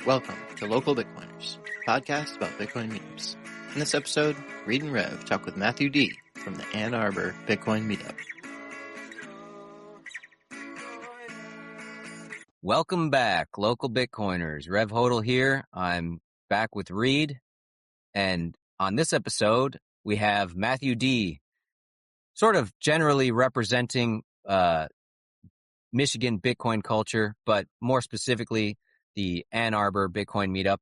Welcome to Local Bitcoiners, a podcast about Bitcoin meetups. In this episode, Reed and Rev talk with Matthew D. from the Ann Arbor Bitcoin meetup. Welcome back, Local Bitcoiners. Rev Hodel here. I'm back with Reed, and on this episode, we have Matthew D. sort of generally representing Michigan Bitcoin culture, but more specifically, the Ann Arbor Bitcoin meetup.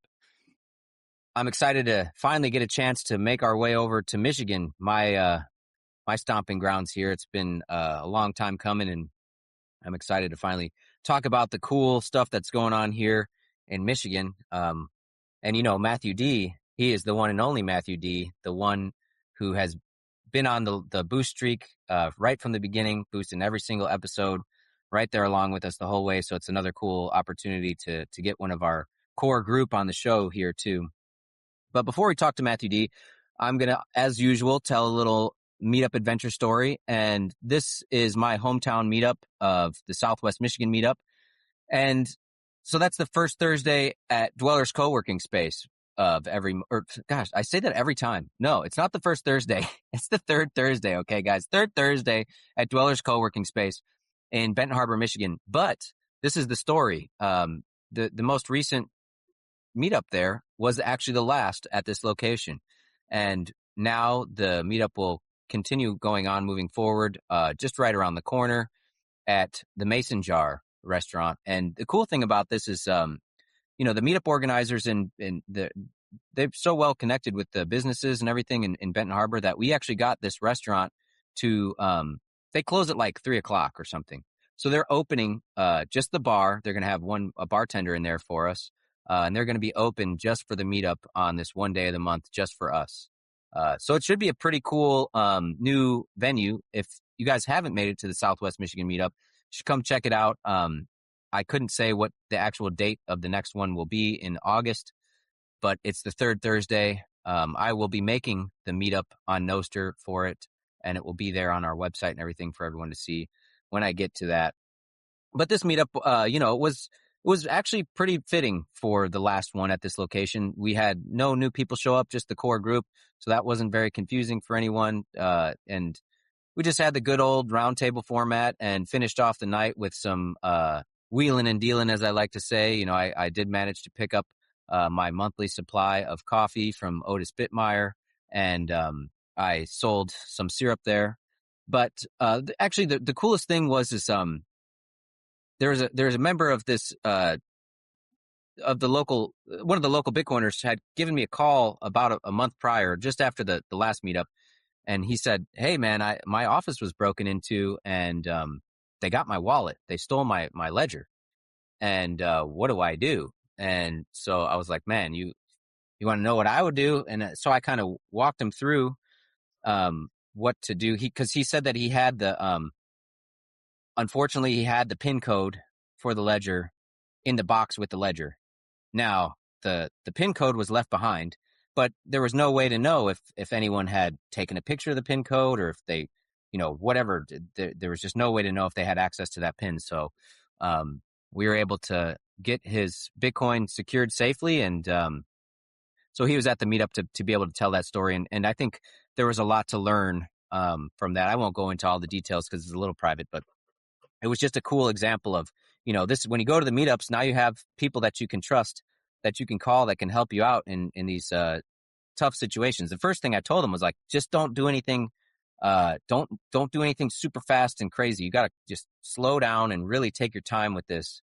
I'm excited to finally get a chance to make our way over to Michigan, my stomping grounds here. It's been a long time coming, and I'm excited to finally talk about the cool stuff that's going on here in Michigan. And you know, Matthew D., he is the one and only Matthew D., the one who has been on the boost streak right from the beginning, boosting every single episode, right there along with us the whole way. So it's another cool opportunity to get one of our core group on the show here too. But before we talk to Matthew D., I'm going to, as usual, tell a little meetup adventure story. And this is my hometown meetup of the Southwest Michigan meetup. And so that's the first Thursday at Dwellers Co-working Space of I say that every time. No, it's not the first Thursday. It's the third Thursday. Okay, guys, third Thursday at Dwellers Co-working Space in Benton Harbor, Michigan. But this is the story. The most recent meetup there was actually the last at this location. And now the meetup will continue going on moving forward, just right around the corner at the Mason Jar restaurant. And the cool thing about this is, the meetup organizers they're so well connected with the businesses and everything in Benton Harbor that we actually got this restaurant to, they close at like 3:00 or something. So they're opening, just the bar. They're going to have a bartender in there for us. And they're going to be open just for the meetup on this one day of the month, just for us. So it should be a pretty cool, new venue. If you guys haven't made it to the Southwest Michigan meetup, you should come check it out. I couldn't say what the actual date of the next one will be in August, but it's the third Thursday. I will be making the meetup on Noster for it, and it will be there on our website and everything for everyone to see when I get to that. But this meetup, it was actually pretty fitting for the last one at this location. We had no new people show up, just the core group, so that wasn't very confusing for anyone. And we just had the good old roundtable format and finished off the night with some wheeling and dealing, as I like to say. You know, I did manage to pick up my monthly supply of coffee from Otis Bittmeyer, and I sold some syrup there. But actually, the coolest thing was there's a member of this one of the local Bitcoiners had given me a call about a month prior, just after the last meetup, and he said, "Hey man, my office was broken into, and they got my wallet. They stole my ledger, and what do I do?" And so I was like, "Man, you want to know what I would do?" And so I kind of walked him through what to do. Because he said that he had unfortunately, he had the PIN code for the ledger in the box with the ledger. Now, the PIN code was left behind, but there was no way to know if anyone had taken a picture of the PIN code or if they, whatever. There was just no way to know if they had access to that PIN. So we were able to get his Bitcoin secured safely. And so he was at the meetup to be able to tell that story. And I think there was a lot to learn from that. I won't go into all the details because it's a little private, but it was just a cool example of, this, when you go to the meetups, now you have people that you can trust, that you can call, that can help you out in these tough situations. The first thing I told them was like, just don't do anything. Don't do anything super fast and crazy. You got to just slow down and really take your time with this.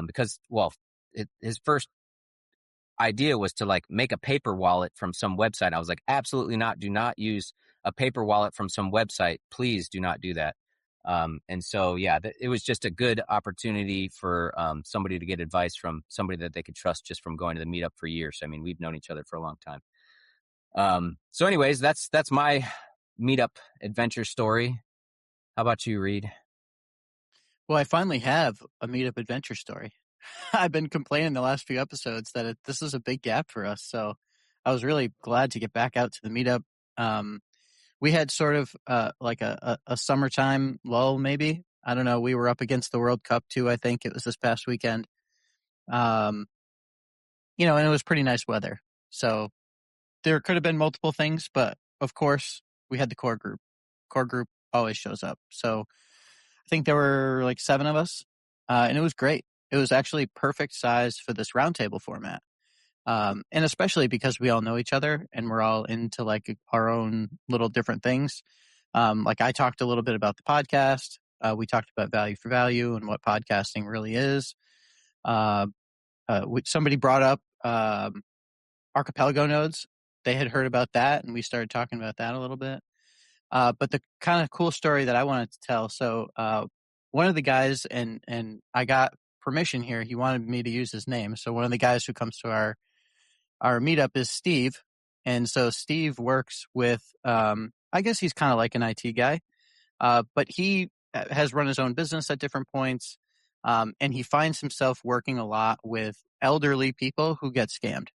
Because, his first idea was to like make a paper wallet from some website. I was like, absolutely not. Do not use a paper wallet from some website. Please do not do that. And so, it was just a good opportunity for somebody to get advice from somebody that they could trust just from going to the meetup for years. I mean, we've known each other for a long time. So anyways, that's my meetup adventure story. How about you, Reed? Well, I finally have a meetup adventure story. I've been complaining the last few episodes that this is a big gap for us. So I was really glad to get back out to the meetup. We had sort of like a summertime lull, maybe. I don't know. We were up against the World Cup too, I think. It was this past weekend. and it was pretty nice weather. So there could have been multiple things, but of course we had the core group. Core group always shows up. So I think there were like 7 of us, and it was great. It was actually perfect size for this roundtable format. And especially because we all know each other and we're all into like our own little different things. Like I talked a little bit about the podcast. We talked about value for value and what podcasting really is. Uh, Somebody brought up archipelago nodes. They had heard about that, and we started talking about that a little bit. But the kind of cool story that I wanted to tell. So one of the guys, and I got permission here. He wanted me to use his name. So one of the guys who comes to our meetup is Steve, and so Steve works with. I guess he's kind of like an IT guy, but he has run his own business at different points, and he finds himself working a lot with elderly people who get scammed.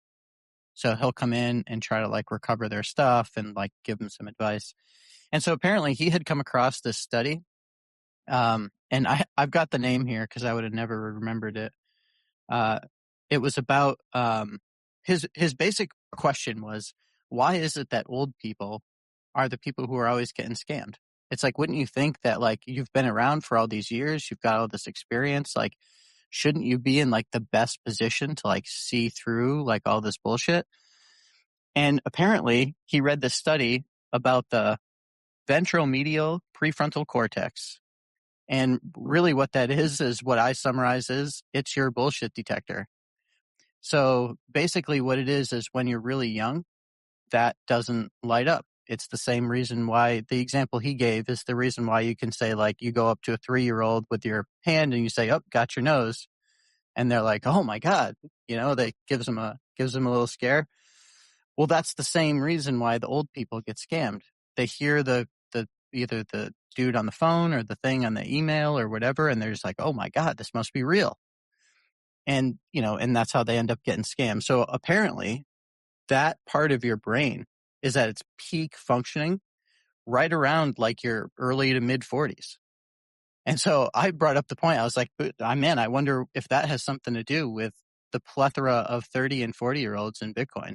So he'll come in and try to like recover their stuff and like give them some advice. And so apparently he had come across this study. And I've got the name here because I would have never remembered it. Uh, it was about his basic question was, why is it that old people are the people who are always getting scammed? It's like, wouldn't you think that like you've been around for all these years, you've got all this experience, like shouldn't you be in like the best position to like see through like all this bullshit? And apparently he read this study about the ventral medial prefrontal cortex. And really what that is what I summarize is it's your bullshit detector. So basically what it is when you're really young, that doesn't light up. It's the same reason why the example he gave is the reason why you can say like you go up to a 3-year-old with your hand and you say, "Oh, got your nose." And they're like, "Oh my God." They gives them a little scare. Well, that's the same reason why the old people get scammed. They hear the either the dude on the phone or the thing on the email or whatever, and they're just like, "Oh my God, this must be real." And that's how they end up getting scammed. So apparently that part of your brain is at its peak functioning right around like your early to mid 40s. And so I brought up the point. I was like, man, I wonder if that has something to do with the plethora of 30 and 40-year-olds in Bitcoin,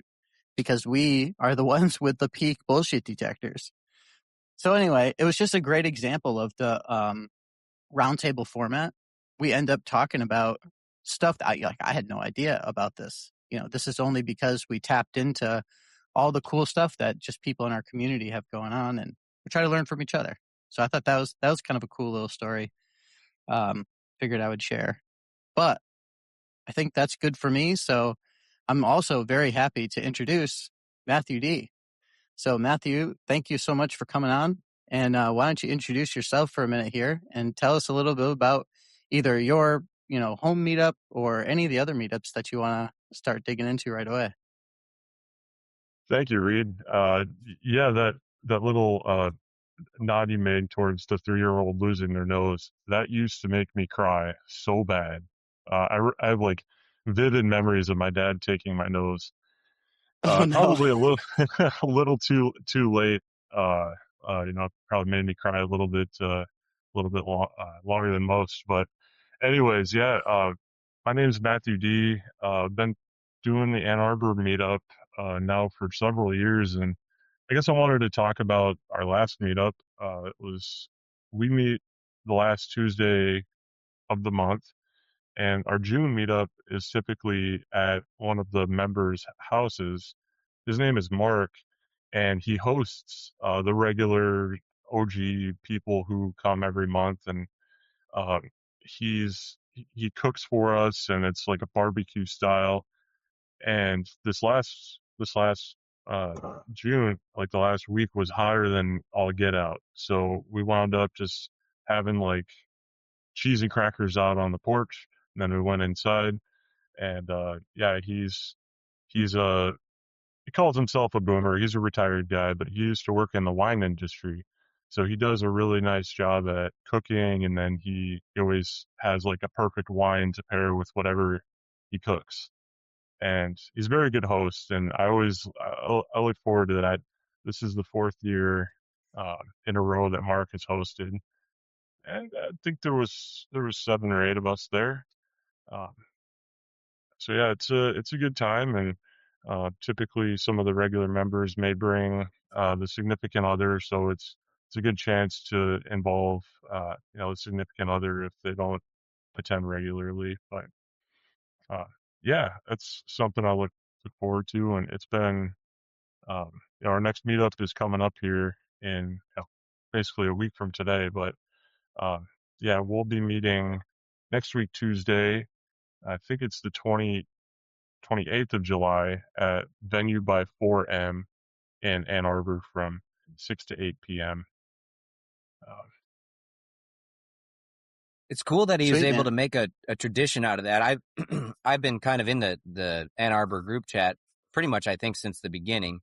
because we are the ones with the peak bullshit detectors. So anyway, it was just a great example of the roundtable format. We end up talking about stuff that I had no idea about this. This is only because we tapped into all the cool stuff that just people in our community have going on, and we try to learn from each other. So I thought that was kind of a cool little story. Figured I would share, but I think that's good for me. So I'm also very happy to introduce Matthew D. So Matthew, thank you so much for coming on. And why don't you introduce yourself for a minute here and tell us a little bit about either your, home meetup or any of the other meetups that you want to start digging into right away. Thank you, Reed. Yeah, that little nod you made towards the 3-year-old losing their nose, that used to make me cry so bad. I have like vivid memories of my dad taking my nose. Oh no. Probably a little a little too late. Probably made me cry a little bit longer than most. But anyways, yeah. My name's Matthew D. Been doing the Ann Arbor meetup now for several years, and I guess I wanted to talk about our last meetup. We meet the last Tuesday of the month, and our June meetup is typically at one of the members' houses. His name is Mark, and he hosts the regular OG people who come every month, and uh, he cooks for us, and it's like a barbecue style. And this last June, like the last week, was hotter than all get out. So we wound up just having like cheese and crackers out on the porch, and then we went inside. And yeah, he's he calls himself a boomer. He's a retired guy, but he used to work in the wine industry. So he does a really nice job at cooking, and then he always has like a perfect wine to pair with whatever he cooks. And he's a very good host, and I look forward to that. This is the 4th year in a row that Mark has hosted, and I think there was 7 or 8 of us there. Um, yeah, it's a good time, and typically some of the regular members may bring the significant other, so it's a good chance to involve the significant other if they don't attend regularly. But uh, yeah, that's something I look forward to, and it's been um, our next meetup is coming up here in basically a week from today, but uh, yeah, we'll be meeting next week Tuesday. I think it's the 28th of July at Venue by 4M in Ann Arbor from 6 to 8 p.m. Uh, It's cool that he was Sweet, able man. to make a tradition out of that. I've I've been kind of in the Ann Arbor group chat pretty much, I think, since the beginning.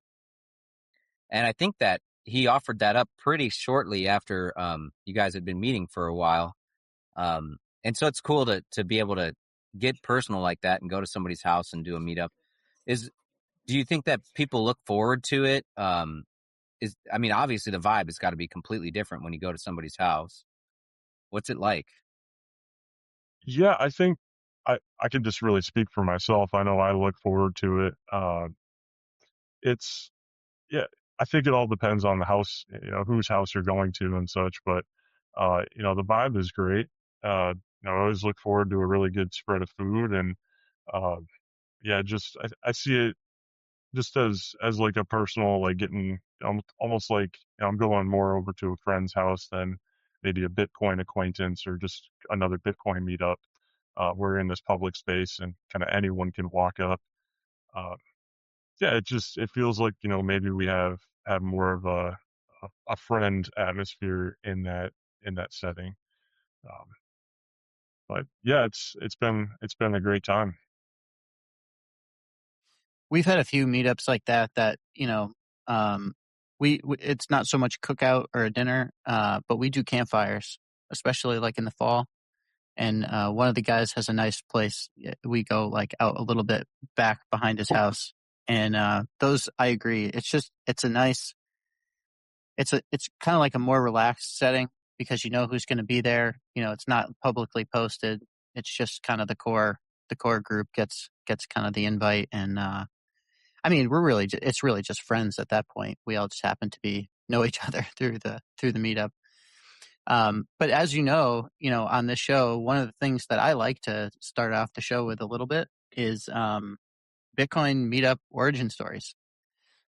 And I think that he offered that up pretty shortly after you guys had been meeting for a while. And so it's cool to be able to get personal like that and go to somebody's house and do a meetup. Is Do you think that people look forward to it? I mean, obviously the vibe has got to be completely different when you go to somebody's house. What's it like? yeah, I think I can just really speak for myself. I know I look forward to it. It's yeah, I think it all depends on the house, whose house you're going to and such. But the vibe is great. I always look forward to a really good spread of food, and uh, yeah, just I see it just as like a personal, like getting almost like I'm going more over to a friend's house than maybe a Bitcoin acquaintance or just another Bitcoin meetup. We're in this public space and kind of anyone can walk up. Uh, yeah, it feels like maybe we have more of a friend atmosphere in that setting. Um, but yeah, it's been a great time. We've had a few meetups like that um, we it's not so much cookout or a dinner, but we do campfires, especially like in the fall. And one of the guys has a nice place. We go like out a little bit back behind his house, and those I agree. It's a nice. It's kind of like a more relaxed setting because you know who's going to be there. You know, it's not publicly posted. It's just kind of the core group gets kind of the invite, and I mean it's really just friends at that point. We all just happen to be know each other through the meetup. But as on this show, one of the things that I like to start off the show with a little bit is Bitcoin meetup origin stories.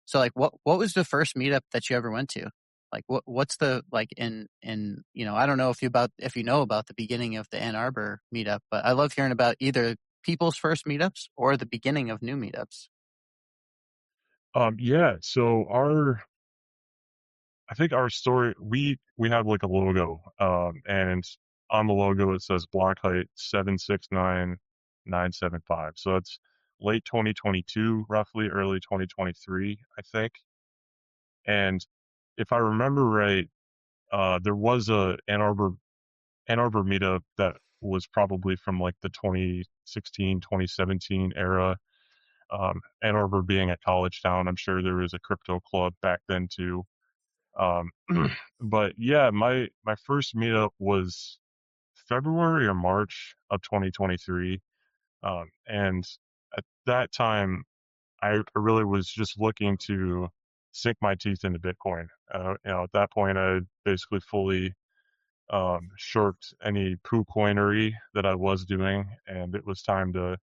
So like what was the first meetup that you ever went to? Like what's the like in I don't know if you know about the beginning of the Ann Arbor meetup, but I love hearing about either people's first meetups or the beginning of new meetups. Yeah, so I think our story, we have like a logo, and on the logo it says block height 769,975. So it's late 2022, roughly early 2023, I think. And if I remember right, there was a Ann Arbor meetup that was probably from like the 2016, 2017 era. Ann Arbor being a college town, I'm sure there was a crypto club back then too. Um, but yeah, my first meetup was February or March of 2023, and at that time, I really was just looking to sink my teeth into Bitcoin. At that point, I had basically fully shirked any poo coinery that I was doing, and it was time to,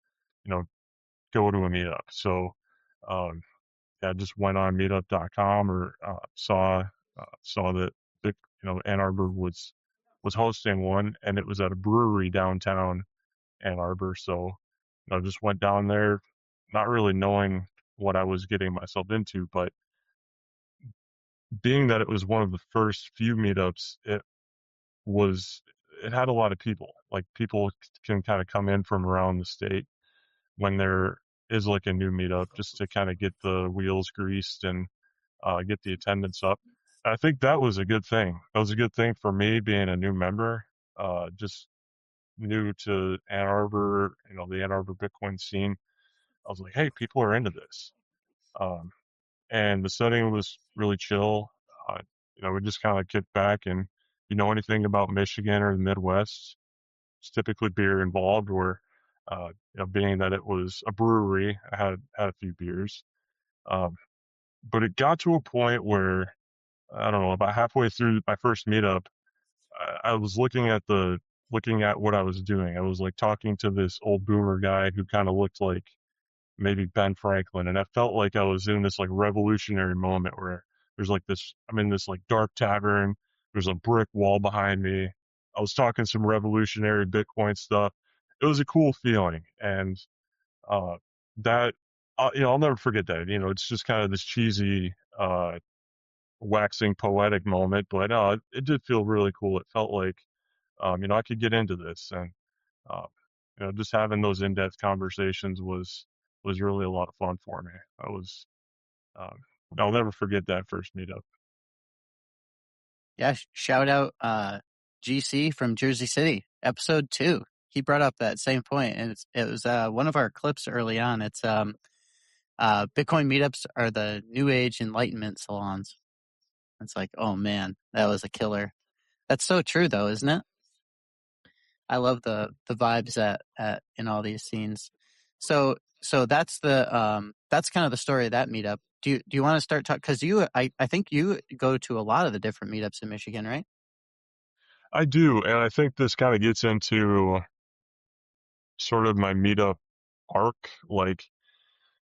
you know, go to a meetup. So, um, yeah, just went on meetup.com or saw that Ann Arbor was hosting one, and it was at a brewery downtown Ann Arbor. So just went down there, not really knowing what I was getting myself into, but being that it was one of the first few meetups, was it had a lot of people. Like people can kind of come in from around the state when there is like a new meetup just to kind of get the wheels greased and get the attendance up. I think that was a good thing. That was a good thing for me being a new member, just new to Ann Arbor, the Ann Arbor Bitcoin scene. I was like, hey, people are into this. Um, and the setting was really chill. Uh, we just kind of kick back, and if you know anything about Michigan or the Midwest, it's typically beer involved, where Being that it was a brewery, I had a few beers. Um, but it got to a point where I don't know, about halfway through my first meetup, I was looking at what I was doing. I was like talking to this old boomer guy who kind of looked like maybe Ben Franklin, and I felt like I was in this like revolutionary moment where there's like this. I'm in this like dark tavern. There's a brick wall behind me. I was talking some revolutionary Bitcoin stuff. It was a cool feeling, and uh, that I'll never forget that. It's just kind of this cheesy, waxing poetic moment, but it did feel really cool. It felt like I could get into this, and uh, just having those in-depth conversations was really a lot of fun for me. I was um, I'll never forget that first meetup. Yeah, shout out GC from Jersey City, episode 2. He brought up that same point, and it was one of our clips early on. It's Bitcoin meetups are the new age enlightenment salons. It's like, oh man, that was a killer. That's so true, though, isn't it? I love the vibes at in all these scenes. So that's that's kind of the story of that meetup. Do you want to start talking? Because I think you go to a lot of the different meetups in Michigan, right? I do, and I think this kind of gets into sort of my meetup arc. Like,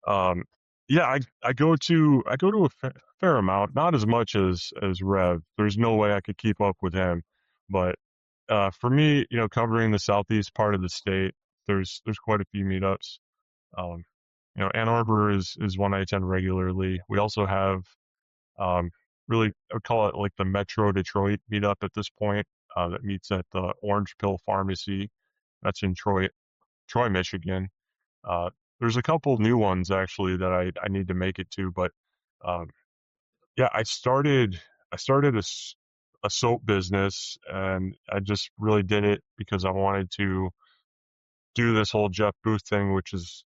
um, yeah, I go to a fair amount, not as much as Rev. There's no way I could keep up with him, but for me, covering the southeast part of the state, there's quite a few meetups. Um, Ann Arbor is one I attend regularly. We also have really, I would call it like the Metro Detroit meetup at this point. That meets at the Orange Pill Pharmacy. That's in Troy, Michigan. Uh, there's a couple new ones actually that I need to make it to, but um, yeah, I started a soap business, and I just really did it because I wanted to do this whole Jeff Booth thing, which is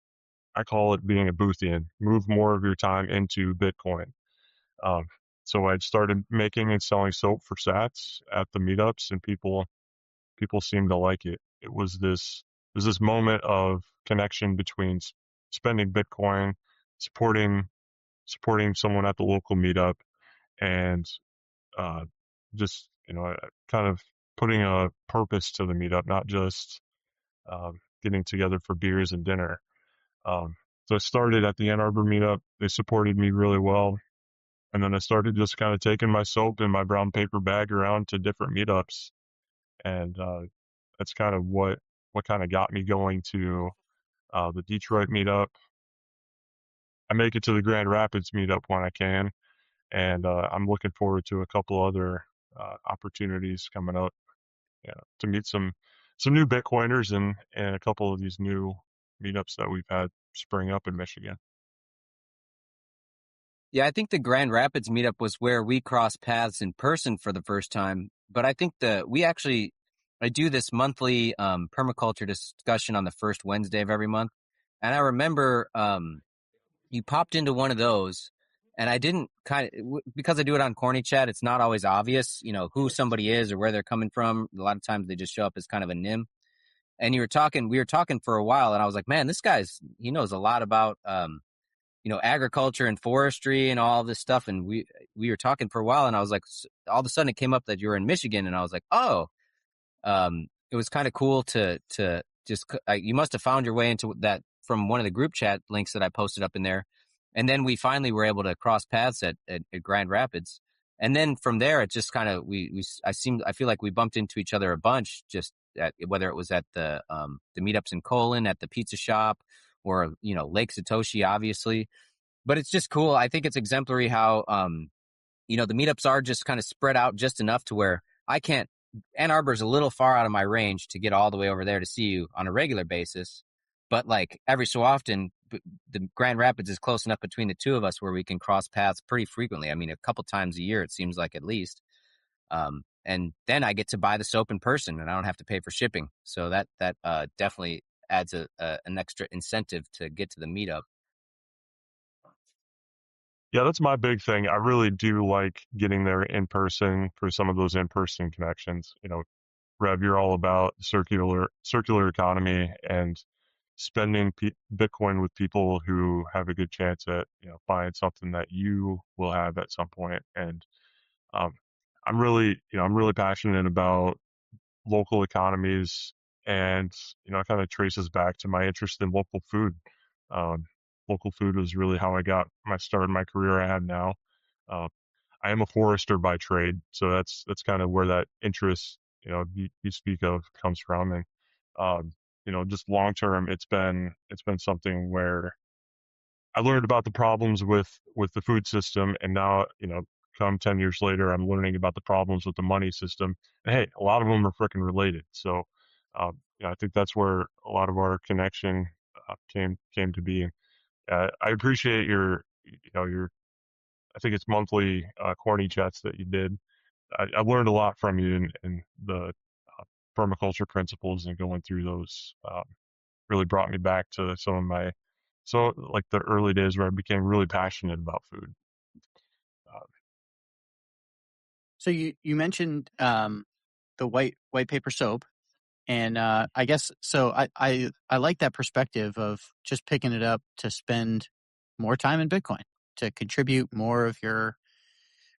I call it being a Boothian. Move more of your time into Bitcoin. Um, so I started making and selling soap for Sats at the meetups, and people seemed to like it. It was this moment of connection between spending Bitcoin, supporting supporting someone at the local meetup, and uh, just kind of putting a purpose to the meetup, not just getting together for beers and dinner. Um, so I started at the Ann Arbor meetup. They supported me really well. And then I started just kind of taking my soap in my brown paper bag around to different meetups. And that's kind of what kind of got me going to the Detroit meetup. I make it to the Grand Rapids meetup when I can. And I'm looking forward to a couple other opportunities coming up, to meet some new Bitcoiners and a couple of these new meetups that we've had spring up in Michigan. Yeah, I think the Grand Rapids meetup was where we crossed paths in person for the first time. But I think I do this monthly permaculture discussion on the first Wednesday of every month. And I remember you popped into one of those, and I didn't because I do it on Corny Chat, it's not always obvious, who somebody is or where they're coming from. A lot of times they just show up as kind of a nim. And we were talking for a while, and I was like, man, he knows a lot about agriculture and forestry and all this stuff. And we were talking for a while, and I was like, all of a sudden it came up that you were in Michigan, and I was like, oh, it was kind of cool to just, you must have found your way into that from one of the group chat links that I posted up in there. And then we finally were able to cross paths at Grand Rapids. And then from there, it just kind of, I feel like we bumped into each other a bunch, just whether it was at the meetups in Colon, at the pizza shop, or, Lake Satoshi, obviously. But it's just cool. I think it's exemplary how, the meetups are just kind of spread out just enough to where Ann Arbor is a little far out of my range to get all the way over there to see you on a regular basis. But like every so often, the Grand Rapids is close enough between the two of us where we can cross paths pretty frequently. I mean, a couple times a year, it seems like, at least. And then I get to buy the soap in person, and I don't have to pay for shipping. So that definitely adds an extra incentive to get to the meetup. Yeah, that's my big thing. I really do like getting there in person for some of those in-person connections. Rev, you're all about circular economy, and spending Bitcoin with people who have a good chance at, buying something that you will have at some point. And um, I'm really passionate about local economies, and it kind of traces back to my interest in local food. Um, Local food was really how I got my start in my career I have now. Uh, I am a forester by trade, so that's kind of where that interest, you speak of comes from. And um, just long term, it's been something where I learned about the problems with the food system, and now, come 10 years later, I'm learning about the problems with the money system. And hey, a lot of them are freaking related. So, I think that's where a lot of our connection came to be. I appreciate your I think it's monthly corny chats that you did. I learned a lot from you in the permaculture principles, and going through those really brought me back to some of my so like the early days where I became really passionate about food. Uh, So you mentioned the white paper soap, and I guess so. I like that perspective of just picking it up to spend more time in Bitcoin, to contribute more of your,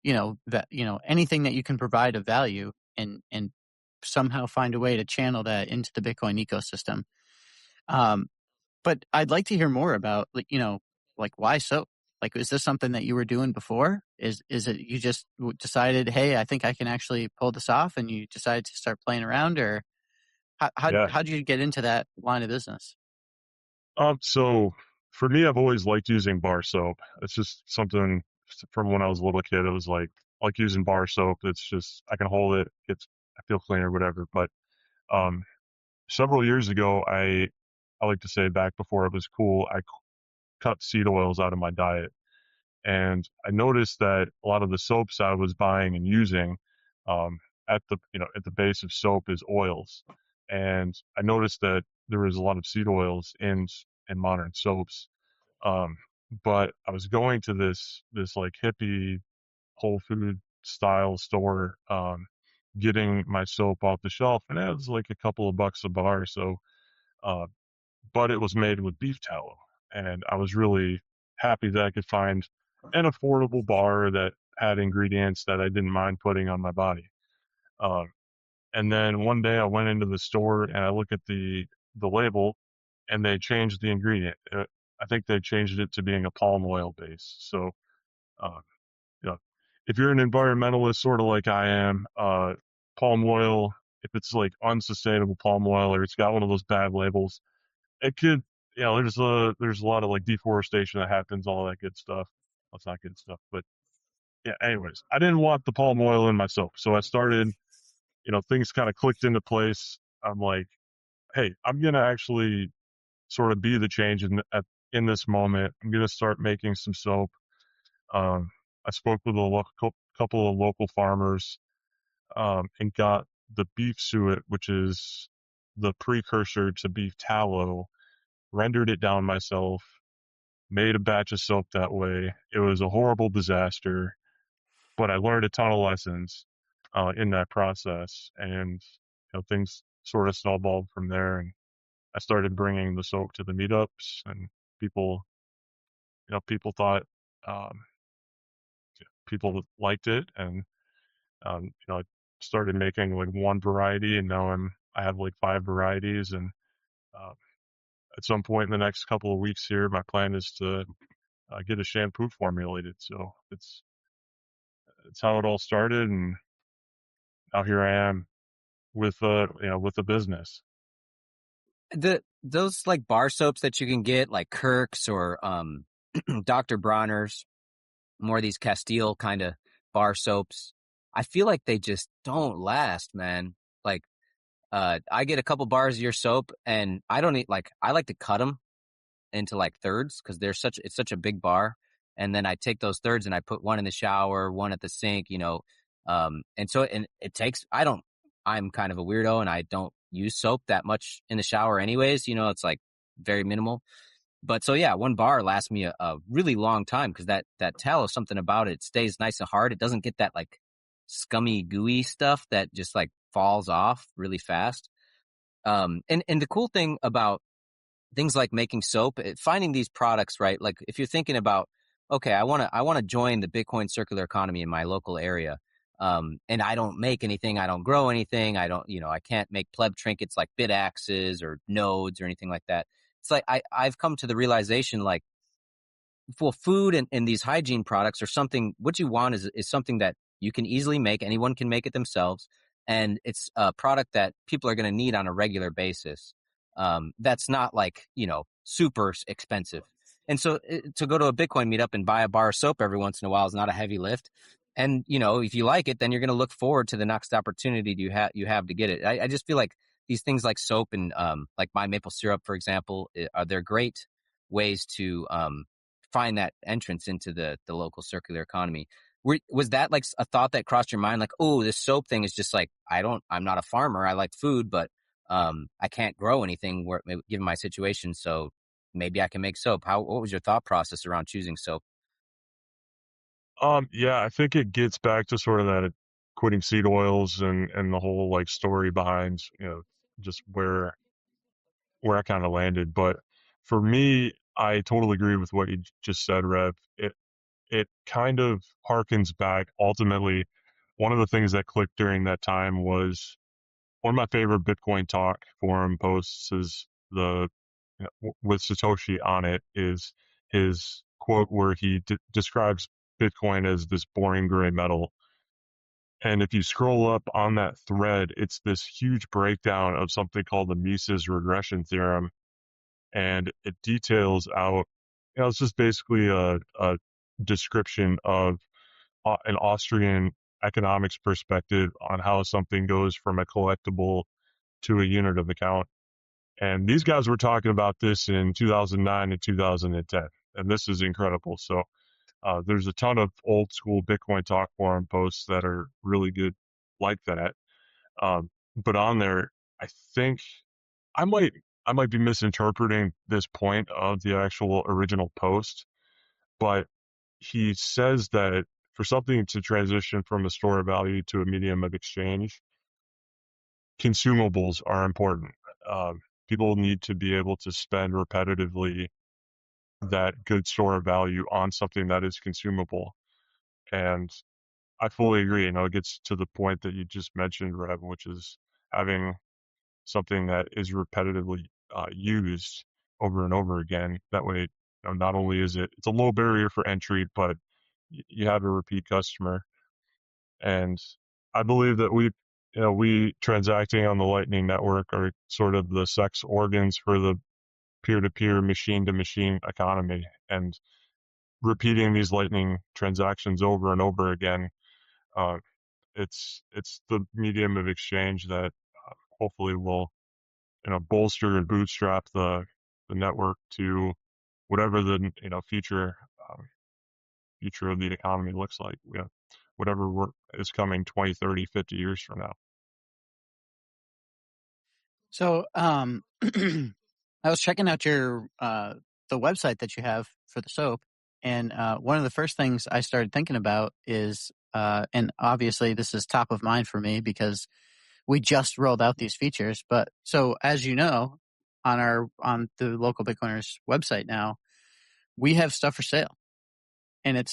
that anything that you can provide of value, and somehow find a way to channel that into the Bitcoin ecosystem. Um, but I'd like to hear more about, like why soap? Like, is this something that you were doing before? Is it you just decided, hey, I think I can actually pull this off, and you decided to start playing around, or yeah. how did you get into that line of business? So for me, I've always liked using bar soap. It's just something from when I was a little kid. It was like using bar soap. It's just I can hold it. I feel clean or whatever. But um, several years ago, I like to say back before it was cool, I cut seed oils out of my diet. And I noticed that a lot of the soaps I was buying and using, um, at the base of soap is oils. And I noticed that there was a lot of seed oils in modern soaps. Um, but I was going to this like hippie Whole Food style store, getting my soap off the shelf, and it was like a couple of bucks a bar. So, uh, but it was made with beef tallow, and I was really happy that I could find an affordable bar that had ingredients that I didn't mind putting on my body. Um, and then one day I went into the store and I look at the label, and they changed the ingredient. I think they changed it to being a palm oil base. So, uh, you know, if you're an environmentalist, sort of like I am, palm oil, if it's like unsustainable palm oil or it's got one of those bad labels, it could, there's a lot of like deforestation that happens, all that good stuff. That's not good stuff, but yeah. Anyways, I didn't want the palm oil in my soap, so I started. Things kind of clicked into place. I'm like, hey, I'm gonna actually sort of be the change in this moment. I'm gonna start making some soap. Um, I spoke with couple of local farmers, and got the beef suet, which is the precursor to beef tallow, rendered it down myself, made a batch of soap that way. It was a horrible disaster, but I learned a ton of lessons in that process, and things sort of snowballed from there. And I started bringing the soap to the meetups, and people, people thought, um, people liked it, and I started making like one variety, and now I have like five varieties, and uh, at some point in the next couple of weeks here, my plan is to get a shampoo formulated. So it's how it all started, and now here I am with the business. Those like bar soaps that you can get, like Kirk's or Dr. Bronner's, more of these Castile kind of bar soaps. I feel like they just don't last, man. Like, I get a couple bars of your soap, and I don't eat like I like to cut them into like thirds because it's such a big bar, and then I take those thirds and I put one in the shower, one at the sink, and it takes. I'm kind of a weirdo, and I don't use soap that much in the shower, anyways. It's like very minimal. But so yeah, one bar lasts me a really long time because that tallow, something about it stays nice and hard. It doesn't get that like scummy, gooey stuff that just like falls off really fast. And the cool thing about things like making soap, finding these products, right? Like if you're thinking about, okay, I want to join the Bitcoin circular economy in my local area. And I don't make anything, I don't grow anything, I can't make pleb trinkets like bit axes or nodes or anything like that. It's like I've come to the realization, like, well, food and these hygiene products are something, what you want is something that you can easily make. Anyone can make it themselves. And it's a product that people are going to need on a regular basis. That's not like, super expensive. And so to go to a Bitcoin meetup and buy a bar of soap every once in a while is not a heavy lift. And, if you like it, then you're going to look forward to the next opportunity you have to get it. I just feel like these things like soap and like my maple syrup, for example, they're great ways to find that entrance into the local circular economy. Was that like a thought that crossed your mind? Like, oh, this soap thing is just like, I'm not a farmer. I like food, but I can't grow anything given my situation. So maybe I can make soap. What was your thought process around choosing soap? Yeah, I think it gets back to sort of that quitting seed oils and the whole like story behind, just where I kind of landed. But for me, I totally agree with what you just said, Rev. It kind of harkens back. Ultimately, one of the things that clicked during that time was one of my favorite Bitcoin talk forum posts is with Satoshi on it is his quote where he describes Bitcoin as this boring gray metal. And if you scroll up on that thread, it's this huge breakdown of something called the Mises regression theorem. And it details out, it's just basically a description of an Austrian economics perspective on how something goes from a collectible to a unit of account. And these guys were talking about this in 2009 and 2010. And this is incredible. So there's a ton of old school Bitcoin talk forum posts that are really good like that. But on there, I think I might I might be misinterpreting this point of the actual original post, but he says that for something to transition from a store of value to a medium of exchange, consumables are important. People need to be able to spend repetitively that good store of value on something that is consumable. And I fully agree. It gets to the point that you just mentioned, Rev, which is having something that is repetitively used over and over again. That way, not only is it's a low barrier for entry, but you have a repeat customer. And I believe that we transacting on the Lightning Network are sort of the sex organs for the peer-to-peer, machine-to-machine economy. And repeating these Lightning transactions over and over again, uh, it's the medium of exchange that hopefully will bolster and bootstrap the network to whatever the um, future of the economy looks like. Whatever is coming 20, 30, 50 years from now. So, I was checking out your the website that you have for the soap, and one of the first things I started thinking about is, and obviously this is top of mind for me because we just rolled out these features. But so as you know, on the local Bitcoiners website now, we have stuff for sale, and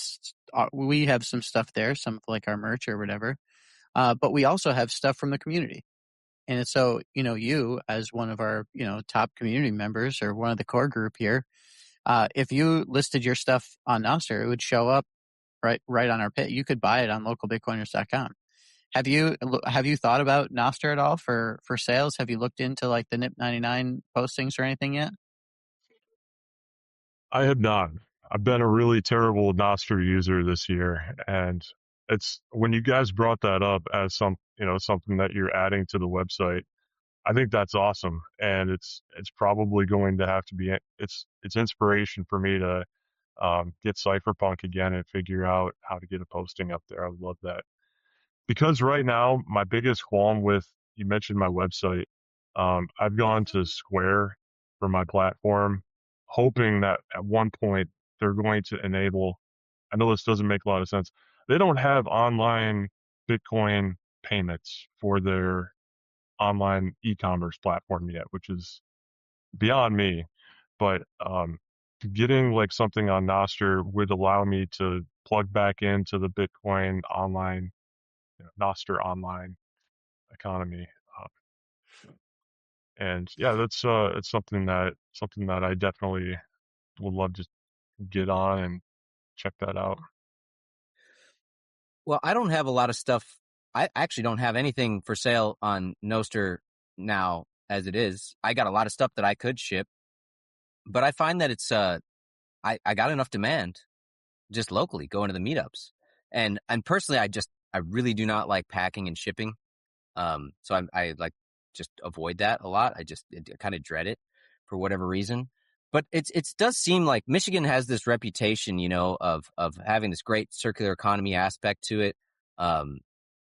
we have some stuff there, some of like our merch or whatever. But we also have stuff from the community. And so, you as one of our, top community members or one of the core group here, if you listed your stuff on Nostr, it would show up right on our pit. You could buy it on localbitcoiners.com. Have you thought about Nostr at all for sales? Have you looked into like the NIP99 postings or anything yet? I have not. I've been a really terrible Nostr user this year, and it's when you guys brought that up as something that you're adding to the website. I think that's awesome, and it's probably going to have to be it's inspiration for me to get Cypherpunk again and figure out how to get a posting up there. I would love that. Because right now, my biggest qualm with, you mentioned my website, I've gone to Square for my platform, hoping that at one point they're going to enable, I know this doesn't make a lot of sense. They don't have online Bitcoin payments for their online e-commerce platform yet, which is beyond me. but getting like something on Nostr would allow me to plug back into the Bitcoin online, Nostr online economy. Uh, and yeah, that's it's something that I definitely would love to get on and check that out. Well, I don't have a lot of stuff. I actually don't have anything for sale on Nostr now as it is. I got a lot of stuff that I could ship, but I find that it's I got enough demand just locally going to the meetups. And personally I really do not like packing and shipping. So I like just avoid that a lot. I kind of dread it for whatever reason. But it does seem like Michigan has this reputation, of having this great circular economy aspect to it. Um,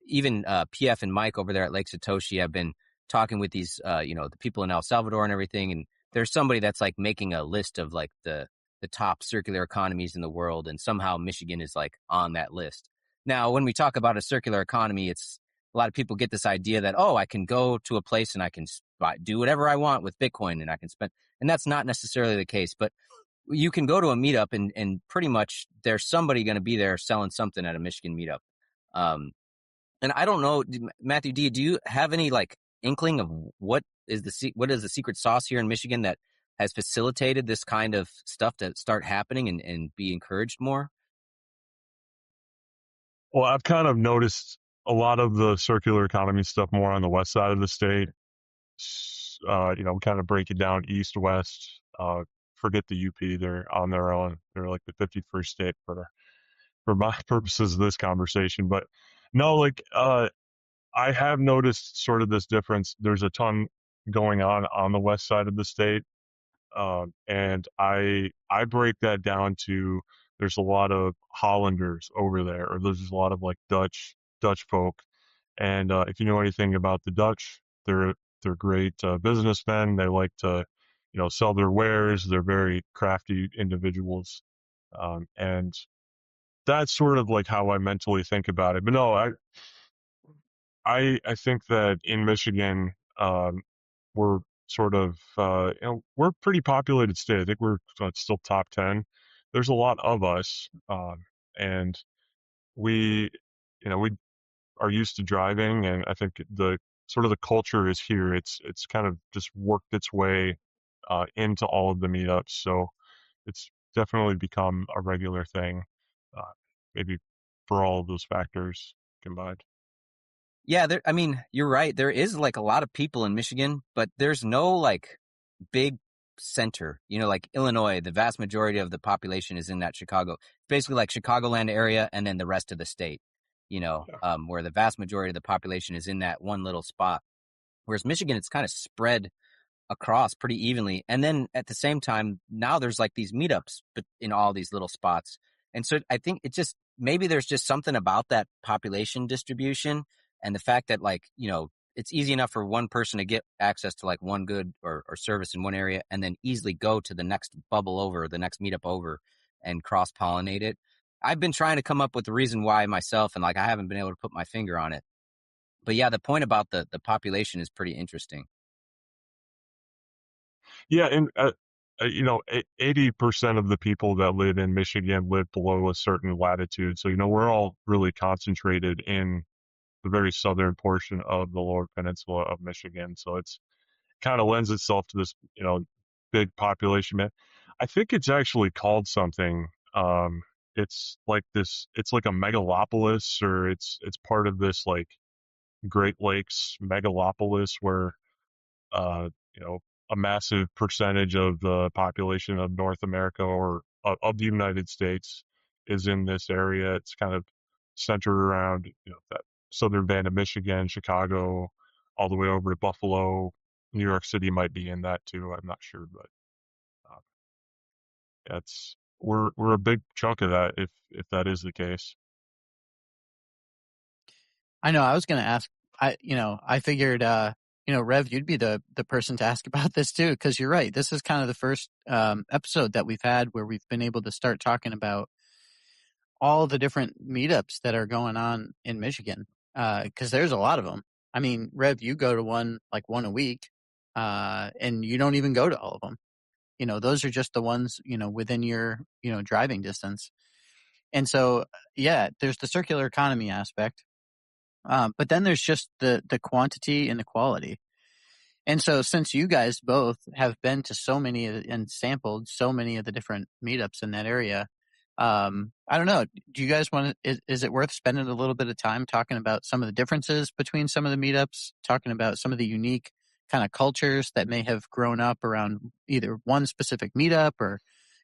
Even PF and Mike over there at Lake Satoshi have been talking with these, the people in El Salvador and everything. And there's somebody that's like making a list of like the top circular economies in the world, and somehow Michigan is like on that list. Now, when we talk about a circular economy, it's a lot of people get this idea that, oh, I can go to a place and I can do whatever I want with Bitcoin and I can spend, and that's not necessarily the case. But you can go to a meetup and pretty much there's somebody going to be there selling something at a Michigan meetup. Um, and I don't know, Matthew D, do you have any like inkling of what is the secret sauce here in Michigan that has facilitated this kind of stuff to start happening and be encouraged more? Well, I've kind of noticed a lot of the circular economy stuff more on the west side of the state. We kind of break it down east, west. Forget the UP; they're on their own. They're like the 51st state for my purposes of this conversation. But no, I have noticed sort of this difference. There's a ton going on the west side of the state, and I break that down to there's a lot of Hollanders over there, or there's a lot of like Dutch folk. And if you know anything about the Dutch, they're great businessmen. They like to, sell their wares. They're very crafty individuals, and that's sort of like how I mentally think about it. But no, I think that in Michigan, we're sort of, we're a pretty populated state. I think we're still top 10. There's a lot of us, and we, we are used to driving, and I think the sort of the culture is here. It's kind of just worked its way into all of the meetups, so it's definitely become a regular thing. Uh, Maybe for all of those factors combined. Yeah, I mean, you're right. There is like a lot of people in Michigan, but there's no like big center. Like Illinois, the vast majority of the population is in that Chicago, basically like Chicagoland area, and then the rest of the state. Where the vast majority of the population is in that one little spot. Whereas Michigan, it's kind of spread across pretty evenly. And then at the same time, now there's like these meetups but in all these little spots. And so I think maybe there's just something about that population distribution and the fact that it's easy enough for one person to get access to like one good or service in one area and then easily go to the next bubble over, the next meetup over and cross pollinate it. I've been trying to come up with the reason why myself, and like I haven't been able to put my finger on it. But yeah, the point about the population is pretty interesting. Yeah, and 80% of the people that live in Michigan live below a certain latitude. So, we're all really concentrated in the very southern portion of the lower peninsula of Michigan. So it's kind of lends itself to this, big population. Man, I think it's actually called something. It's like a megalopolis, or it's part of this like Great Lakes megalopolis where uh, you know, a massive percentage of the population of North America or of the United States is in this area. It's kind of centered around, that southern band of Michigan, Chicago, all the way over to Buffalo. New York City might be in that too. I'm not sure, but uh, yeah, we're a big chunk of that if that is the case. I know. I was going to ask. I figured, Rev, you'd be the person to ask about this too, because you're right. This is kind of the first episode that we've had where we've been able to start talking about all the different meetups that are going on in Michigan, because there's a lot of them. I mean, Rev, you go to one a week, and you don't even go to all of them. those are just the ones, within your, driving distance. And so, yeah, there's the circular economy aspect. But then there's just the quantity and the quality. And so, since you guys both have been to so many and sampled so many of the different meetups in that area, I don't know. Do you guys want to? Is it worth spending a little bit of time talking about some of the differences between some of the meetups, talking about some of the unique kind of cultures that may have grown up around either one specific meetup, or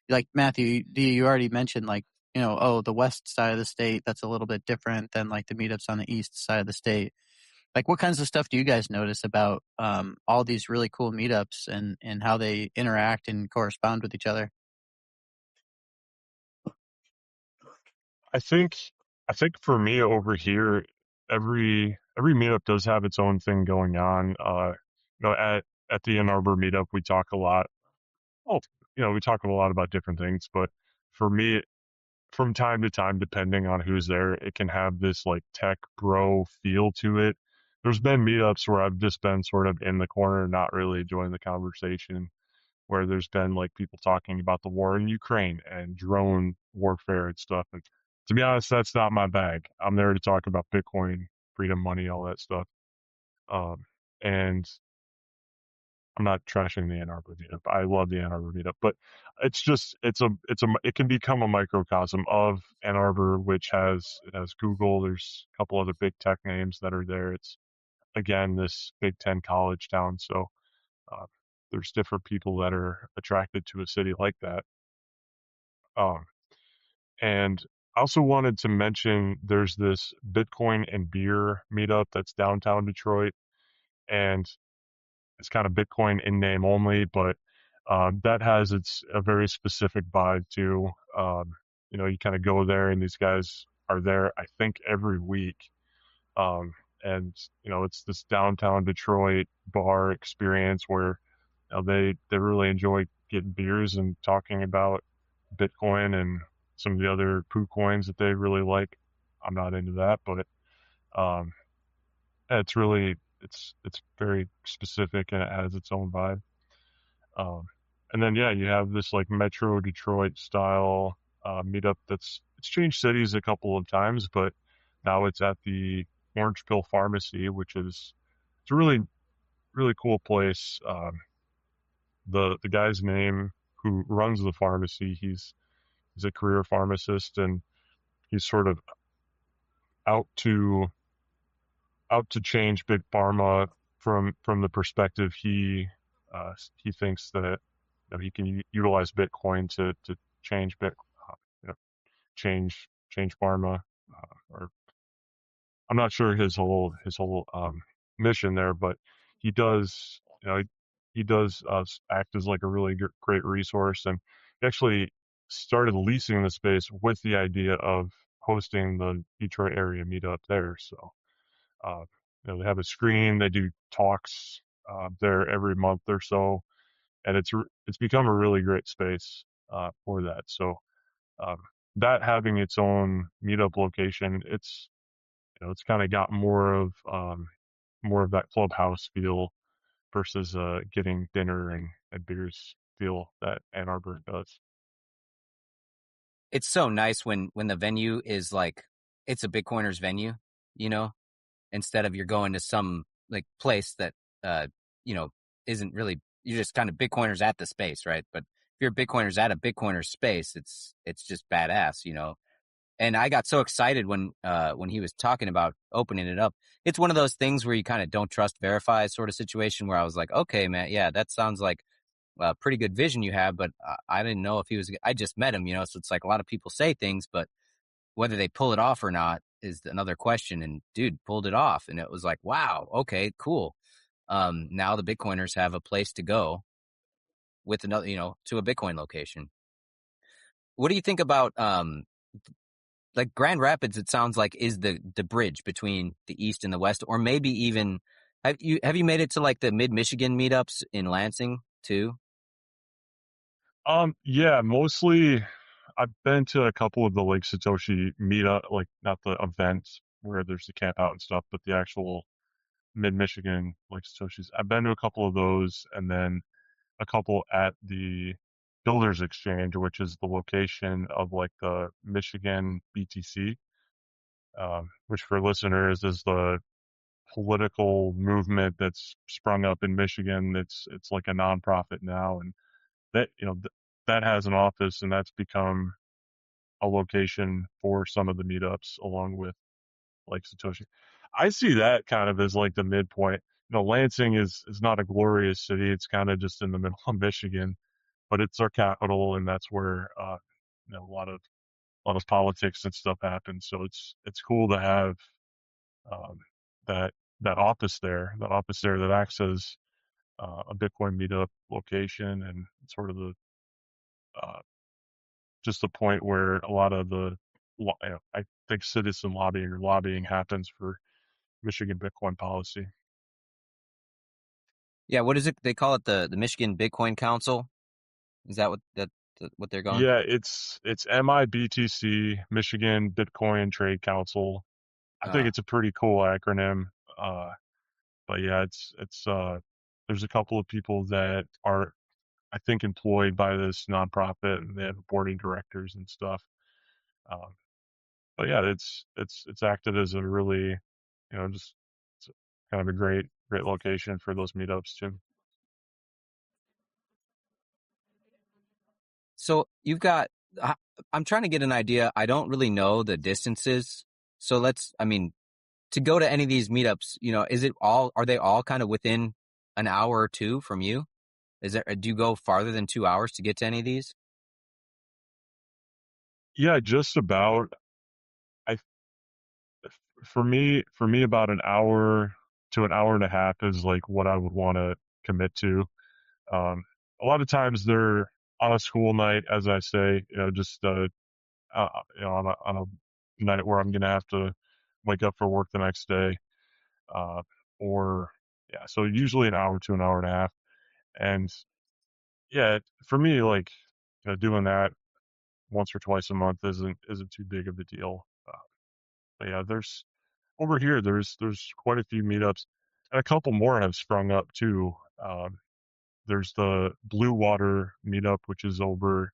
like Matthew, you already mentioned, like, oh, the west side of the state, that's a little bit different than like the meetups on the east side of the state. Like, what kinds of stuff do you guys notice about all these really cool meetups and how they interact and correspond with each other? I think I think for me over here, every meetup does have its own thing going on. At the Ann Arbor meetup, we talk a lot. Oh, we talk a lot about different things. But for me, from time to time, depending on who's there, it can have this like tech bro feel to it. There's been meetups where I've just been sort of in the corner, not really enjoying the conversation, where there's been like people talking about the war in Ukraine and drone warfare and stuff. And to be honest, that's not my bag. I'm there to talk about Bitcoin, freedom, money, all that stuff. And I'm not trashing the Ann Arbor meetup. I love the Ann Arbor meetup, but it can become a microcosm of Ann Arbor, which it has Google. There's a couple other big tech names that are there. It's again this Big Ten college town, so uh, there's different people that are attracted to a city like that. Um, and I also wanted to mention there's this Bitcoin and beer meetup that's downtown Detroit, and it's kind of Bitcoin in name only, but that has a very specific vibe too. You kind of go there, and these guys are there, I think, every week. Um, and it's this downtown Detroit bar experience where they really enjoy getting beers and talking about Bitcoin and some of the other poo coins that they really like. I'm not into that, but um, it's really it's very specific and it has its own vibe. Um, and then yeah, you have this like Metro Detroit style meetup it's changed cities a couple of times, but now it's at the Orange Pill Pharmacy, which is it's a really cool place. The guy's name who runs the pharmacy, he's a career pharmacist, and he's sort of out to out to change big pharma from the perspective he thinks that he can utilize Bitcoin to change you know, change pharma, or I'm not sure his whole mission there, but he does he does act as like a really great resource, and he actually started leasing the space with the idea of hosting the Detroit area meetup there. So uh, they have a screen, they do talks there every month or so, and it's become a really great space for that. So um, that having its own meetup location, it's kind of got more of that clubhouse feel versus getting dinner and beers feel that Ann Arbor does. It's so nice when the venue is like it's a Bitcoiners venue, instead of you're going to some like place that uh you know isn't really, you're just kind of Bitcoiners at the space, right? But if you're Bitcoiners at a Bitcoiner space, it's just badass. And I got so excited when he was talking about opening it up. It's one of those things where you kind of don't trust verify sort of situation, where I was like, okay, man, yeah, that sounds like a pretty good vision you have, but I didn't know if he was. I just met him, so it's like a lot of people say things, but whether they pull it off or not is another question. And dude pulled it off, and it was like, wow, okay, cool. Now the Bitcoiners have a place to go with another, to a Bitcoin location. What do you think about like Grand Rapids? It sounds like is the bridge between the East and the West, or maybe even have you made it to like the Mid Michigan meetups in Lansing too? Yeah, mostly I've been to a couple of the Lake Satoshi meetup, like not the events where there's the camp out and stuff, but the actual Mid Michigan Lake Satoshi's. I've been to a couple of those, and then a couple at the Builders Exchange, which is the location of like the Michigan BTC, which for listeners is the political movement that's sprung up in Michigan. It's like a nonprofit now, and that that has an office, and that's become a location for some of the meetups, along with Lake Satoshi. I see that kind of as like the midpoint. Lansing is not a glorious city. It's kind of just in the middle of Michigan, but it's our capital, and that's where a lot of politics and stuff happens. So it's cool to have um, that that office there that acts as a Bitcoin meetup location, and sort of the uh, just the point where a lot of I think citizen lobbying happens for Michigan Bitcoin policy. Yeah, what is it? They call it the Michigan Bitcoin Council. Is that what they're going? Yeah, it's MIBTC, Michigan Bitcoin Trade Council. I think Uh, it's a pretty cool acronym. Uh, but yeah, it's there's a couple of people that are, I think, employed by this nonprofit, and they have boarding directors and stuff. Um, but yeah, it's acted as a really, just it's kind of a great location for those meetups too. so you've got. I- I'm trying to get an idea. I don't really know the distances. So I mean, to go to any of these meetups, are they all kind of within an hour or two from you? Do you go farther than 2 hours to get to any of these? Yeah, just about. I for me about an hour to an hour and a half is like what I would want to commit to. Um, a lot of times they're on a school night, as I say, just on a night where I'm gonna have to wake up for work the next day, uh, or yeah, so usually an hour to an hour and a half, and yeah, for me, like doing that once or twice a month isn't too big of a deal. But yeah, over here there's quite a few meetups, and a couple more have sprung up too. There's the Blue Water meetup, which is over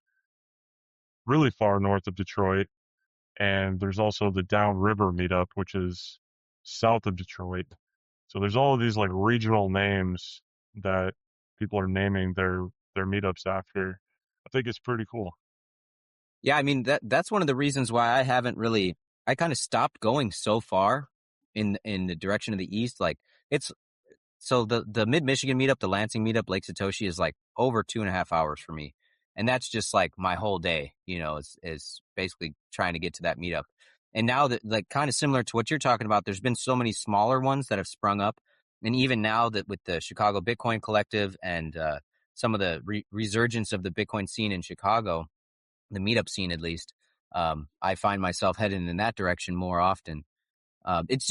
really far north of Detroit, and there's also the Downriver meetup, which is south of Detroit. So there's all of these like regional names that people are naming their meetups after. I think it's pretty cool. Yeah, I mean that's one of the reasons why I kind of stopped going so far in the direction of the east. Like it's so the mid Michigan meetup, the Lansing meetup, Lake Satoshi is like over 2.5 hours for me. And that's just like my whole day, is basically trying to get to that meetup. And now that like kind of similar to what you're talking about, there's been so many smaller ones that have sprung up. And even now that with the Chicago Bitcoin Collective and some of the resurgence of the Bitcoin scene in Chicago, the meetup scene at least, I find myself heading in that direction more often. It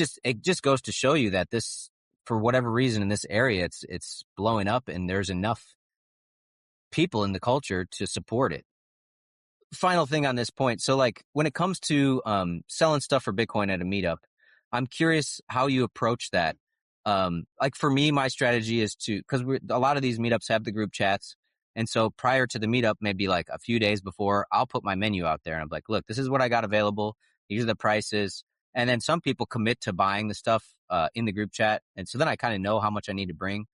just goes to show you that this, for whatever reason in this area, it's blowing up and there's enough people in the culture to support it. Final thing on this point. So like when it comes to selling stuff for Bitcoin at a meetup, I'm curious how you approach that. Like for me, my strategy is because a lot of these meetups have the group chats. And so prior to the meetup, maybe like a few days before, I'll put my menu out there and I'm like, look, this is what I got available. These are the prices. And then some people commit to buying the stuff in the group chat. And so then I kind of know how much I need to bring.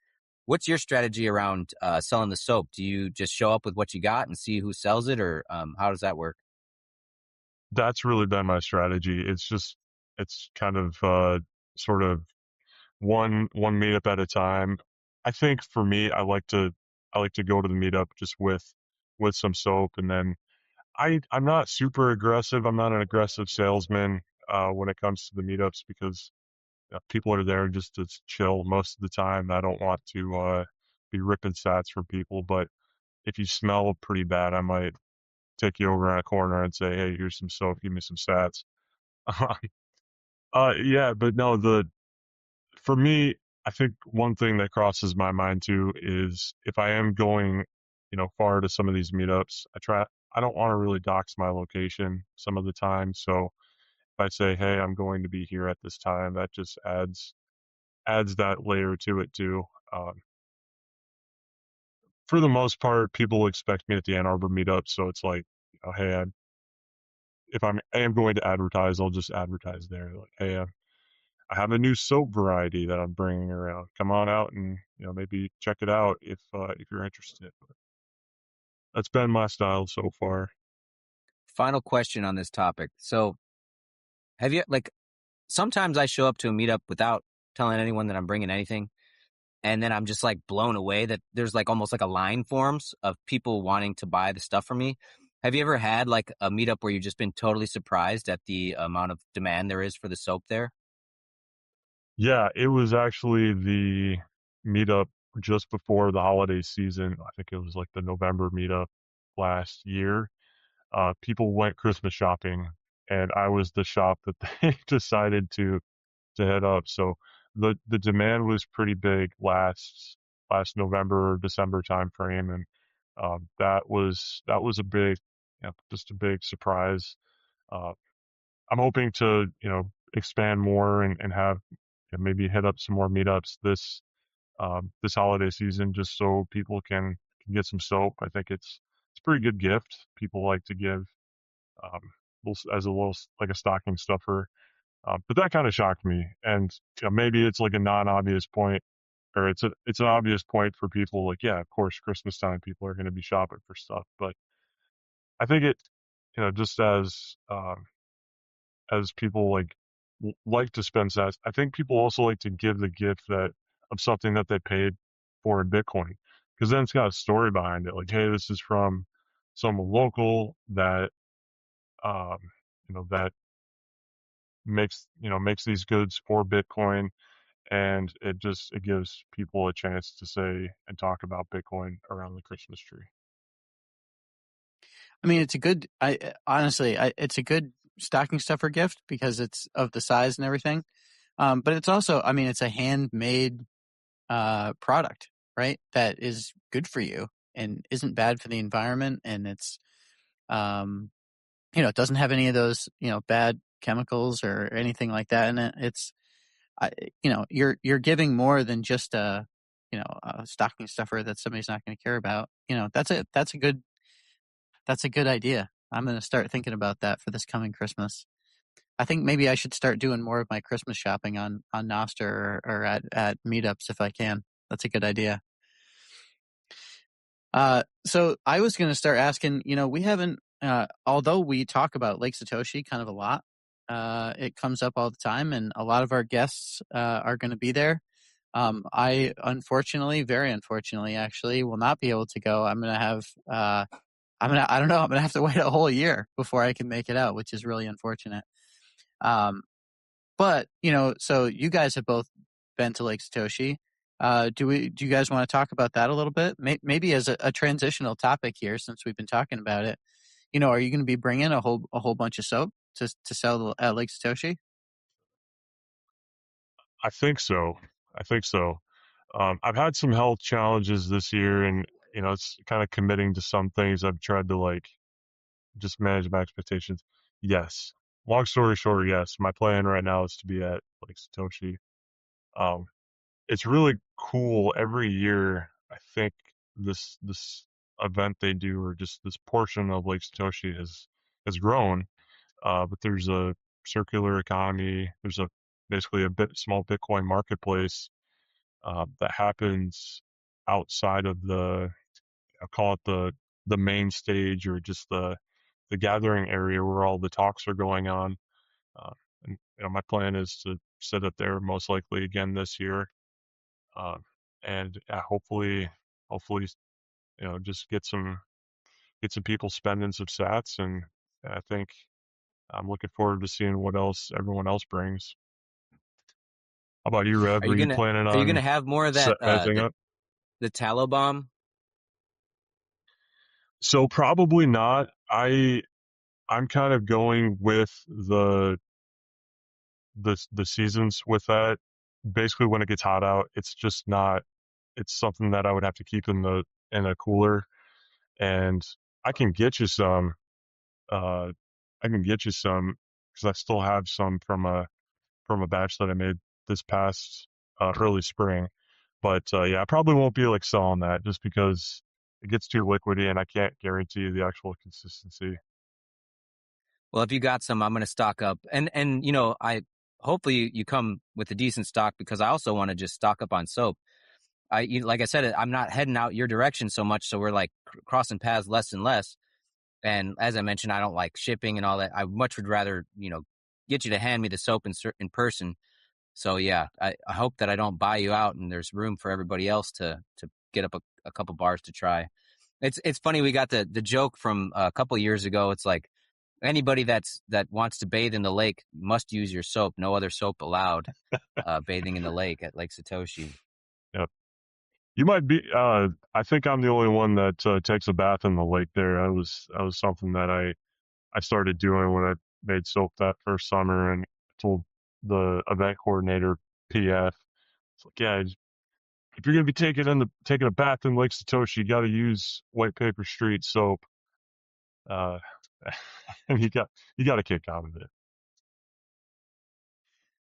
What's your strategy around selling the soap? Do you just show up with what you got and see who sells it, or how does that work? That's really been my strategy. It's kind of sort of one meetup at a time. I think for me, I like to go to the meetup just with some soap, and then I'm not super aggressive. I'm not an aggressive salesman when it comes to the meetups, because people are there just to chill most of the time. I don't want to be ripping sats from people, but if you smell pretty bad, I might take you over on a corner and say, "Hey, here's some soap. Give me some sats." Yeah, but no, the for me, I think one thing that crosses my mind too is if I am going, far to some of these meetups, I don't want to really dox my location some of the time. So if I say, "Hey, I'm going to be here at this time," that just adds that layer to it too. Um, for the most part, people expect me at the Ann Arbor meetup. So it's like, hey, if I am going to advertise, I'll just advertise there. Like, hey, I have a new soap variety that I'm bringing around. Come on out and maybe check it out if you're interested. But that's been my style so far. Final question on this topic. So, have you sometimes I show up to a meetup without telling anyone that I'm bringing anything, and then I'm just like blown away that there's like almost like a line forms of people wanting to buy the stuff from me. Have you ever had like a meetup where you've just been totally surprised at the amount of demand there is for the soap there? Yeah, it was actually the meetup just before the holiday season. I think it was like the November meetup last year. People went Christmas shopping, and I was the shop that they decided to head up. So the demand was pretty big last November, December timeframe, and that was a big, just a big surprise. Uh, I'm hoping to expand more and have maybe hit up some more meetups this holiday season, just so people can get some soap. I think it's a pretty good gift. People like to give um, as a little like a stocking stuffer. But that kind of shocked me, and maybe it's like a non-obvious point, or it's an obvious point for people. Like, yeah, of course, Christmas time people are going to be shopping for stuff, but I think it, just as people like to spend sats, I think people also like to give the gift that of something that they paid for in Bitcoin, because then it's got a story behind it. Like, hey, this is from someone local that um, that makes these goods for Bitcoin, and it gives people a chance to say and talk about Bitcoin around the Christmas tree. I mean, it's a good. Honestly, it's a good stocking stuffer gift because it's of the size and everything. But it's also, I mean, it's a handmade product, right? That is good for you and isn't bad for the environment, and it's it doesn't have any of those bad chemicals or anything like that in it. It's you're giving more than just a stocking stuffer that somebody's not going to care about. That's a good idea. I'm going to start thinking about that for this coming Christmas. I think maybe I should start doing more of my Christmas shopping on Nostr or at meetups if I can. That's a good idea. So I was going to start asking, we haven't, although we talk about Lake Satoshi kind of a lot, it comes up all the time, and a lot of our guests are going to be there. I unfortunately, very unfortunately, actually, will not be able to go. I'm going to have, I don't know, I'm going to have to wait a whole year before I can make it out, which is really unfortunate. But so you guys have both been to Lake Satoshi. Do you guys want to talk about that a little bit? Maybe as a transitional topic here, since we've been talking about it. Are you going to be bringing a whole bunch of soap to sell at Lake Satoshi? I think so. I think so. I've had some health challenges this year, and it's kind of committing to some things. I've tried to just manage my expectations. Yes. Long story short, yes. My plan right now is to be at Lake Satoshi. Um, it's really cool. Every year, I think this event they do, or just this portion of Lake Satoshi has grown. But there's a circular economy. There's a basically a bit small Bitcoin marketplace that happens outside of I'll call it the main stage, or just the gathering area where all the talks are going on. Uh, and my plan is to set up there most likely again this year, uh, and hopefully just get some people spending some sats, and I think I'm looking forward to seeing what else everyone else brings. How about you, Rev? Are Are you you gonna planning are you gonna on have more of that setting up? the tallow bomb? So probably not. I'm kind of going with the seasons with that. Basically, when it gets hot out, it's just not. It's something that I would have to keep in a cooler, and I can get you some. Uh, I can get you some because I still have some from a batch that I made this past early spring. But yeah, I probably won't be selling that just because it gets too liquidy, and I can't guarantee you the actual consistency. Well, if you got some, I'm going to stock up. And I hopefully you come with a decent stock, because I also want to just stock up on soap. Like I said, I'm not heading out your direction so much, so we're like crossing paths less and less. And as I mentioned, I don't like shipping and all that. I much would rather, get you to hand me the soap in person. So yeah, I hope that I don't buy you out and there's room for everybody else to get up a couple bars to try. It's funny, we got the joke from a couple years ago. It's like, anybody that wants to bathe in the lake must use your soap. No other soap allowed. Bathing in the lake at Lake Satoshi. Yep. You might be. I think I'm the only one that takes a bath in the lake there. That was something that I started doing when I made soap that first summer, and told the event coordinator, PF, it's like, yeah, if you're gonna be taking a bath in Lake Satoshi, you got to use white paper street soap. Uh, and he got a kick out of it.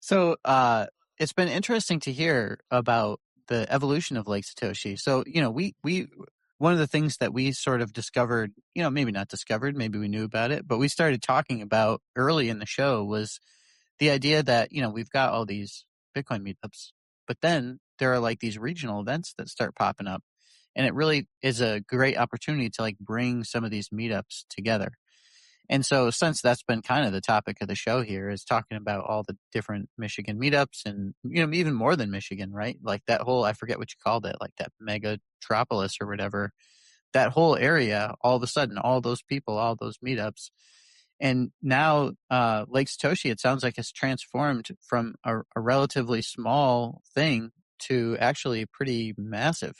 So it's been interesting to hear about the evolution of Lake Satoshi. So, we one of the things that we sort of discovered, maybe not discovered, maybe we knew about it, but we started talking about early in the show was the idea that, we've got all these Bitcoin meetups, but then there are like these regional events that start popping up. And it really is a great opportunity to like bring some of these meetups together. And so since that's been kind of the topic of the show here is talking about all the different Michigan meetups and, even more than Michigan, right? Like that whole, I forget what you called it, like that Megalopolis or whatever, that whole area, all of a sudden, all those people, all those meetups. And now Lake Satoshi, it sounds like it's transformed from a relatively small thing to actually pretty massive.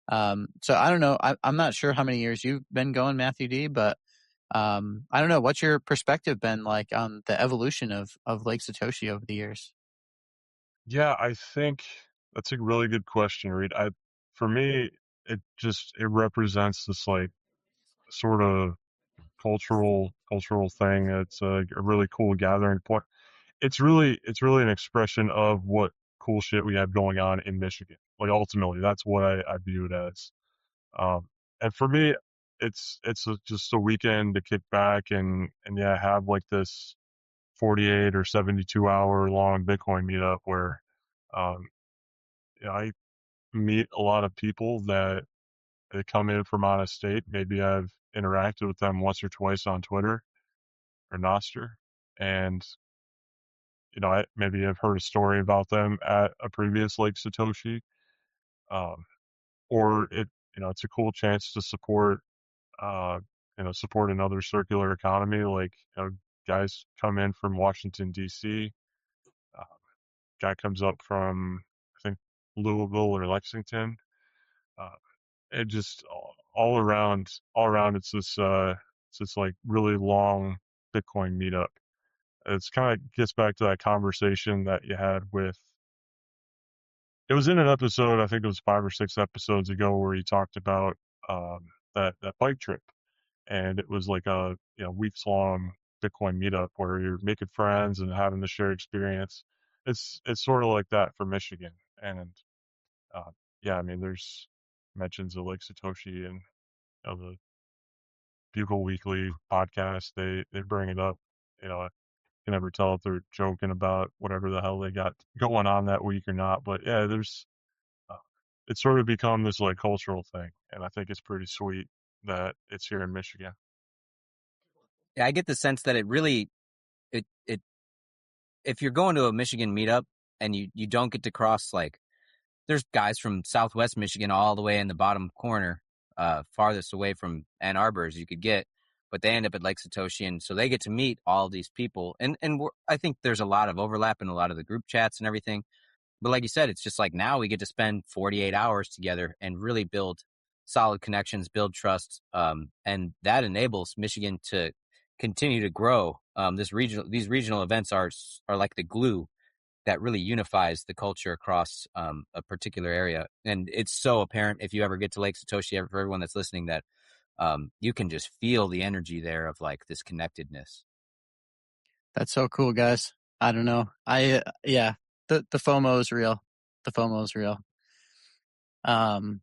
So I don't know. I'm not sure how many years you've been going, Matthew D, but I don't know. What's your perspective been like on the evolution of Lake Satoshi over the years? Yeah, I think that's a really good question, Reed. For me, it represents this like sort of cultural thing. It's a really cool gathering point. It's really an expression of what cool shit we have going on in Michigan. Like ultimately, that's what I view it as. Um, and for me, just a weekend to kick back and yeah, have like this 48 or 72-hour long Bitcoin meetup where um, I meet a lot of people that they come in from out of state. Maybe I've interacted with them once or twice on Twitter or Nostr, and I maybe have heard a story about them at a previous Lake Satoshi, um, or it's a cool chance to uh, support another circular economy. Like, guys come in from Washington D.C. Uh, guy comes up from, I think, Louisville or Lexington. Uh, it just all around it's this like really long Bitcoin meetup. It's kind of gets back to that conversation that you had with. It was in an episode, I think it was 5 or 6 episodes ago, where you talked about that bike trip, and it was like a weeks long Bitcoin meetup where you're making friends and having the shared experience. It's sort of like that for Michigan, and uh, yeah, I mean, there's mentions of Lake Satoshi and the Bugle Weekly podcast. They bring it up. I can never tell if they're joking about whatever the hell they got going on that week or not. But yeah, uh, it's sort of become this like cultural thing, and I think it's pretty sweet that it's here in Michigan. Yeah, I get the sense that it really it if you're going to a Michigan meetup and you don't get to cross, like, there's guys from Southwest Michigan all the way in the bottom corner, farthest away from Ann Arbor as you could get, but they end up at Lake Satoshi, and so they get to meet all these people, and I think there's a lot of overlap in a lot of the group chats and everything. But like you said, it's just like now we get to spend 48 hours together and really build solid connections, build trust, and that enables Michigan to continue to grow. These regional events are like the glue that really unifies the culture across a particular area. And it's so apparent if you ever get to Lake Satoshi, for everyone that's listening, that you can just feel the energy there of like this connectedness. That's so cool, guys. I don't know. Yeah, the FOMO is real. The FOMO is real. Um,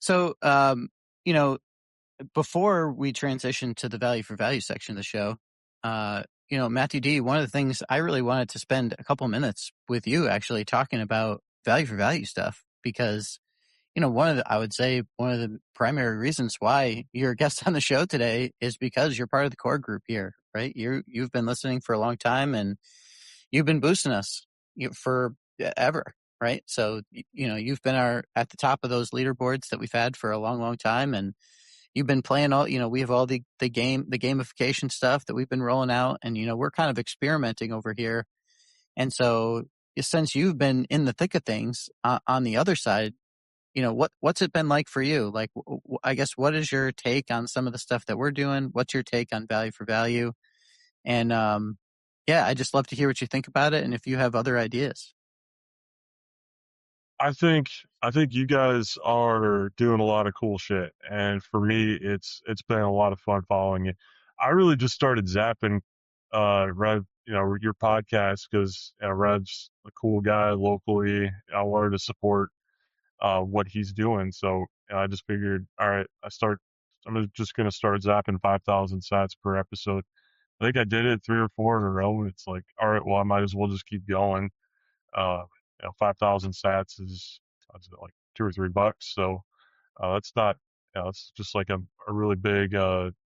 So, before we transition to the value for value section of the show, Matthew D, one of the things I really wanted to spend a couple minutes with you actually talking about value for value stuff, because, I would say one of the primary reasons why you're a guest on the show today is because you're part of the core group here, right? You've been listening for a long time and you've been boosting us for ever, right? So, you've been at the top of those leaderboards that we've had for a long, long time. And you've been playing we have all the gamification stuff that we've been rolling out, and, we're kind of experimenting over here. And so since you've been in the thick of things on the other side, what's it been like for you? Like, I guess, what is your take on some of the stuff that we're doing? What's your take on value for value? And, yeah, I just love to hear what you think about it, and if you have other ideas. I think you guys are doing a lot of cool shit, and for me, it's been a lot of fun following it. I really just started zapping Rev, your podcast because Rev's a cool guy locally. I wanted to support what he's doing, so I just figured, all right, I'm just gonna start zapping 5,000 sats per episode. I think I did it 3 or 4 in a row, and it's like, all right, well, I might as well just keep going. Uh, 5,000 sats is like $2 or $3. So that's not, it's just like a really big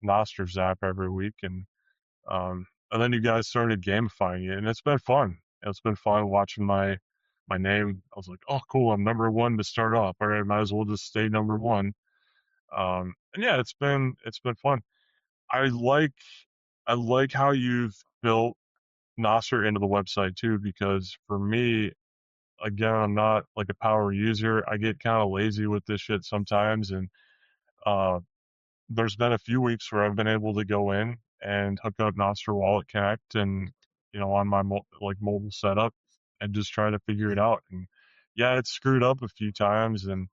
Noster zap every week. And then you guys started gamifying it, and it's been fun. It's been fun watching my name. I was like, oh, cool, I'm number one to start off. All right, might as well just stay number one. And yeah, it's been fun. I like I like how you've built Nostr into the website too, because for me, again, I'm not like a power user. I get kind of lazy with this shit sometimes, and uh, there's been a few weeks where I've been able to go in and hook up Nostr Wallet Connect and on my mobile setup and just try to figure it out. And yeah, it's screwed up a few times, and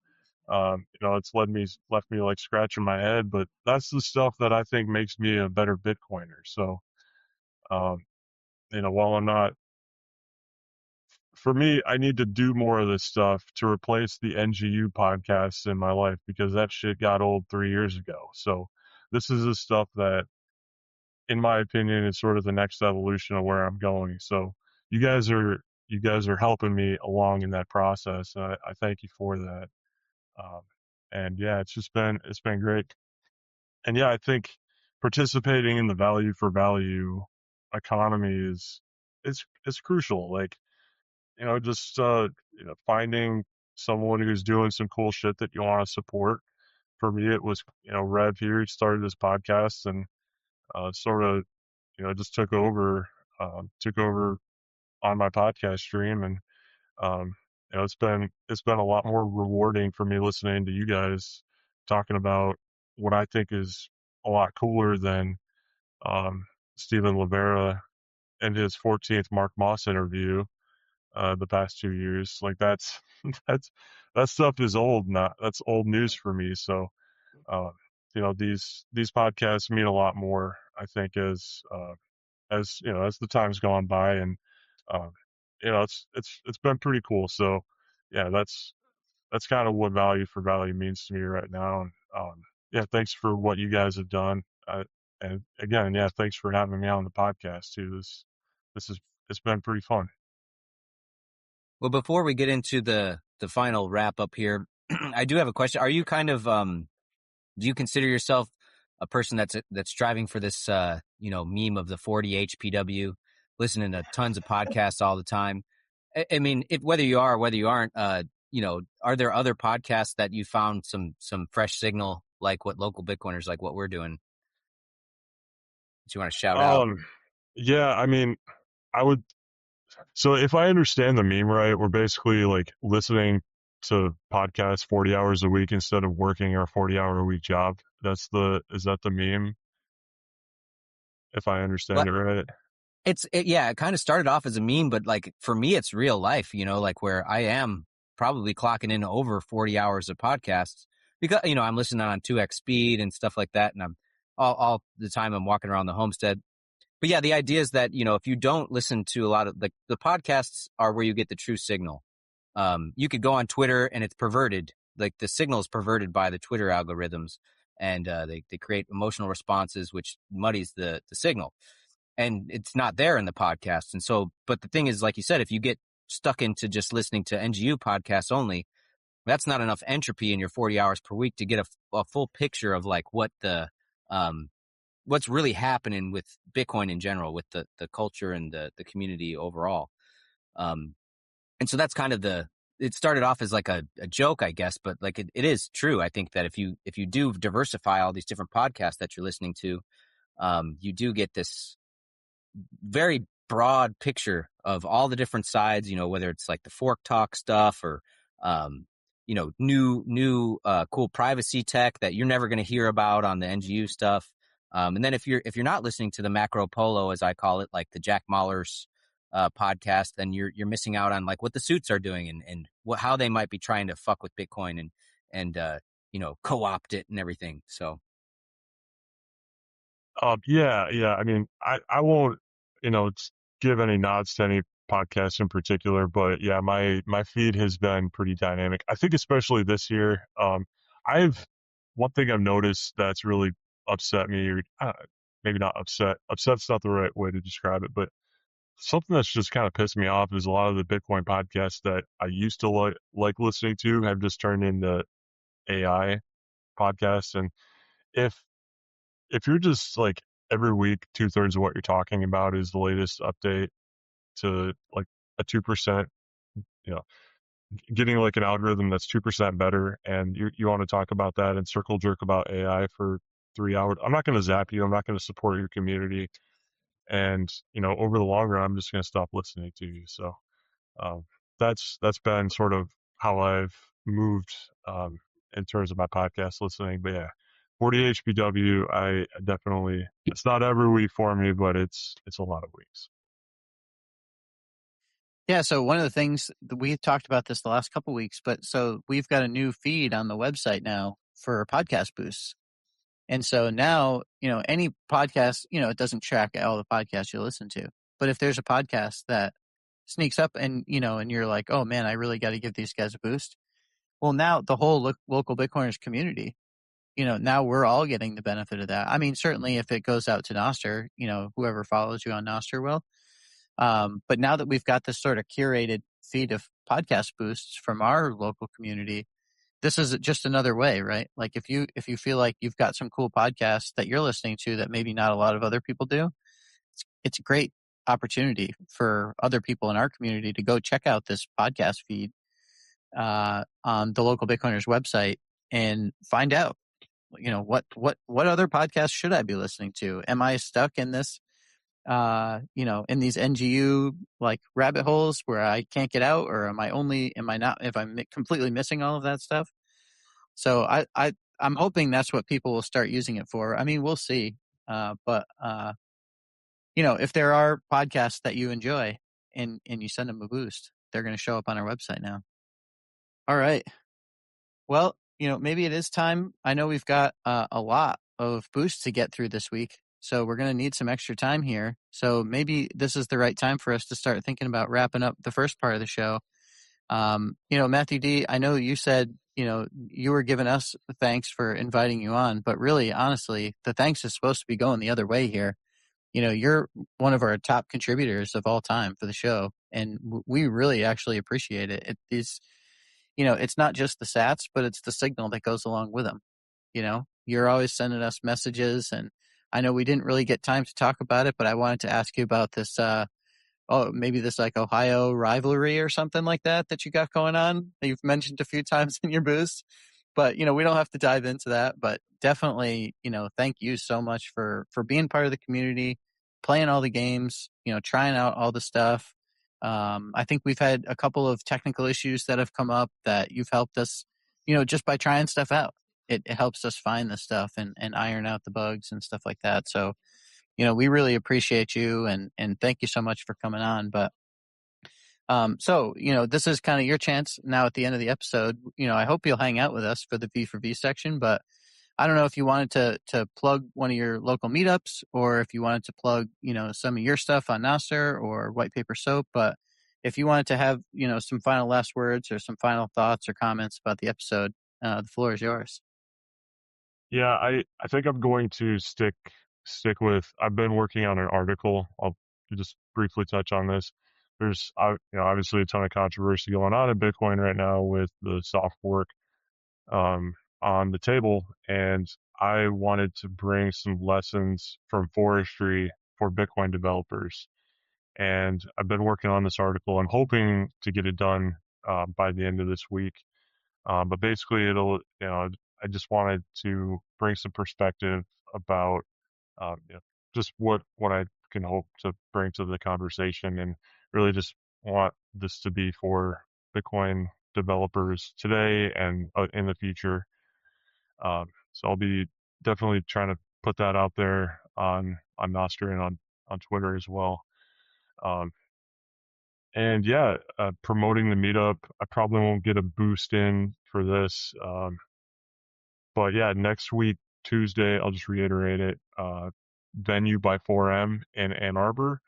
it's left me like scratching my head. But that's the stuff that I think makes me a better Bitcoiner. So um, while I'm not for me, I need to do more of this stuff to replace the NGU podcasts in my life because that shit got old 3 years ago. So this is the stuff that, in my opinion, is sort of the next evolution of where I'm going. So you guys are helping me along in that process. And I thank you for that. Um, and yeah, it's been great. And yeah, I think participating in the value for value economy is crucial. Like, just finding someone who's doing some cool shit that you want to support. For me, it was Rev here. He started this podcast and sort of just took over on my podcast stream, and um, it's been a lot more rewarding for me listening to you guys talking about what I think is a lot cooler than um, Stephen Livera and his 14th Mark Moss interview the past 2 years. Like that's that stuff is old. Not that's old news for me. So uh, these podcasts mean a lot more. I think as the time's gone by, and uh, it's been pretty cool. So yeah, that's kind of what value for value means to me right now. And yeah, thanks for what you guys have done. And again, yeah, thanks for having me on the podcast too. This is it's been pretty fun. Well, before we get into the final wrap up here, I do have a question. Are you kind of do you consider yourself a person that's striving for this meme of the 40 HPW, listening to tons of podcasts all the time? I mean, if whether you are or whether you aren't, are there other podcasts that you found some fresh signal, like what local Bitcoiners, like what we're doing, that you want to shout out? Yeah, I mean, I would. So if I understand the meme right, we're basically like listening to podcasts 40 hours a week instead of working our 40-hour a week job. Is that the meme? If I understand What it right. yeah, it kind of started off as a meme, but like for me, it's real life. Like where I am probably clocking in over 40 hours of podcasts because I'm listening on 2x speed and stuff like that, and I'm all the time I'm walking around the homestead. But yeah, the idea is that, if you don't listen to a lot of the podcasts are where you get the true signal. You could go on Twitter and it's perverted. like the signal is perverted by the Twitter algorithms, and they create emotional responses, which muddies the signal, and it's not there in the podcast. And so, but the thing is, like you said, if you get stuck into just listening to NGU podcasts only, that's not enough entropy in your 40 hours per week to get a full picture of like what the what's really happening with Bitcoin in general, with the culture and the community overall. And so that's kind of it started off as like a joke, I guess, but like it is true. I think that if you do diversify all these different podcasts that you're listening to, you do get this very broad picture of all the different sides, whether it's like the fork talk stuff or, new cool privacy tech that you're never going to hear about on the NGU stuff. And then if you're not listening to the macro polo, as I call it, like the Jack Mahler's podcast, then you're missing out on like what the suits are doing and how they might be trying to fuck with Bitcoin and co-opt it and everything. So. Yeah. I mean, I won't, give any nods to any podcast in particular, but yeah, my feed has been pretty dynamic. I think especially this year. One thing I've noticed that's really upset me, or maybe not upset. Upset's not the right way to describe it, but something that's just kind of pissed me off is a lot of the Bitcoin podcasts that I used to like listening to have just turned into AI podcasts. And if you're just like every week, 2/3 of what you're talking about is the latest update to like a 2%, you know, getting like an algorithm that's 2% better, and you want to talk about that and circle jerk about AI for 3 hours, I'm not going to zap you. I'm not going to support your community. And, over the long run, I'm just going to stop listening to you. So, um, that's been sort of how I've moved, in terms of my podcast listening. But yeah, 40 HBW, I definitely, it's not every week for me, but it's a lot of weeks. Yeah, so one of the things we talked about this the last couple of weeks, but so we've got a new feed on the website now for podcast boosts. And so now, any podcast, it doesn't track all the podcasts you listen to. But if there's a podcast that sneaks up and, and you're like, oh man, I really got to give these guys a boost. Well, now the whole local Bitcoiners community, now we're all getting the benefit of that. I mean, certainly if it goes out to Nostr, whoever follows you on Nostr will. But now that we've got this sort of curated feed of podcast boosts from our local community, this is just another way, right? Like if you feel like you've got some cool podcasts that you're listening to that maybe not a lot of other people do, it's a great opportunity for other people in our community to go check out this podcast feed on the local Bitcoiners website and find out, what other podcasts should I be listening to? Am I stuck in this, in these NGU like rabbit holes where I can't get out, or am I not, if I'm completely missing all of that stuff? So I'm hoping that's what people will start using it for. I mean, we'll see. But if there are podcasts that you enjoy and you send them a boost, they're going to show up on our website now. All right. Well, maybe it is time. I know we've got a lot of boosts to get through this week, so we're going to need some extra time here. So maybe this is the right time for us to start thinking about wrapping up the first part of the show. Matthew D., I know you said, you were giving us thanks for inviting you on, but really, honestly, the thanks is supposed to be going the other way here. You're one of our top contributors of all time for the show, and we really actually appreciate it. It is, it's not just the sats, but it's the signal that goes along with them. You're always sending us messages, and I know we didn't really get time to talk about it, but I wanted to ask you about this, maybe this like Ohio rivalry or something like that you got going on that you've mentioned a few times in your boost. But, we don't have to dive into that, but definitely, thank you so much for being part of the community, playing all the games, trying out all the stuff. I think we've had a couple of technical issues that have come up that you've helped us, just by trying stuff out. It helps us find the stuff and iron out the bugs and stuff like that. So, we really appreciate you and thank you so much for coming on. But so, this is kind of your chance now at the end of the episode. I hope you'll hang out with us for the V for V section, but I don't know if you wanted to plug one of your local meetups, or if you wanted to plug, some of your stuff on Nostr or White Paper Soap. But if you wanted to have, some final last words or some final thoughts or comments about the episode, the floor is yours. Yeah, I think I'm going to stick with. I've been working on an article. I'll just briefly touch on this. There's obviously a ton of controversy going on in Bitcoin right now with the soft fork on the table, and I wanted to bring some lessons from forestry for Bitcoin developers. And I've been working on this article. I'm hoping to get it done by the end of this week. But basically, I just wanted to bring some perspective about just what I can hope to bring to the conversation, and really just want this to be for Bitcoin developers today and in the future. So I'll be definitely trying to put that out there on Nostr and on Twitter as well. Um, and yeah, promoting the meetup. I probably won't get a boost in for this. But yeah, next week, Tuesday, I'll just reiterate it. Venue by 4M in Ann Arbor.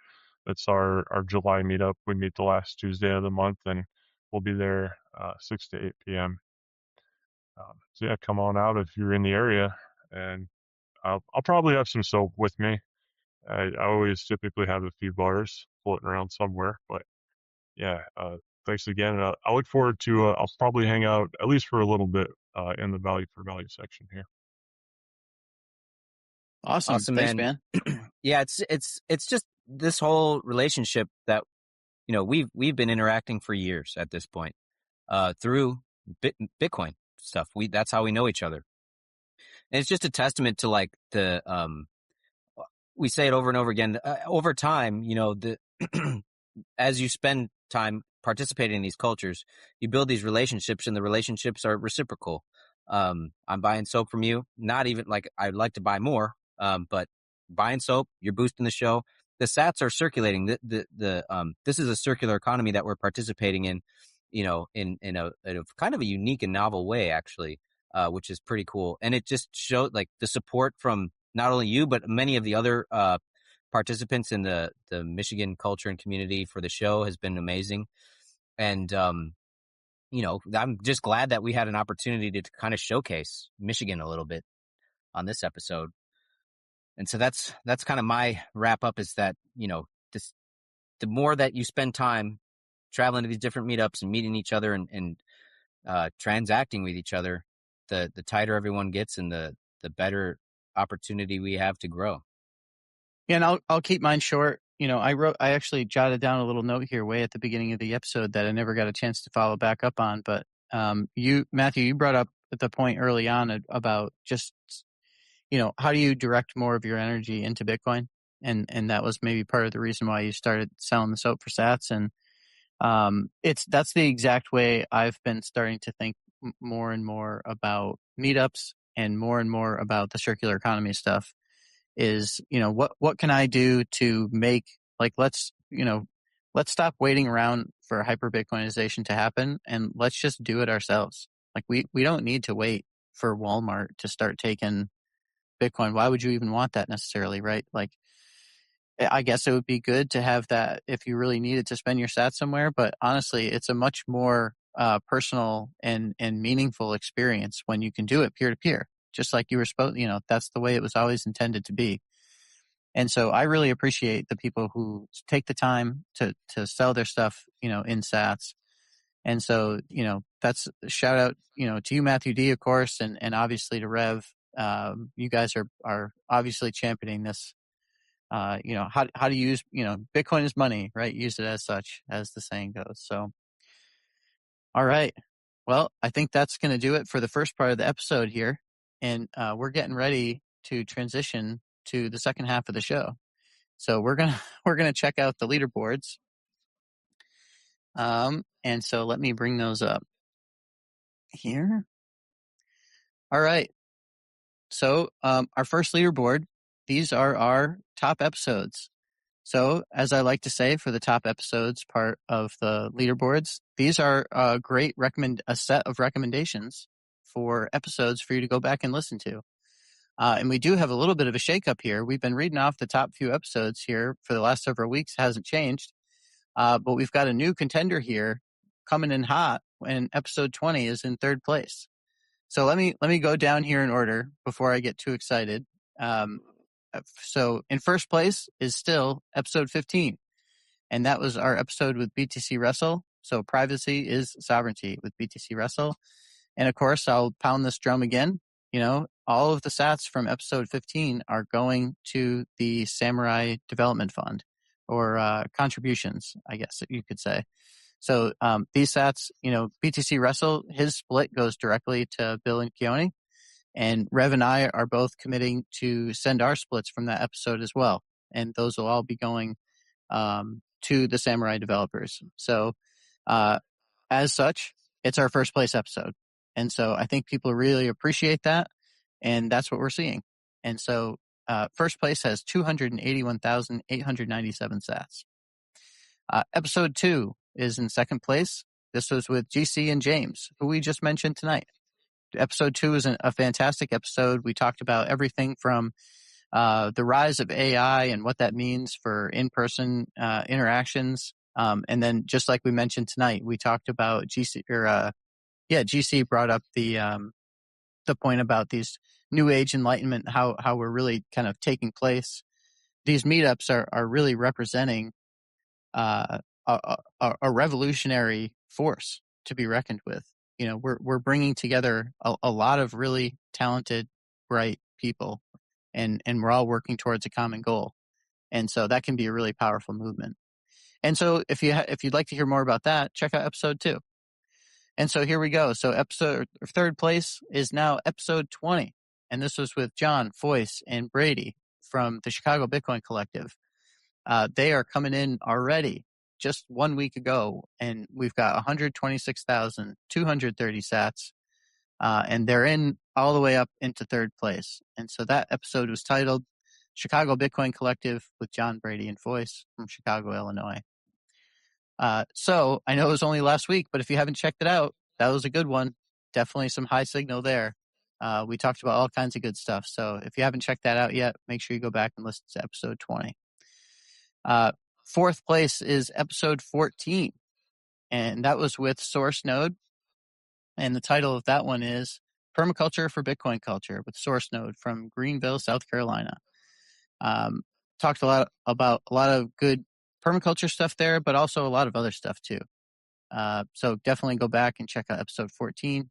That's our July meetup. We meet the last Tuesday of the month, and we'll be there 6 to 8 p.m. So yeah, come on out if you're in the area, and I'll probably have some soap with me. I always typically have a few bars floating around somewhere, but yeah, thanks again. I look forward to. I'll probably hang out at least for a little bit in the value for value section here. Awesome. Awesome, Thanks, man. man. Yeah, it's just this whole relationship that we've been interacting for years at this point through Bitcoin stuff. That's how we know each other, and it's just a testament to like the we say it over and over again. Over time, the as you spend time participating in these cultures, you build these relationships, and the relationships are reciprocal. I'm buying soap from you. Not even like I'd like to buy more, but buying soap, you're boosting the show. The sats are circulating. This is a circular economy that we're participating in, in a kind of a unique and novel way, actually, which is pretty cool. And it just showed like the support from not only you, but many of the other participants in the Michigan culture and community for the show has been amazing. And, I'm just glad that we had an opportunity to kind of showcase Michigan a little bit on this episode. And so that's kind of my wrap up, is that, the more that you spend time traveling to these different meetups and meeting each other and transacting with each other, the tighter everyone gets, and the better opportunity we have to grow. Yeah, and I'll keep mine short. I actually jotted down a little note here way at the beginning of the episode that I never got a chance to follow back up on. But Matthew, you brought up at the point early on about just, how do you direct more of your energy into Bitcoin? And that was maybe part of the reason why you started selling the soap for sats. And that's the exact way I've been starting to think more and more about meetups and more about the circular economy stuff. Is, what can I do to make, like, let's stop waiting around for hyper Bitcoinization to happen, and let's just do it ourselves. Like, we don't need to wait for Walmart to start taking Bitcoin. Why would you even want that necessarily, right? Like, I guess it would be good to have that if you really needed to spend your sats somewhere, but honestly, it's a much more personal and meaningful experience when you can do it peer to peer, just like you were supposed. That's the way it was always intended to be. And so I really appreciate the people who take the time to sell their stuff, in sats. And so, that's a shout out, to you, Matthew D, of course, and obviously to Rev. You guys are obviously championing this. How to use, Bitcoin is money, right? Use it as such, as the saying goes. So, all right. Well, I think that's going to do it for the first part of the episode here. And we're getting ready to transition to the second half of the show. So we're gonna check out the leaderboards. And so let me bring those up here. All right. So our first leaderboard, these are our top episodes. So as I like to say, for the top episodes part of the leaderboards, these are a set of recommendations for episodes for you to go back and listen to. And we do have a little bit of a shakeup here. We've been reading off the top few episodes here for the last several weeks. Hasn't changed. But we've got a new contender here coming in hot, and episode 20 is in third place. So let me go down here in order before I get too excited. So in first place is still episode 15, and that was our episode with BTC Russell. So privacy is sovereignty with BTC Russell. And of course, I'll pound this drum again. All of the sats from episode 15 are going to the Samurai Development Fund, or contributions, I guess you could say. So these sats, BTC Russell, his split goes directly to Bill and Keone. And Rev and I are both committing to send our splits from that episode as well. And those will all be going to the Samurai developers. So as such, it's our first place episode. And so I think people really appreciate that. And that's what we're seeing. And so first place has 281,897 sats. Episode 2 is in second place. This was with GC and James, who we just mentioned tonight. Episode 2 is a fantastic episode. We talked about everything from the rise of AI and what that means for in-person interactions. And then just like we mentioned tonight, we talked about GC brought up the point about these new age enlightenment, how we're really kind of taking place. These meetups are really representing a revolutionary force to be reckoned with. We're bringing together a lot of really talented, bright people, and we're all working towards a common goal. And so that can be a really powerful movement. And so if you'd like to hear more about that, check out episode 2. And so here we go. So third place is now episode 20. And this was with John, Foyce, and Brady from the Chicago Bitcoin Collective. They are coming in already just 1 week ago, and we've got 126,230 sats, and they're in all the way up into third place. And so that episode was titled Chicago Bitcoin Collective with John, Brady, and Foyce from Chicago, Illinois. So I know it was only last week, but if you haven't checked it out, that was a good one. Definitely some high signal there. We talked about all kinds of good stuff. So if you haven't checked that out yet, make sure you go back and listen to episode 20. Fourth place is episode 14, and that was with Source Node. And the title of that one is Permaculture for Bitcoin Culture with Source Node from Greenville, South Carolina. Talked a lot about a lot of good permaculture stuff there, but also a lot of other stuff too. So definitely go back and check out episode 14.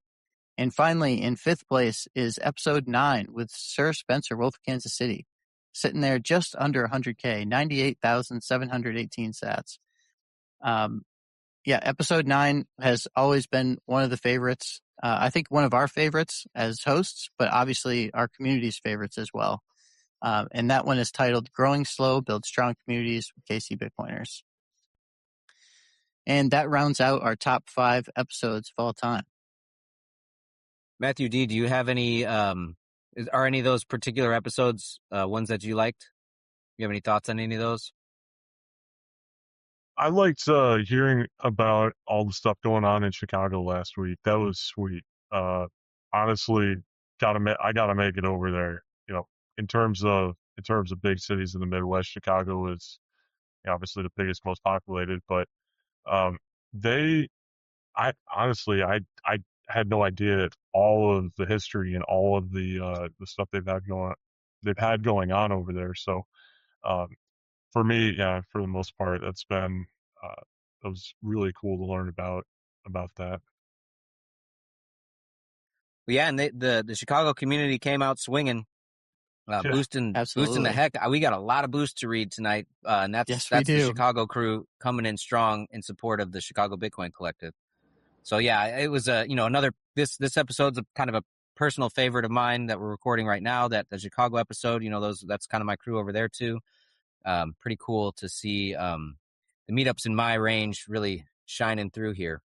And finally, in fifth place is episode 9 with Sir Spencer Wolf of Kansas City, sitting there just under 100K, 98,718 sats. Episode 9 has always been one of the favorites. I think one of our favorites as hosts, but obviously our community's favorites as well. And that one is titled Growing Slow, Build Strong Communities with KC Bitcoiners. And that rounds out our top 5 episodes of all time. Matthew D., do you have any, are any of those particular episodes ones that you liked? You have any thoughts on any of those? I liked hearing about all the stuff going on in Chicago last week. That was sweet. Honestly, I gotta make it over there. In terms of big cities in the Midwest, Chicago is obviously the biggest, most populated. But I honestly, I had no idea all of the history and all of the stuff they've had going on over there. So for me, yeah, for the most part, it was really cool to learn about that. Well, yeah, and the Chicago community came out swinging, boosting the heck. We got a lot of boosts to read tonight, and that's the Chicago crew coming in strong in support of the Chicago Bitcoin Collective. So yeah, it was another this episode's kind of a personal favorite of mine that we're recording right now. That the Chicago episode, that's kind of my crew over there too. Pretty cool to see the meetups in my range really shining through here.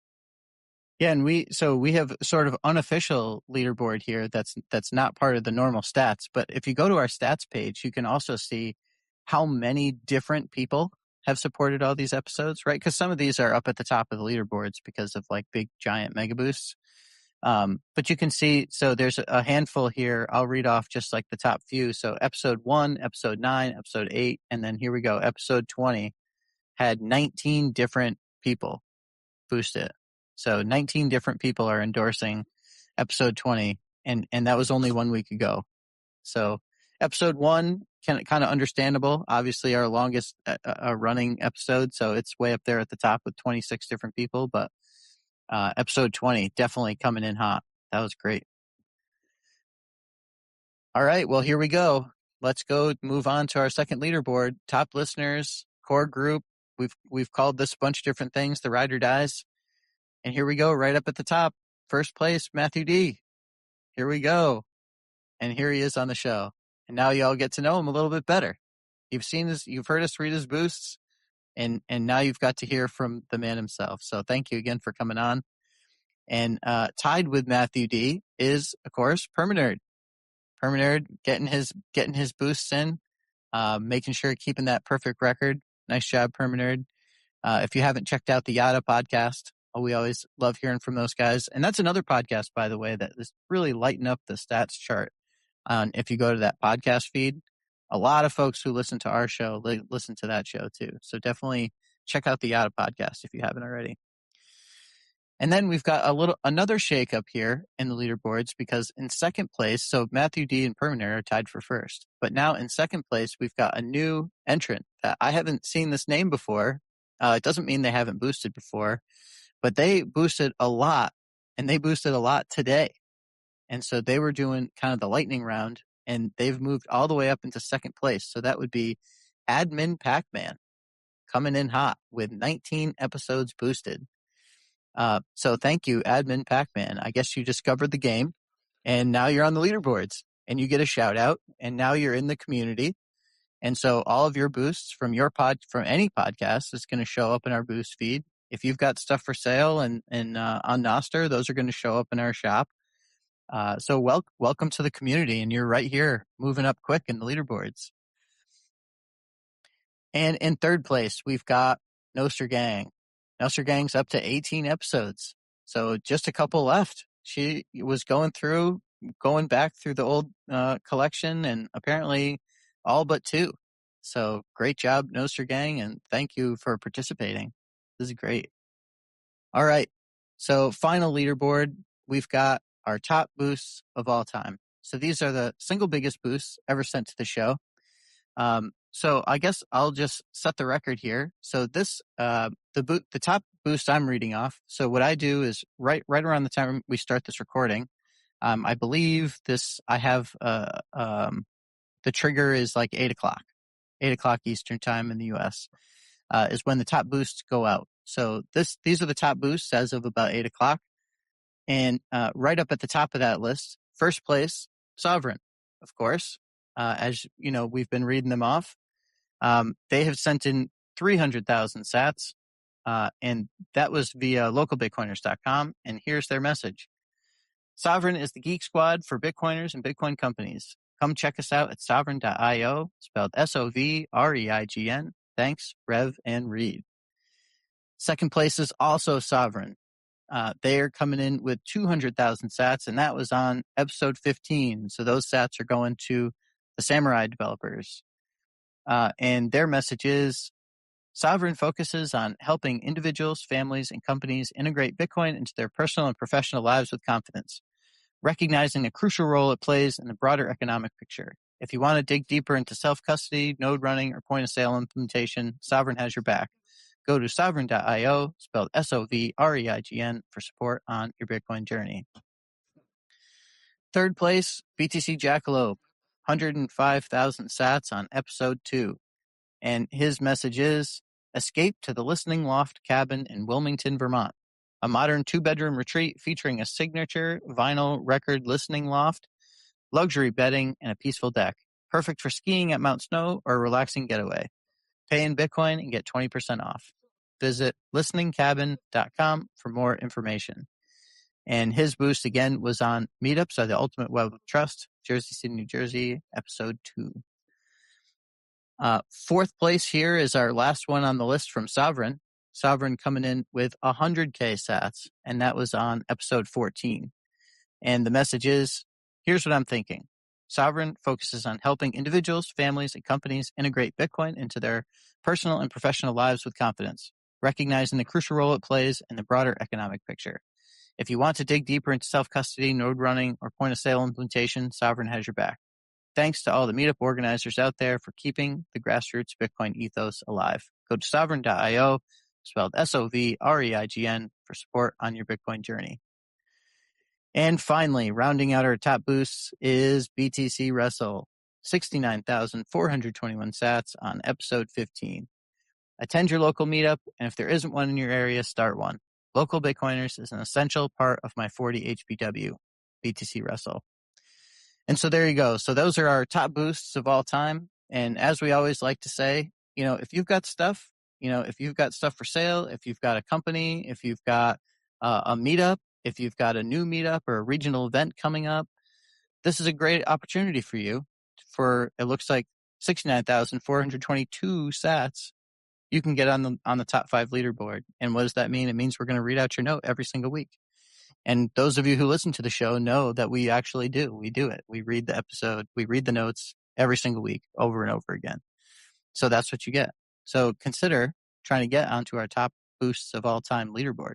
Yeah, and we have sort of unofficial leaderboard here that's not part of the normal stats. But if you go to our stats page, you can also see how many different people have supported all these episodes, right? Because some of these are up at the top of the leaderboards because of like big giant mega boosts. But you can see, so there's a handful here. I'll read off just like the top few. So episode 1, episode 9, episode 8, and then here we go. Episode 20 had 19 different people boost it. So 19 different people are endorsing episode 20, and that was only 1 week ago. So episode 1, kind of understandable. Obviously, our longest running episode, so it's way up there at the top with 26 different people. But episode 20 definitely coming in hot. That was great. All right, well, here we go. Let's go move on to our second leaderboard. Top listeners, core group. We've called this a bunch of different things. The Ride or Dies. And here we go, right up at the top. First place, Matthew D. Here we go. And here he is on the show. And now you all get to know him a little bit better. You've heard us read his boosts, and now you've got to hear from the man himself. So thank you again for coming on. And tied with Matthew D is, of course, Permanerd. Permanerd getting his boosts in, making sure keeping that perfect record. Nice job, Permanerd. If you haven't checked out the Yada podcast, we always love hearing from those guys. And that's another podcast, by the way, that is really lighting up the stats chart. If you go to that podcast feed, a lot of folks who listen to our show listen to that show too. So definitely check out the Yada podcast if you haven't already. And then we've got another shakeup here in the leaderboards, because in second place, so Matthew D and Permanere are tied for first. But now in second place, we've got a new entrant that I haven't seen this name before. It doesn't mean they haven't boosted before, but they boosted a lot, and they boosted a lot today. And so they were doing kind of the lightning round, and they've moved all the way up into second place. So that would be Admin Pac-Man coming in hot with 19 episodes boosted. So thank you, Admin Pac-Man. I guess you discovered the game, and now you're on the leaderboards, and you get a shout out, and now you're in the community. And so all of your boosts from any podcast is going to show up in our boost feed. If you've got stuff for sale and on Nostr, those are going to show up in our shop. So welcome to the community, and you're right here moving up quick in the leaderboards. And in third place, we've got Nostr Gang. Nostr Gang's up to 18 episodes, so just a couple left. She was going back through the old collection, and apparently all but 2. So great job, Nostr Gang, and thank you for participating. This is great. All right, so final leaderboard, we've got our top boosts of all time. So these are the single biggest boosts ever sent to the show. So I guess I'll just set the record here. So this, the top boost I'm reading off. So what I do is right around the time we start this recording, I believe I have, the trigger is like 8 o'clock Eastern time in the US, is when the top boosts go out. So these are the top boosts as of about 8 o'clock. And, right up at the top of that list, first place, Sovereign, of course. As you know, we've been reading them off. They have sent in 300,000 sats, and that was via localbitcoiners.com. And here's their message. Sovereign is the geek squad for Bitcoiners and Bitcoin companies. Come check us out at sovereign.io, spelled SOVREIGN. Thanks, Rev and Reed. Second place is also Sovereign. They are coming in with 200,000 sats, and that was on episode 15. So those sats are going to the Samurai developers. And their message is, Sovereign focuses on helping individuals, families, and companies integrate Bitcoin into their personal and professional lives with confidence, recognizing the crucial role it plays in the broader economic picture. If you want to dig deeper into self-custody, node running, or point-of-sale implementation, Sovereign has your back. Go to sovereign.io, spelled SOVREIGN, for support on your Bitcoin journey. Third place, BTC Jackalope, 105,000 sats on episode 2. And his message is, escape to the Listening Loft cabin in Wilmington, Vermont. A modern 2-bedroom retreat featuring a signature vinyl record listening loft, luxury bedding, and a peaceful deck. Perfect for skiing at Mount Snow or a relaxing getaway. Pay in Bitcoin and get 20% off. Visit listeningcabin.com for more information. And his boost again was on Meetups are the Ultimate Web of Trust, Jersey City, New Jersey, episode 2. Fourth place here is our last one on the list from Sovereign. Sovereign coming in with 100K sats, and that was on episode 14. And the message is, here's what I'm thinking. Sovereign focuses on helping individuals, families, and companies integrate Bitcoin into their personal and professional lives with confidence, recognizing the crucial role it plays in the broader economic picture. If you want to dig deeper into self-custody, node running, or point-of-sale implementation, Sovereign has your back. Thanks to all the meetup organizers out there for keeping the grassroots Bitcoin ethos alive. Go to sovereign.io, spelled SOVREIGN, for support on your Bitcoin journey. And finally, rounding out our top boosts is BTC Wrestle, 69,421 sats on episode 15. Attend your local meetup, and if there isn't one in your area, start one. Local Bitcoiners is an essential part of my 40 HBW, BTC Wrestle. And so there you go. So those are our top boosts of all time. And as we always like to say, if you've got stuff, if you've got stuff for sale, if you've got a company, if you've got a meetup, if you've got a new meetup or a regional event coming up, this is a great opportunity for you. For it looks like 69,422 sats, you can get on the top 5 leaderboard. And what does that mean? It means we're going to read out your note every single week. And those of you who listen to the show know that we actually do. We do it. We read the episode. We read the notes every single week over and over again. So that's what you get. So consider trying to get onto our top boosts of all time leaderboard.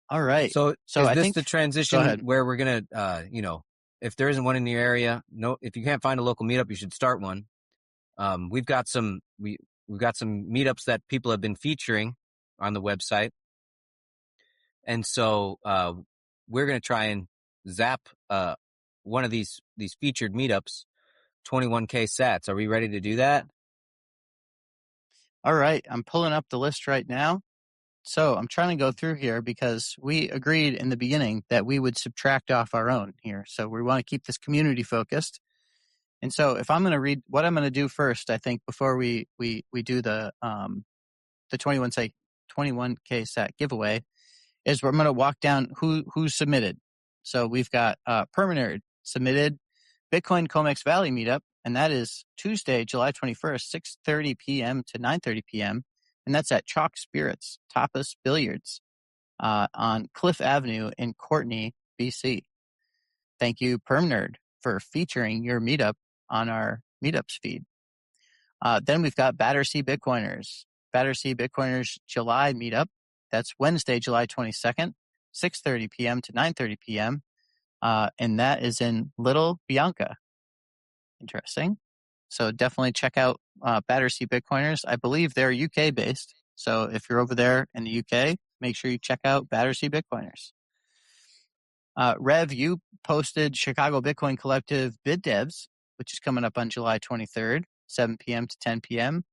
All right. So I this think the transition where we're going to, if there isn't one in your area, if you can't find a local meetup, you should start one. We've got some meetups that people have been featuring on the website. And so we're going to try and zap one of these featured meetups, 21K sats. Are we ready to do that? All right. I'm pulling up the list right now. So I'm trying to go through here because we agreed in the beginning that we would subtract off our own here. So we want to keep this community focused. And so if I'm going to read what I'm going to do first, I think before we do the 21K sat giveaway, is I'm going to walk down who submitted. So we've got Permanerd submitted Bitcoin Comex Valley meetup, and that is Tuesday, July 21st, 6:30 p.m. to 9:30 p.m. And that's at Chalk Spirits Tapas Billiards on Cliff Avenue in Courtney, BC. Thank you, Permanerd, for featuring your meetup on our meetups feed. Then we've got Battersea Bitcoiners. Battersea Bitcoiners July meetup. That's Wednesday, July 22nd, 6:30 p.m. to 9:30 p.m. And that is in Little Bianca. Interesting. So definitely check out Battersea Bitcoiners. I believe they're UK based. So if you're over there in the UK, make sure you check out Battersea Bitcoiners. Rev, you posted Chicago Bitcoin Collective Bid Devs, which is coming up on July 23rd, 7 p.m. to 10 p.m.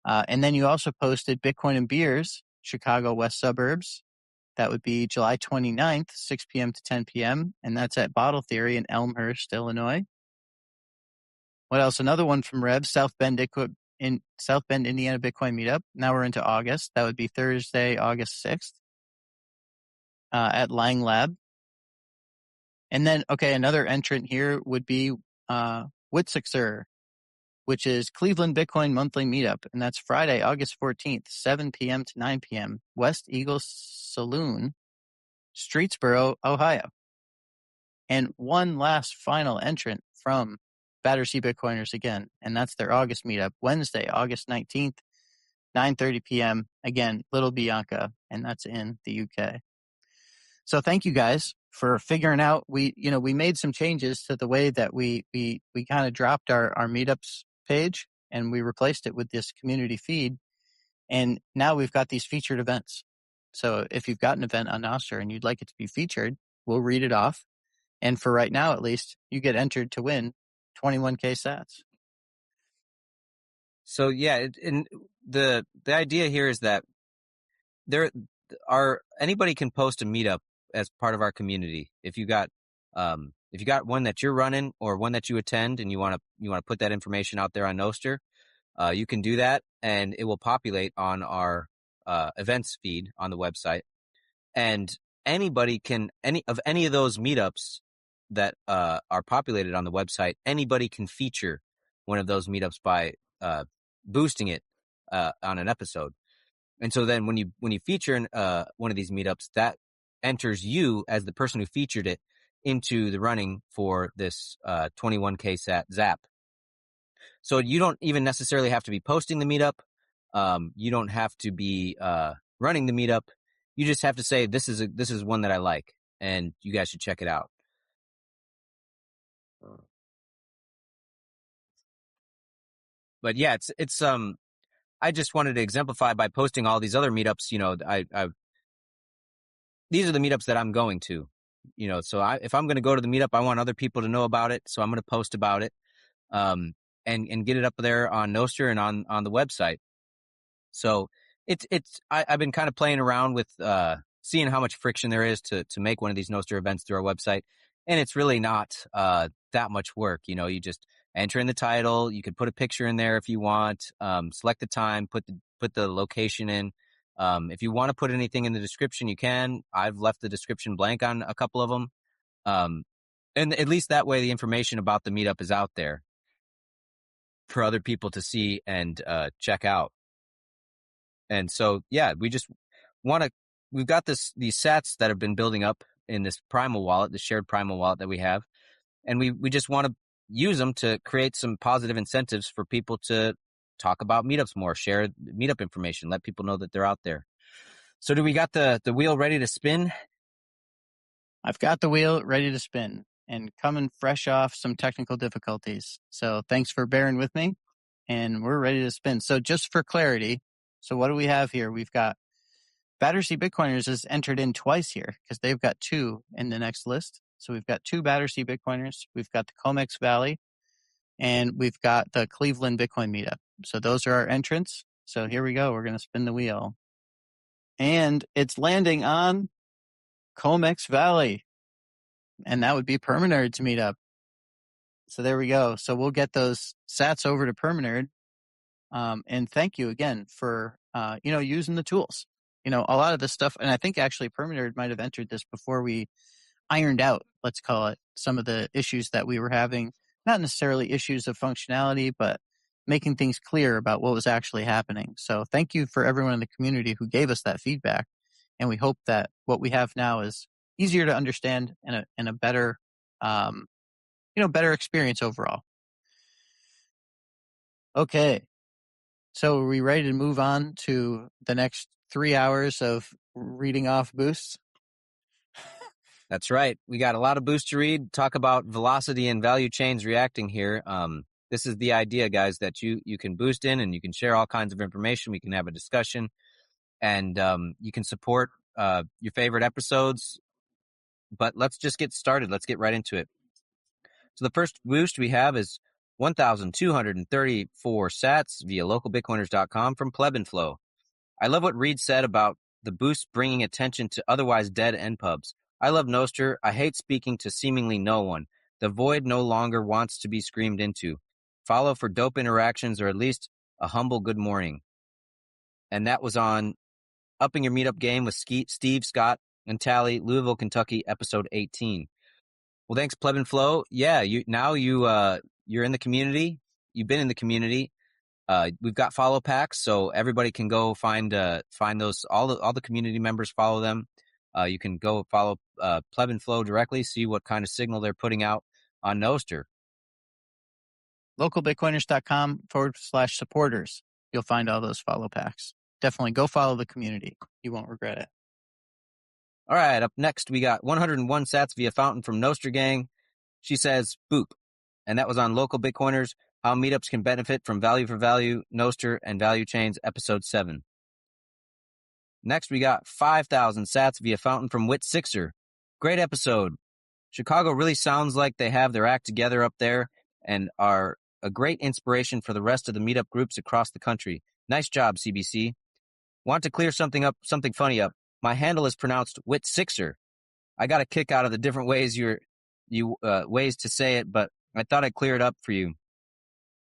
And then you also posted Bitcoin and Beers, Chicago West Suburbs. That would be July 29th, 6 p.m. to 10 p.m. And that's at Bottle Theory in Elmhurst, Illinois. What else? Another one from Rev, South Bend, Indiana Bitcoin Meetup. Now we're into August. That would be Thursday, August 6th at Lang Lab. And then, another entrant here would be Witsixer, which is Cleveland Bitcoin Monthly Meetup. And that's Friday, August 14th, 7 p.m. to 9 p.m. West Eagle Saloon, Streetsboro, Ohio. And one last final entrant from Battersea Bitcoiners again, and that's their August meetup, Wednesday, August 19th, 9:30 p.m. Again, Little Bianca, and that's in the UK. So thank you guys for figuring out. We made some changes to the way that we kind of dropped our meetups page, and we replaced it with this community feed. And now we've got these featured events. So if you've got an event on Nostr and you'd like it to be featured, we'll read it off. And for right now, at least, you get entered to win 21K sats. So yeah, and the idea here is that anybody can post a meetup as part of our community. If you got one that you're running or one that you attend and you want to put that information out there on Nostr, you can do that, and it will populate on our events feed on the website. And anybody can any of those meetups that are populated on the website, anybody can feature one of those meetups by boosting it on an episode. And so then when you feature one of these meetups, that enters you as the person who featured it into the running for this 21K sat zap. So you don't even necessarily have to be posting the meetup. You don't have to be running the meetup. You just have to say, this is one that I like, and you guys should check it out. But yeah, it's I just wanted to exemplify by posting all these other meetups. These are the meetups that I'm going to, so if I'm going to go to the meetup, I want other people to know about it. So I'm going to post about it, and get it up there on Nostr and on the website. So I've been kind of playing around with, seeing how much friction there is to make one of these Nostr events through our website. And it's really not, that much work. You just enter in the title. You could put a picture in there if you want, select the time, put the location in. If you want to put anything in the description, you can. I've left the description blank on a couple of them. And at least that way the information about the meetup is out there for other people to see and check out. And so, yeah, we just we've got these sats that have been building up in this Primal wallet, the shared Primal wallet that we have. And we just want to use them to create some positive incentives for people to talk about meetups more, share meetup information, let people know that they're out there. So do we got the wheel ready to spin? I've got the wheel ready to spin and coming fresh off some technical difficulties. So thanks for bearing with me, and we're ready to spin. So just for clarity, so what do we have here? We've got Battersea Bitcoiners is entered in twice here because they've got 2 in the next list. So we've got 2 Battersea Bitcoiners. We've got the Comex Valley, and we've got the Cleveland Bitcoin Meetup. So those are our entrants. So here we go. We're going to spin the wheel. And it's landing on Comex Valley. And that would be Permanerd's meetup. So there we go. So we'll get those sats over to Permanerd. And thank you again for, using the tools. A lot of this stuff, and I think actually Permanerd might have entered this before we ironed out, let's call it, some of the issues that we were having. Not necessarily issues of functionality, but making things clear about what was actually happening. So thank you for everyone in the community who gave us that feedback. And we hope that what we have now is easier to understand and a better, better experience overall. Okay. So are we ready to move on to the next 3 hours of reading off boosts? That's right. We got a lot of boosts to read. Talk about velocity and value chains reacting here. This is the idea, guys, that you can boost in and you can share all kinds of information. We can have a discussion, and you can support your favorite episodes. But let's just get started. Let's get right into it. So the first boost we have is 1,234 sats via localbitcoiners.com from Pleb and Flow. I love what Reed said about the boost bringing attention to otherwise dead npubs. I love Nostr. I hate speaking to seemingly no one. The void no longer wants to be screamed into. Follow for dope interactions or at least a humble good morning. And that was on Upping Your Meetup Game with Steve, Scott, and Tally, Louisville, Kentucky, episode 18. Well, thanks, Pleb and Flow. Yeah, you're in the community. You've been in the community. We've got follow packs, so everybody can go find those. All the community members follow them. You can go follow Pleb and Flow directly, see what kind of signal they're putting out on Nostr. Localbitcoiners.com/supporters. You'll find all those follow packs. Definitely go follow the community. You won't regret it. All right, up next we got 101 sats via Fountain from Nostr Gang. She says, boop. And that was on Local Bitcoiners, How Meetups Can Benefit from Value for Value, Nostr, and Value Chains, episode 7. Next, we got 5,000 sats via Fountain from Wit Sixer. Great episode. Chicago really sounds like they have their act together up there and are a great inspiration for the rest of the meetup groups across the country. Nice job, CBC. Want to clear something funny up. My handle is pronounced Wit Sixer. I got a kick out of the different ways ways to say it, but I thought I'd clear it up for you.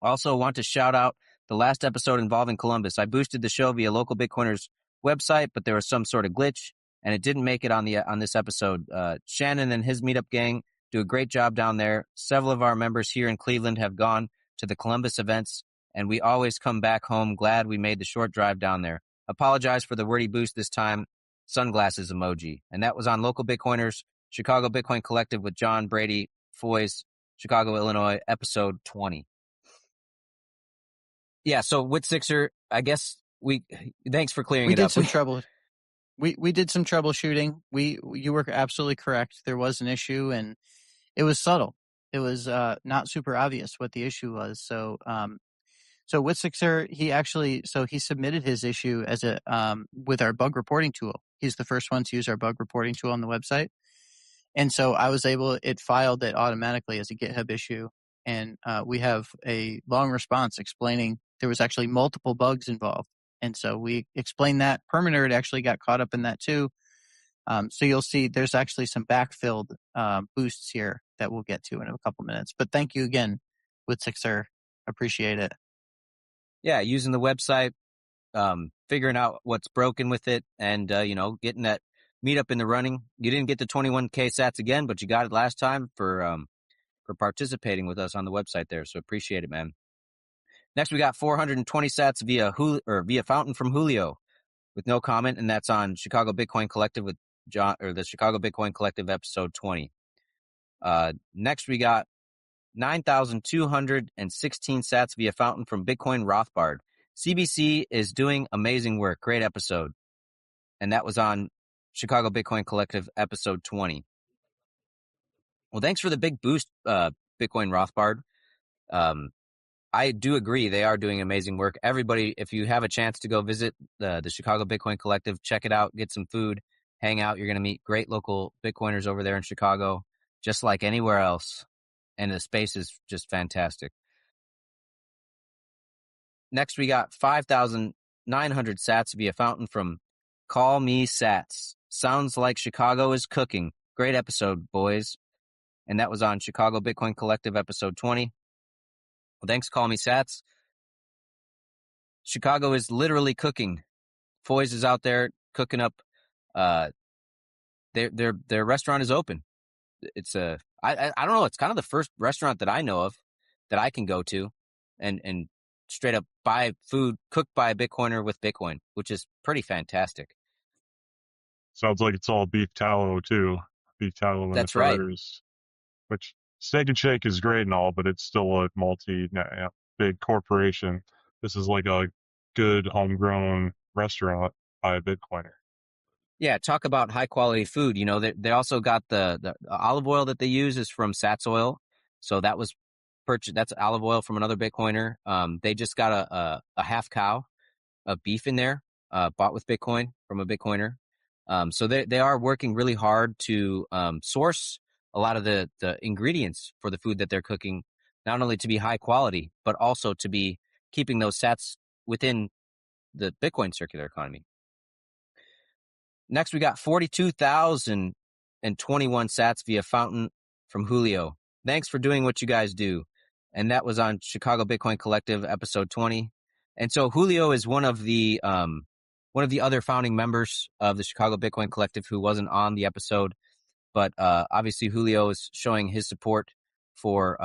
Also want to shout out the last episode involving Columbus. I boosted the show via Local Bitcoiners website, but there was some sort of glitch and it didn't make it on this episode. Shannon and his meetup gang do a great job down there. Several of our members here in Cleveland have gone to the Columbus events, and we always come back home glad we made the short drive down there. Apologize for the wordy boost this time. Sunglasses emoji. And that was on Local Bitcoiners, Chicago Bitcoin Collective with John, Brady, Foys, Chicago, Illinois, episode 20. Yeah, so with Sixer, I guess thanks for clearing it up. we did some troubleshooting. You were absolutely correct. There was an issue, and it was subtle. It was not super obvious what the issue was. So Whitsikser, he submitted his issue as with our bug reporting tool. He's the first one to use our bug reporting tool on the website. And so it filed it automatically as a GitHub issue. And we have a long response explaining there was actually multiple bugs involved. And so we explained that. Permanerd actually got caught up in that too. So you'll see there's actually some backfilled boosts here that we'll get to in a couple minutes. But thank you again, Whitsikser. Appreciate it. Yeah, using the website, figuring out what's broken with it, and getting that meetup in the running. You didn't get the 21K sats again, but you got it last time for participating with us on the website there. So appreciate it, man. Next, we got 420 sats via Fountain from Julio with no comment, and that's on Chicago Bitcoin Collective with John, or the Chicago Bitcoin Collective episode 20. Next, we got 9,216 sats via Fountain from Bitcoin Rothbard. CBC is doing amazing work. Great episode. And that was on Chicago Bitcoin Collective episode 20. Well, thanks for the big boost, Bitcoin Rothbard. I do agree. They are doing amazing work. Everybody, if you have a chance to go visit the Chicago Bitcoin Collective, check it out, get some food, hang out. You're going to meet great local Bitcoiners over there in Chicago, just like anywhere else. And the space is just fantastic. Next, we got 5,900 sats via Fountain from Call Me Sats. Sounds like Chicago is cooking. Great episode, boys. And that was on Chicago Bitcoin Collective episode 20. Well, thanks, Call Me Sats. Chicago is literally cooking. Foy's is out there cooking up. Their restaurant is open. It's I don't know. It's kind of the first restaurant that I know of that I can go to and straight up buy food cooked by a Bitcoiner with Bitcoin, which is pretty fantastic. Sounds like it's all beef tallow too. Beef tallow in the That's right. burgers. Which Steak and Shake is great and all, but it's still a big corporation. This is like a good homegrown restaurant by a Bitcoiner. Yeah, talk about high quality food. You know, they also got the olive oil that they use is from Sats Oil, so that was purchased. That's olive oil from another Bitcoiner. They just got a half cow of beef in there, bought with Bitcoin from a Bitcoiner. So they are working really hard to source a lot of the ingredients for the food that they're cooking, not only to be high quality, but also to be keeping those sats within the Bitcoin circular economy. Next, we got 42,021 sats via Fountain from Julio. Thanks for doing what you guys do. And that was on Chicago Bitcoin Collective episode 20. And so Julio is one of the other founding members of the Chicago Bitcoin Collective who wasn't on the episode. But obviously Julio is showing his support for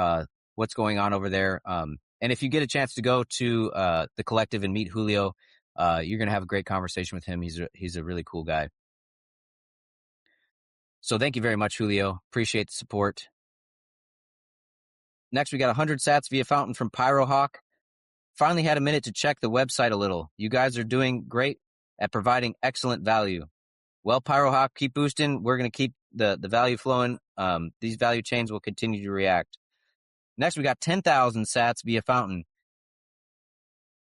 what's going on over there. And if you get a chance to go to the collective and meet Julio, you're going to have a great conversation with him. He's a really cool guy. So thank you very much, Julio. Appreciate the support. Next, we got 100 sats via Fountain from Pyrohawk. Finally had a minute to check the website a little. You guys are doing great at providing excellent value. Well, Pyrohawk, keep boosting. We're going to keep the value flowing. These value chains will continue to react. Next, we got 10,000 sats via Fountain.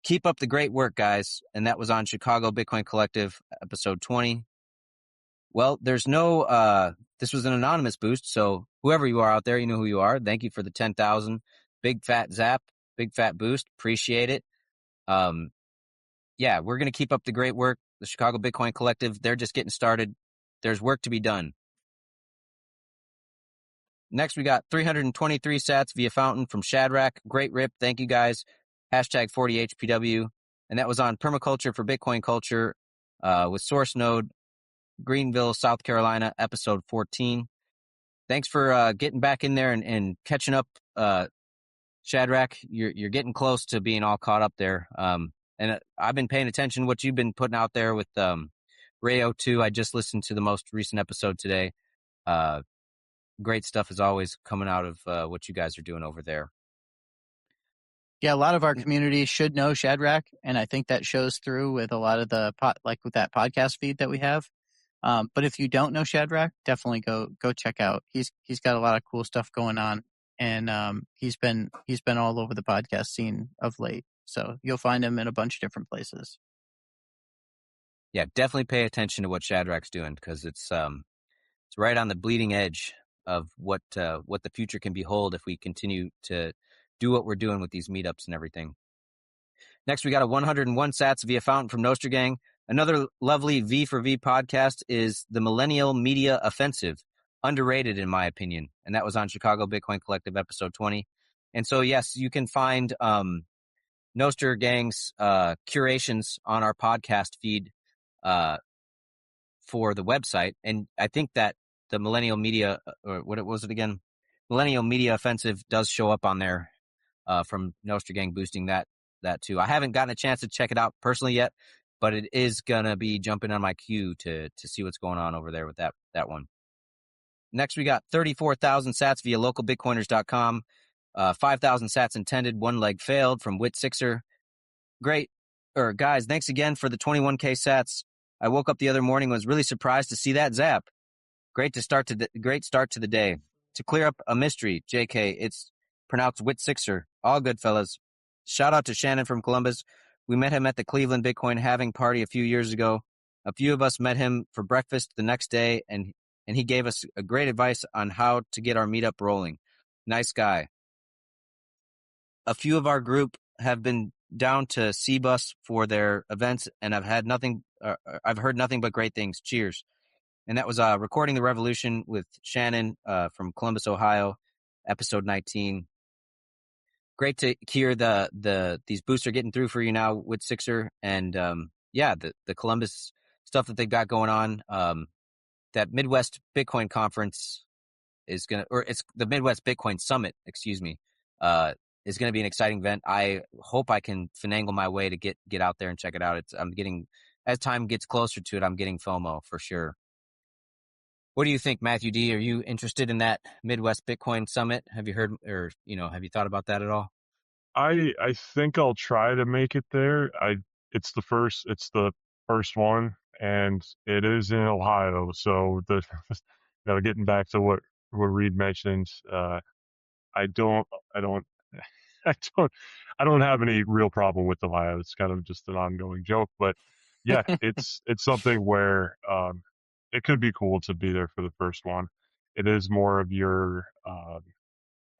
Keep up the great work, guys. And that was on Chicago Bitcoin Collective, episode 20. Well, there's no, this was an anonymous boost, so whoever you are out there, you know who you are. Thank you for the 10,000. Big fat zap, big fat boost. Appreciate it. Yeah, we're going to keep up the great work. The Chicago Bitcoin Collective, they're just getting started. There's work to be done. Next, we got 323 sats via Fountain from Shadrach. Great rip. Thank you, guys. Hashtag 40HPW. And that was on Permaculture for Bitcoin Culture with Source Node, Greenville, South Carolina, episode 14. Thanks for getting back in there and catching up, Shadrach. You're getting close to being all caught up there. And I've been paying attention to what you've been putting out there with Rayo 2. I just listened to the most recent episode today. Great stuff is always coming out of what you guys are doing over there. Yeah, a lot of our community should know Shadrach, and I think that shows through with a lot of the with that podcast feed that we have. But if you don't know Shadrach, definitely go check out. He's got a lot of cool stuff going on, and he's been all over the podcast scene of late. So you'll find him in a bunch of different places. Yeah, definitely pay attention to what Shadrach's doing, because it's right on the bleeding edge of what the future can behold if we continue to do what we're doing with these meetups and everything. Next, we got a 101 sats via Fountain from Nostergang. Another lovely V for V podcast is the Millennial Media Offensive, underrated in my opinion, and that was on Chicago Bitcoin Collective episode 20. And so, yes, you can find Nostergang's curations on our podcast feed for the website, and I think that the Millennial Media, or what was it again? Millennial Media Offensive does show up on there from Nostergang boosting that too. I haven't gotten a chance to check it out personally yet, but it is gonna be jumping on my queue to see what's going on over there with that one. Next, we got 34,000 sats via localbitcoiners.com. 5,000 sats intended, one leg failed from Wit Sixer. Great. Guys, thanks again for the 21K sats. I woke up the other morning and was really surprised to see that zap. Great start to the day. To clear up a mystery, JK, it's pronounced Wit Sixer. All good, fellas. Shout out to Shannon from Columbus. We met him at the Cleveland Bitcoin halving party a few years ago. A few of us met him for breakfast the next day, and he gave us a great advice on how to get our meetup rolling. Nice guy. A few of our group have been down to C-Bus for their events, and I've heard nothing but great things. Cheers. And that was Recording the Revolution with Shannon from Columbus, Ohio, episode 19. Great to hear these boosts are getting through for you now with Sixer, and the Columbus stuff that they've got going on. That Midwest Bitcoin conference it's the Midwest Bitcoin Summit, excuse me, is going to be an exciting event. I hope I can finagle my way to get out there and check it out. As time gets closer to it, I'm getting FOMO for sure. What do you think, Matthew D? Are you interested in that Midwest Bitcoin Summit? Have you heard, or have you thought about that at all? I think I'll try to make it there. It's the first one, and it is in Ohio. So getting back to what Reed mentioned, I don't I don't I don't have any real problem with Ohio. It's kind of just an ongoing joke, but yeah, it's something where it could be cool to be there for the first one. It is more of your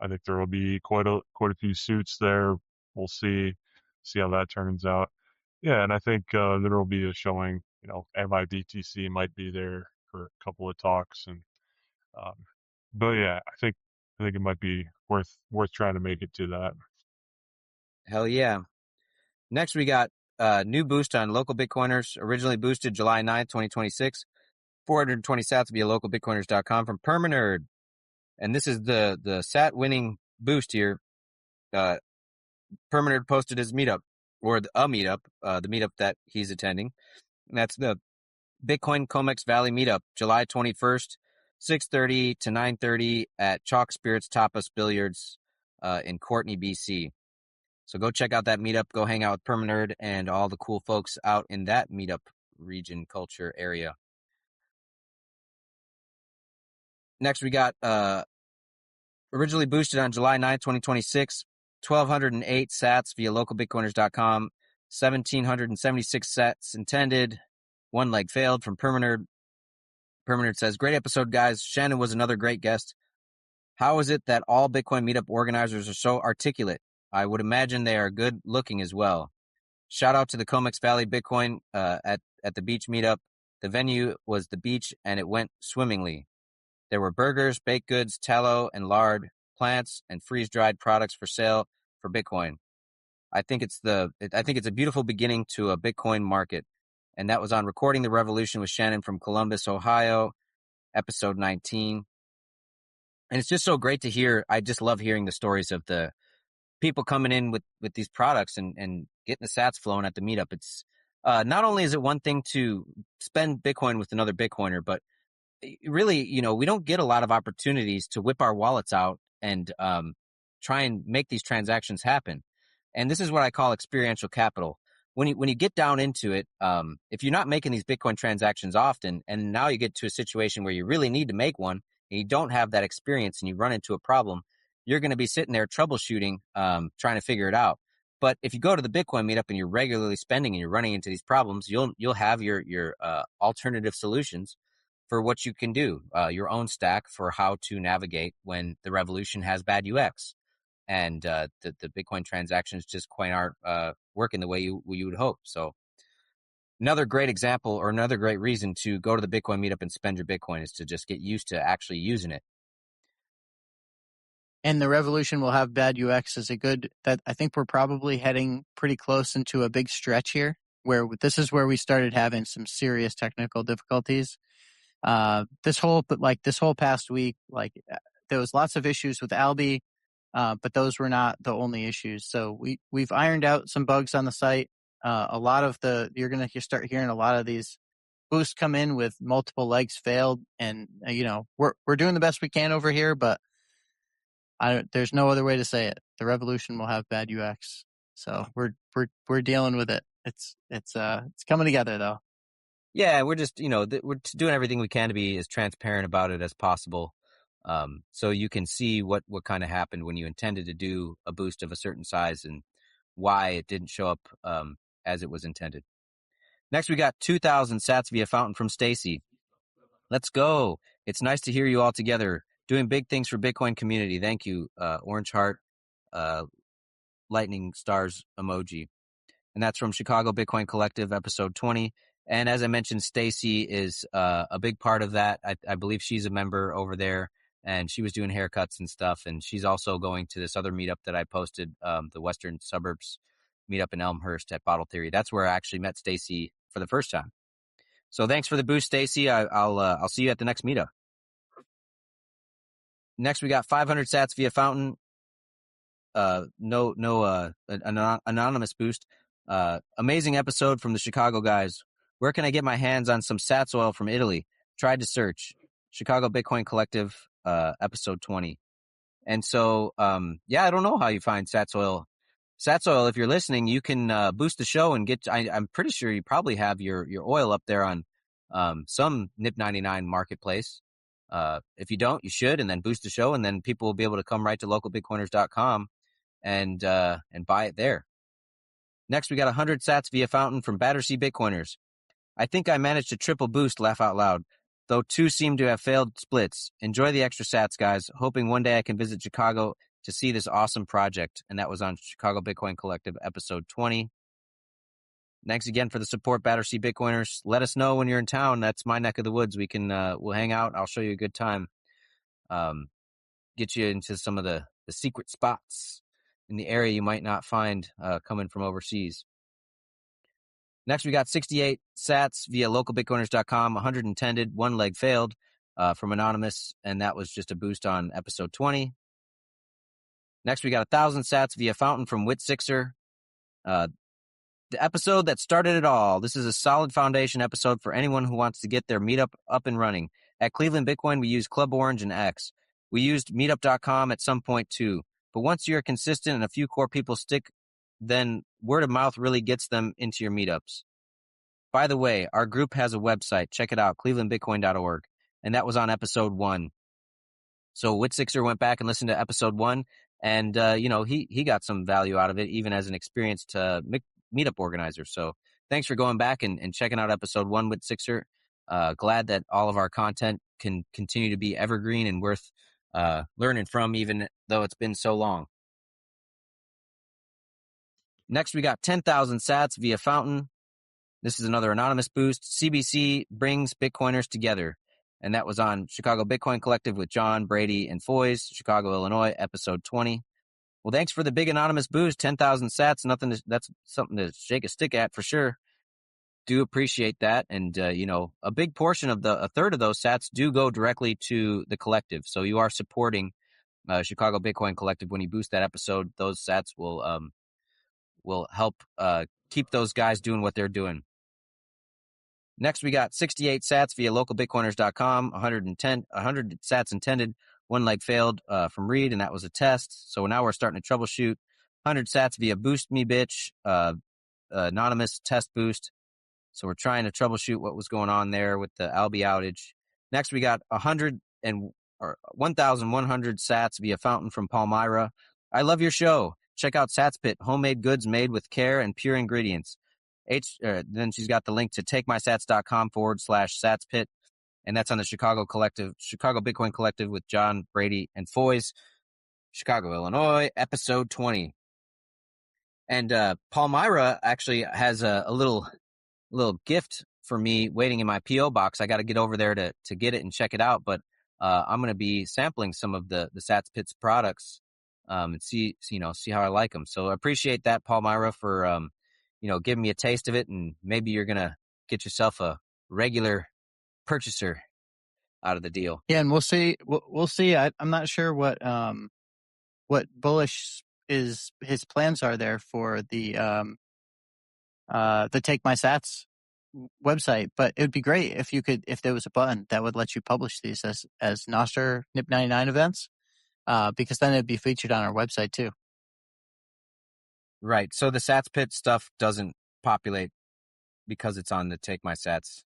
I think there will be quite a few suits there. We'll see how that turns out. Yeah, and I think there will be a showing. MIBTC might be there for a couple of talks, and um, but yeah, I think it might be worth trying to make it to that. Hell yeah! Next, we got new boost on local Bitcoiners. Originally boosted July 9th, 2026. 420 sats via localbitcoiners.com from Permanerd. And this is the sat winning boost here. Permanerd posted his meetup, or a meetup, the meetup that he's attending. And that's the Bitcoin Comex Valley meetup, July 21st, 6:30 to 9:30 at Chalk Spirits Tapas Billiards in Courtney, BC. So go check out that meetup. Go hang out with Permanerd and all the cool folks out in that meetup region, culture area. Next, we got originally boosted on July 9th, 2026, 1,208 sats via localbitcoiners.com, 1,776 sats intended, one leg failed from Permanerd. Permanerd says, great episode, guys. Shannon was another great guest. How is it that all Bitcoin meetup organizers are so articulate? I would imagine they are good looking as well. Shout out to the Comex Valley Bitcoin at the beach meetup. The venue was the beach and it went swimmingly. There were burgers, baked goods, tallow and lard, plants, and freeze-dried products for sale for Bitcoin. I think it's a beautiful beginning to a Bitcoin market. And that was on Recording the Revolution with Shannon from Columbus, Ohio, episode 19. And it's just so great to hear. I just love hearing the stories of the people coming in with these products and getting the sats flowing at the meetup. It's not only is it one thing to spend Bitcoin with another Bitcoiner, but really, we don't get a lot of opportunities to whip our wallets out and try and make these transactions happen. And this is what I call experiential capital. when you get down into it, if you're not making these Bitcoin transactions often, and now you get to a situation where you really need to make one, and you don't have that experience, and you run into a problem, you're going to be sitting there troubleshooting, trying to figure it out. But if you go to the Bitcoin meetup and you're regularly spending and you're running into these problems, you'll have your alternative solutions for what you can do, your own stack for how to navigate when the revolution has bad UX and the Bitcoin transactions just quite aren't working the way you would hope. So another great example, or another great reason to go to the Bitcoin meetup and spend your Bitcoin, is to just get used to actually using it. And the revolution will have bad UX is a good, that I think we're probably heading pretty close into a big stretch here, where this is where we started having some serious technical difficulties. This whole past week, there was lots of issues with Albi, but those were not the only issues. So we've ironed out some bugs on the site. A lot of you're going to start hearing a lot of these boosts come in with multiple legs failed, and we're doing the best we can over here, but there's no other way to say it. The revolution will have bad UX, so we're dealing with it. It's coming together though. Yeah, we're just we're doing everything we can to be as transparent about it as possible, so you can see what kind of happened when you intended to do a boost of a certain size and why it didn't show up as it was intended. Next, we got 2,000 sats via fountain from Stacy. Let's go. It's nice to hear you all together. Doing big things for Bitcoin community. Thank you. Orange heart, lightning stars emoji. And that's from Chicago Bitcoin Collective, episode 20. And as I mentioned, Stacy is a big part of that. I believe she's a member over there, and she was doing haircuts and stuff. And she's also going to this other meetup that I posted, the Western Suburbs meetup in Elmhurst at Bottle Theory. That's where I actually met Stacy for the first time. So thanks for the boost, Stacy. I'll see you at the next meetup. Next, we got 500 sats via fountain. Anonymous boost. Amazing episode from the Chicago guys. Where can I get my hands on some sats oil from Italy? Tried to search Chicago Bitcoin Collective, episode 20. And so, I don't know how you find sats oil. Sats oil, if you're listening, you can boost the show and get. I'm pretty sure you probably have your oil up there on some NIP99 marketplace. If you don't, you should, and then boost the show, and then people will be able to come right to localbitcoiners.com and buy it there. Next, we got 100 sats via fountain from Battersea Bitcoiners. I think I managed a triple boost, laugh out loud, though 2 seem to have failed splits. Enjoy the extra sats, guys. Hoping one day I can visit Chicago to see this awesome project. And that was on Chicago Bitcoin Collective, episode 20. Thanks again for the support, Battersea Bitcoiners. Let us know when you're in town. That's my neck of the woods. We'll hang out. I'll show you a good time. Get you into some of the secret spots in the area you might not find coming from overseas. Next, we got 68 sats via localbitcoiners.com, 100 intended, 1 leg failed from Anonymous, and that was just a boost on episode 20. Next, we got 1,000 sats via fountain from Whitsixer. The episode that started it all. This is a solid foundation episode for anyone who wants to get their meetup up and running. At Cleveland Bitcoin, we use Club Orange and X. We used meetup.com at some point too. But once you're consistent and a few core people stick, then word of mouth really gets them into your meetups. By the way, our group has a website. Check it out, clevelandbitcoin.org. And that was on episode 1. So Whitsixer went back and listened to episode 1, and he got some value out of it, even as an experienced meetup organizer. So thanks for going back and checking out episode 1 with Sixer. Glad that all of our content can continue to be evergreen and worth learning from, even though it's been so long. Next, we got 10,000 sats via fountain. This is another anonymous boost. CBC brings Bitcoiners together. And that was on Chicago Bitcoin Collective with John, Brady, and Foys, Chicago, Illinois, episode 20. Well, thanks for the big anonymous boost, 10,000 sats. That's something to shake a stick at for sure. Do appreciate that. And, a big portion of a third of those sats do go directly to the collective. So you are supporting Chicago Bitcoin Collective. When you boost that episode, those sats will help keep those guys doing what they're doing. Next, we got 68 sats via localbitcoiners.com, 100 sats intended, 1 leg failed from Reed, and that was a test. So now we're starting to troubleshoot. 100 sats via Boost Me Bitch. anonymous test boost. So we're trying to troubleshoot what was going on there with the Albi outage. Next, we got 1,100 sats via fountain from Palmyra. I love your show. Check out Sats Pit, homemade goods made with care and pure ingredients. Then she's got the link to takemysats.com/satspit, and that's on the Chicago Bitcoin Collective with John, Brady, and Foys, Chicago, Illinois, episode 20. And Palmyra actually has a little gift for me waiting in my PO box. I got to get over there to get it and check it out. But I'm going to be sampling some of the Sats Pits products and see how I like them. So I appreciate that, Palmyra, for giving me a taste of it, and maybe you're going to get yourself a regular purchaser out of the deal. Yeah, and we'll see. We'll see. I'm not sure what Bullish his plans are there for the Take My Sats website, but it would be great if there was a button that would let you publish these as Noster NIP 99 events, because then it'd be featured on our website too. Right. So the Sats Pit stuff doesn't populate because it's on the Take My Sats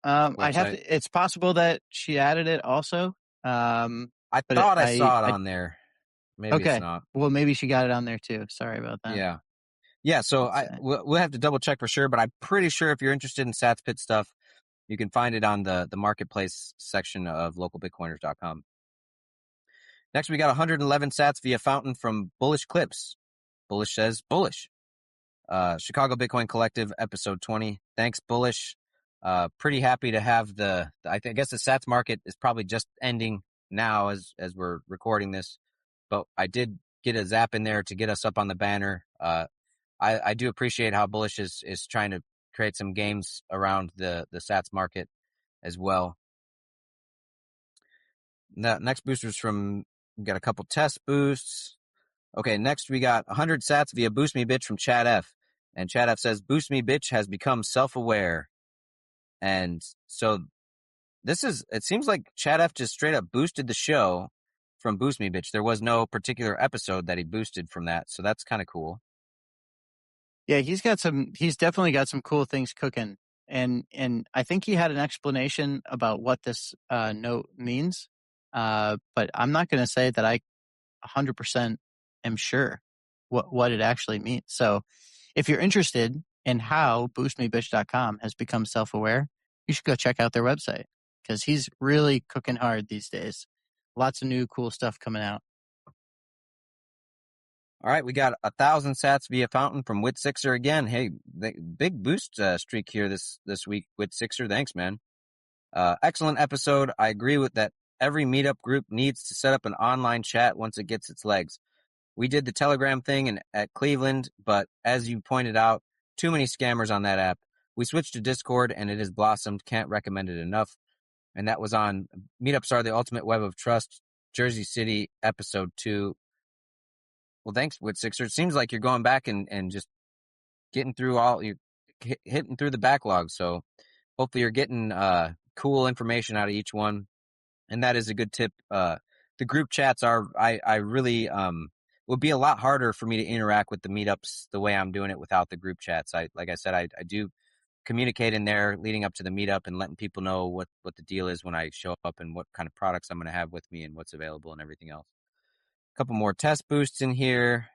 website. It's possible that she added it also. I thought I saw it on there. Maybe okay. It's not. Well, maybe she got it on there too. Sorry about that. Yeah. So we'll have to double check for sure, but I'm pretty sure if you're interested in Sats Pit stuff, you can find it on the marketplace section of localbitcoiners.com. Next, we got 111 sats via fountain from Bullish Clips. Bullish says bullish. Chicago Bitcoin Collective, episode 20. Thanks, Bullish. Pretty happy to have I guess the sats market is probably just ending now as we're recording this, but I did get a zap in there to get us up on the banner. I do appreciate how Bullish is trying to create some games around the sats market as well. The next boosters we got a couple test boosts. Okay, next we got 100 sats via Boost Me Bitch from Chad F. And Chad F says, Boost Me Bitch has become self-aware. And so it seems like Chad F just straight up boosted the show from Boost Me Bitch. There was no particular episode that he boosted from that. So that's kind of cool. Yeah, he's definitely got some cool things cooking. And I think he had an explanation about what this note means. But I'm not going to say that I 100% am sure what it actually means. So if you're interested in how boostmebitch.com has become self-aware, you should go check out their website, because he's really cooking hard these days. Lots of new cool stuff coming out. All right, we got 1,000 sats via fountain from Wit Sixer again. Hey, big boost streak here this week, Wit Sixer. Thanks, man. Excellent episode. I agree with that. Every meetup group needs to set up an online chat once it gets its legs. We did the Telegram thing at Cleveland, but as you pointed out, too many scammers on that app. We switched to Discord, and it has blossomed. Can't recommend it enough. And that was on Meetups Are the Ultimate Web of Trust, Jersey City, episode 2. Well, thanks, Wit Sixer. It seems like you're going back and just getting through hitting through the backlog. So hopefully you're getting cool information out of each one. And that is a good tip. The group chats I really would be a lot harder for me to interact with the meetups the way I'm doing it without the group chats. Like I said, I do communicate in there leading up to the meetup and letting people know what the deal is when I show up and what kind of products I'm going to have with me and what's available and everything else. A couple more test boosts in here.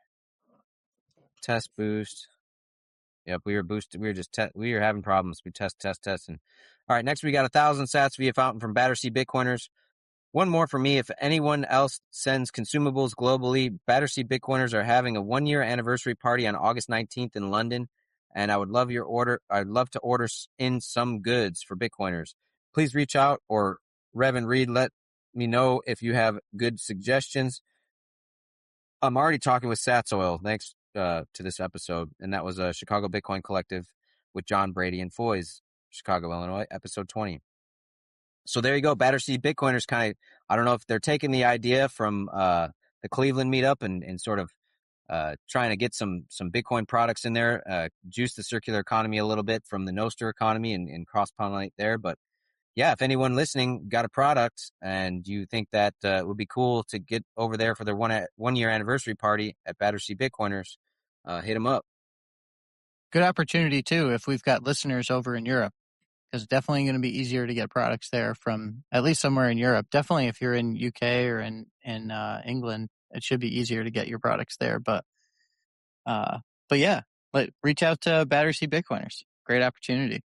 Test boost. Yep, we were boosted. We were having problems. We testing. All right, next we got 1,000 sats via fountain from Battersea Bitcoiners. One more for me. If anyone else sends consumables globally, Battersea Bitcoiners are having a 1-year anniversary party on August 19th in London, and I would love your order. I'd love to order in some goods for Bitcoiners. Please reach out, or Rev and Reed, let me know if you have good suggestions. I'm already talking with Sats Oil. Thanks to this episode, and that was a Chicago Bitcoin Collective with John, Brady, and Foys, Chicago, Illinois, episode 20. So there you go. Battersea Bitcoiners kind of, I don't know if they're taking the idea from the Cleveland meetup and sort of trying to get some Bitcoin products in there, juice the circular economy a little bit from the Noster economy and cross-pollinate there. But yeah, if anyone listening got a product and you think that it would be cool to get over there for their 1-year anniversary party at Battersea Bitcoiners, hit them up. good opportunity too if we've got listeners over in Europe, because it's definitely going to be easier to get products there from at least somewhere in Europe. Definitely if you're in UK or in England, it should be easier to get your products there. But yeah, reach out to Battersea Bitcoiners. Great opportunity.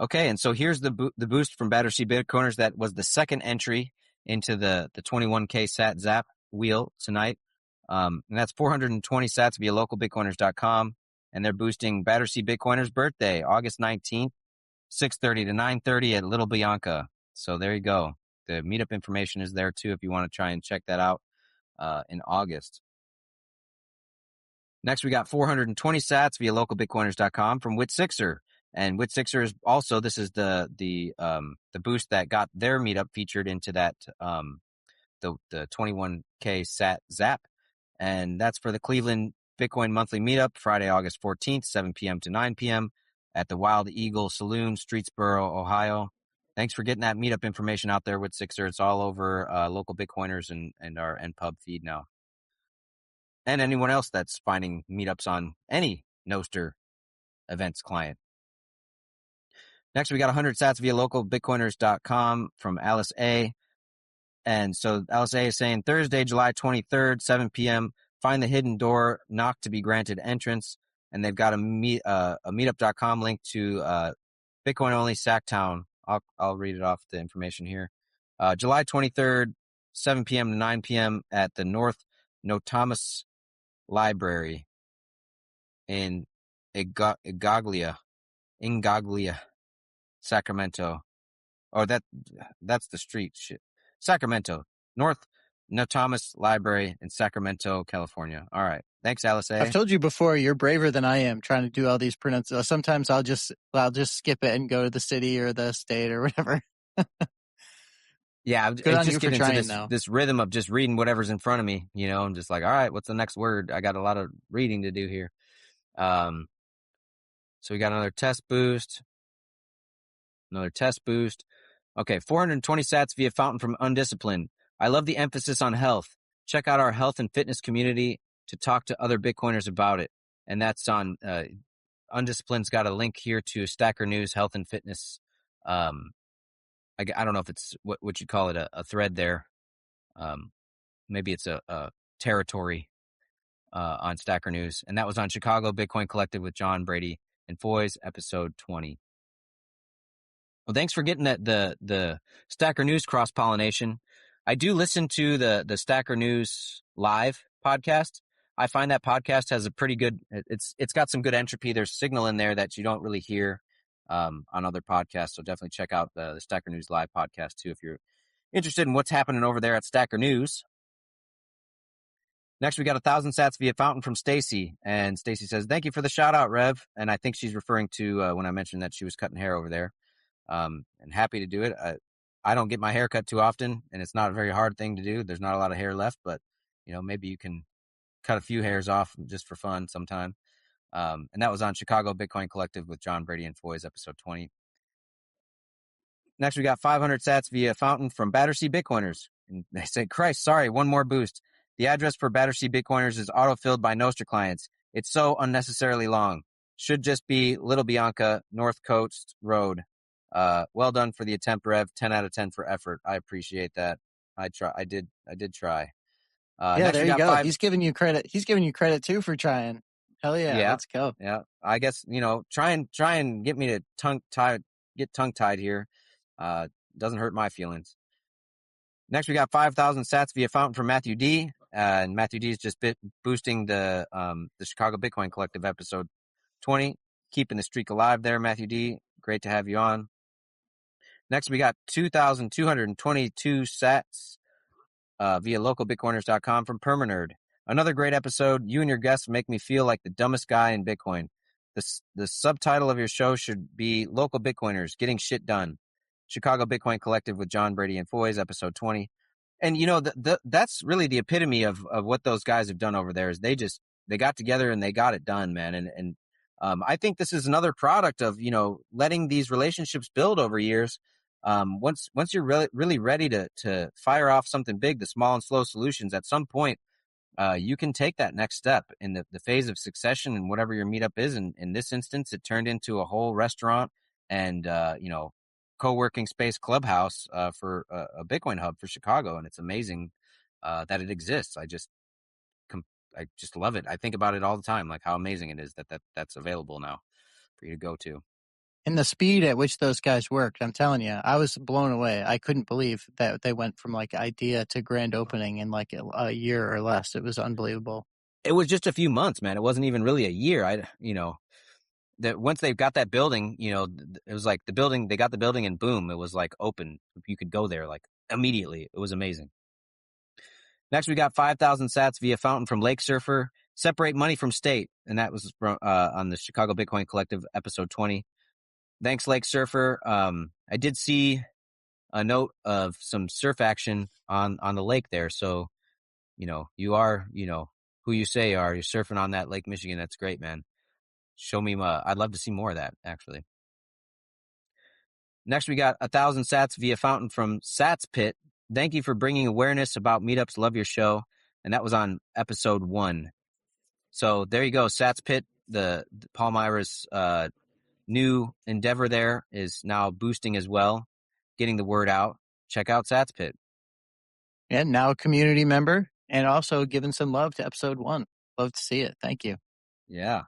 Okay, and so here's the boost from Battersea Bitcoiners. That was the second entry into the 21K Sat Zap wheel tonight. And that's 420 sats via localbitcoiners.com. And they're boosting Battersea Bitcoiners' birthday, August 19th, 6:30 to 9:30 at Little Bianca. So there you go. The meetup information is there too if you want to try and check that out in August. Next, we got 420 sats via localbitcoiners.com from Wit6er. And Wit6er is also, this is the boost that got their meetup featured into that the 21K Sat Zap. And that's for the Cleveland Bitcoin Monthly Meetup, Friday, August 14th, 7 p.m. to 9 p.m. at the Wild Eagle Saloon, Streetsboro, Ohio. Thanks for getting that meetup information out there with Sixer. It's all over local Bitcoiners and our NPub feed now. And anyone else that's finding meetups on any Noster events client. Next, we got 100 sats via localbitcoiners.com from Alice A. And so Alice A is saying Thursday, July 23rd, 7 p.m., find the hidden door, knock to be granted entrance. And they've got a meetup.com link to Bitcoin only Sacktown. I'll read it off the information here. July 23rd, 7 p.m. to 9 p.m. at the North Notamus Library in Ingaglia, Sacramento. Or that's the street. Shit. Sacramento. North Notamus Library in Sacramento, California. All right. Thanks, Alice A. I've told you before, you're braver than I am trying to do all these pronunciations. Sometimes I'll just skip it and go to the city or the state or whatever. Yeah, Good on just you get for trying into this rhythm of just reading whatever's in front of me, and just like, all right, what's the next word? I got a lot of reading to do here. So we got another test boost. Okay, 420 sats via Fountain from Undisciplined. I love the emphasis on health. Check out our health and fitness community to talk to other Bitcoiners about it. And that's on Undisciplined's got a link here to Stacker News Health and Fitness. I don't know if it's what you call it, a thread there. Maybe it's a territory on Stacker News. And that was on Chicago Bitcoin Collective with John Brady and Foy's, episode 20. Well, thanks for getting the Stacker News cross-pollination. I do listen to the Stacker News live podcast. I find that podcast has a pretty good, it's got some good entropy. There's signal in there that you don't really hear on other podcasts. So definitely check out the Stacker News live podcast too if you're interested in what's happening over there at Stacker News. Next, we got 1,000 sats via Fountain from Stacy. And Stacy says, thank you for the shout out, Rev. And I think she's referring to when I mentioned that she was cutting hair over there. And happy to do it. I don't get my hair cut too often, and it's not a very hard thing to do. There's not a lot of hair left, but maybe you can cut a few hairs off just for fun sometime. And that was on Chicago Bitcoin Collective with John Brady and Foy's, episode 20. Next, we got 500 sats via Fountain from Battersea Bitcoiners. And they say, Christ, sorry, one more boost. The address for Battersea Bitcoiners is autofilled by Nostr clients. It's so unnecessarily long. Should just be Little Bianca, North Coast Road. Well done for the attempt, Rev. 10 out of 10 for effort. I appreciate that. I did try. Yeah, there you go. He's giving you credit. He's giving you credit too for trying. Hell yeah, let's go. Yeah, I guess try and get me to get tongue tied here. Doesn't hurt my feelings. Next, we got 5,000 sats via Fountain from Matthew D. And Matthew D is just boosting the Chicago Bitcoin Collective, episode 20, keeping the streak alive there, Matthew D. Great to have you on. Next, we got 2,222 sats via localbitcoiners.com from Permanerd. Another great episode. You and your guests make me feel like the dumbest guy in Bitcoin. The subtitle of your show should be Local Bitcoiners Getting Shit Done. Chicago Bitcoin Collective with John Brady and Foy's, episode 20. And, that's really the epitome of what those guys have done over there is they got together and they got it done, man. And I think this is another product of, letting these relationships build over years. Once you're really ready to fire off something big, the small and slow solutions, at some point, you can take that next step in the phase of succession and whatever your meetup is. And in this instance, it turned into a whole restaurant and, co-working space clubhouse for a Bitcoin hub for Chicago. And it's amazing that it exists. I just love it. I think about it all the time, like how amazing it is that's available now for you to go to. And the speed at which those guys worked, I'm telling you, I was blown away. I couldn't believe that they went from like idea to grand opening in like a year or less. It was unbelievable. It was just a few months, man. It wasn't even really a year. That once they got that building, it was like they got the building and boom, it was like open. You could go there like immediately. It was amazing. Next, we got 5,000 sats via fountain from Lake Surfer. Separate money from state. And that was from, on the Chicago Bitcoin Collective, episode 20. Thanks, Lake Surfer. I did see a note of some surf action on the lake there. So, you are, who you say are. You're surfing on that Lake Michigan. That's great, man. Show me, I'd love to see more of that, actually. Next, we got 1,000 sats via fountain from Sats Pit. Thank you for bringing awareness about meetups. Love your show. And that was on episode 1. So there you go. Sats Pit, the Paul Myra's new endeavor there is now boosting as well, getting the word out. Check out Sats Pit. And now a community member and also giving some love to episode 1. Love to see it. Thank you. Yeah.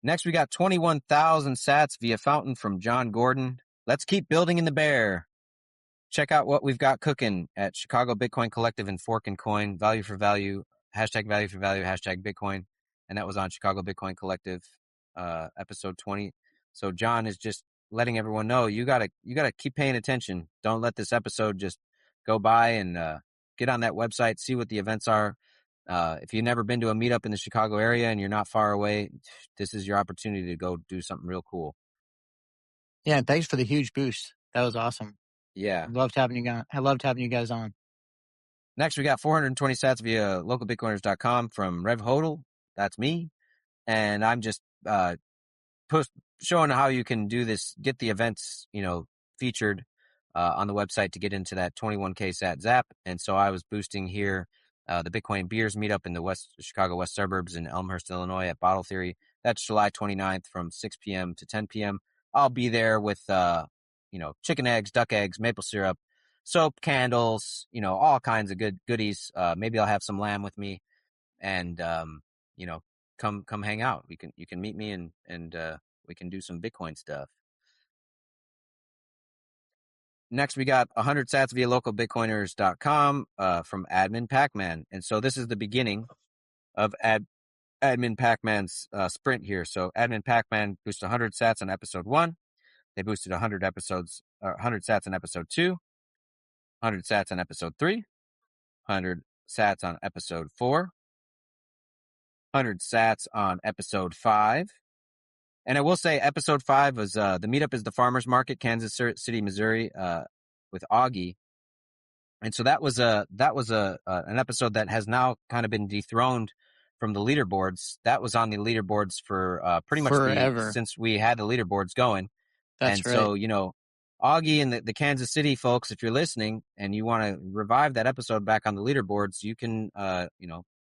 Next, we got 21,000 sats via fountain from John Gordon. Let's keep building in the bear. Check out what we've got cooking at Chicago Bitcoin Collective and Fork and Coin. Value for value, #value for value, #Bitcoin. And that was on Chicago Bitcoin Collective, episode 20. So John is just letting everyone know you gotta keep paying attention. Don't let this episode just go by, and get on that website, see what the events are. If you've never been to a meetup in the Chicago area and you're not far away, this is your opportunity to go do something real cool. Yeah, and thanks for the huge boost. That was awesome. Yeah. I loved having you guys on. Next, we got 420 sats via localbitcoiners.com from Rev Hodel. That's me. And I'm just showing how you can do this, get the events, featured on the website to get into that 21K sat zap. And so I was boosting here the Bitcoin Beers meetup in the Chicago West suburbs in Elmhurst, Illinois at Bottle Theory. That's July 29th from 6 p.m. to 10 p.m. I'll be there with, chicken eggs, duck eggs, maple syrup, soap, candles, all kinds of good goodies. Maybe I'll have some lamb with me, and, come hang out. You can meet me and we can do some Bitcoin stuff. Next, we got 100 sats via localbitcoiners.com from Admin Pac-Man. And so this is the beginning of Admin Pac-Man's sprint here. So Admin Pac-Man boosted 100 sats on episode 1. They boosted 100 sats on episode 2, 100 sats on episode 3, 100 sats on episode 4, 100 sats on episode 5. And I will say episode 5 was the meetup is the Farmers Market, Kansas City, Missouri, with Augie. And so that was an episode that has now kind of been dethroned from the leaderboards. That was on the leaderboards for pretty much forever since we had the leaderboards going. That's right. So, Augie and the Kansas City folks, if you're listening and you want to revive that episode back on the leaderboards, you can,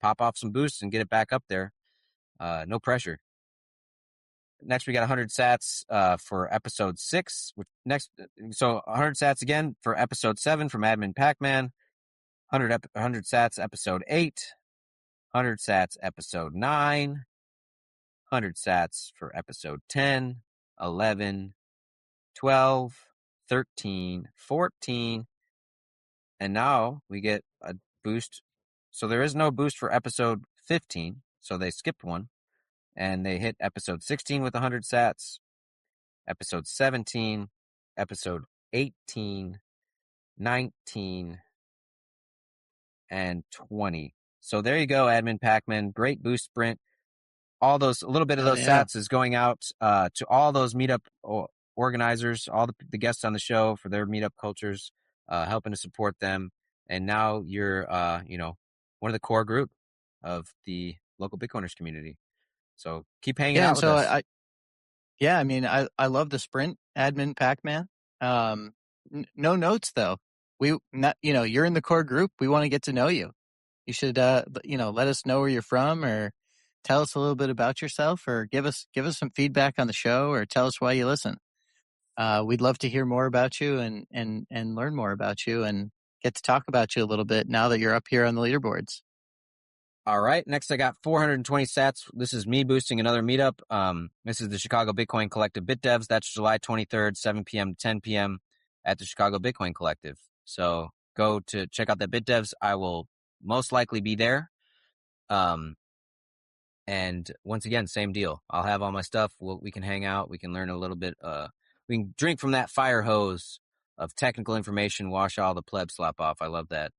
pop off some boosts and get it back up there. No pressure. Next, we got 100 sats for episode 6. So 100 sats again for episode 7 from Admin Pac-Man. 100 sats episode 8. 100 sats episode 9. 100 sats for episode 10, 11, 12, 13, 14. And now we get a boost. So there is no boost for episode 15. So they skipped one. And they hit episode 16 with 100 sats, episode 17, episode 18, 19, and 20. So there you go, Admin Pac-Man. Great boost sprint. A little bit of those sats is going out to all those meetup organizers, all the guests on the show for their meetup cultures, helping to support them. And now you're, one of the core group of the local Bitcoiners community. So keep hanging out with us. I love the sprint, Admin Pac-Man. No notes though. You're in the core group. We want to get to know you. You should, let us know where you're from, or tell us a little bit about yourself, or give us some feedback on the show, or tell us why you listen. We'd love to hear more about you and learn more about you and get to talk about you a little bit now that you're up here on the leaderboards. All right. Next, I got 420 sats. This is me boosting another meetup. This is the Chicago Bitcoin Collective Bit Devs. That's July 23rd, 7 p.m. to 10 p.m. at the Chicago Bitcoin Collective. So go to check out the Bit Devs. I will most likely be there. And once again, same deal. I'll have all my stuff. We can hang out. We can learn a little bit. We can drink from that fire hose of technical information, wash all the pleb slop off. I love that.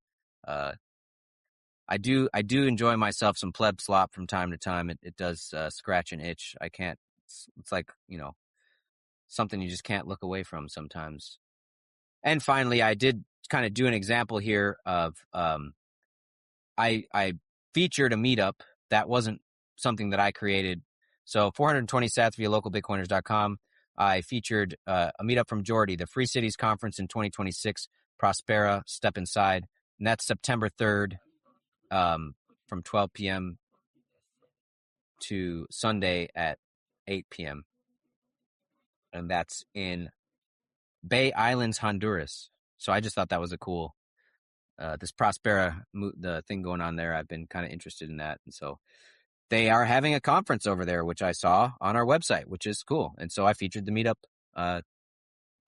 I do enjoy myself some pleb slop from time to time. It does scratch an itch. I can't. It's like, something you just can't look away from sometimes. And finally, I did kind of do an example here of I featured a meetup that wasn't something that I created. So 420 sats via localbitcoiners.com. I featured a meetup from Jordy, the Free Cities Conference in 2026, Prospera, Step Inside. And that's September 3rd. From 12 p.m. to Sunday at 8 p.m. And that's in Bay Islands, Honduras. So I just thought that was a cool, this Prospera, the thing going on there. I've been kind of interested in that. And so they are having a conference over there, which I saw on our website, which is cool. And so I featured the meetup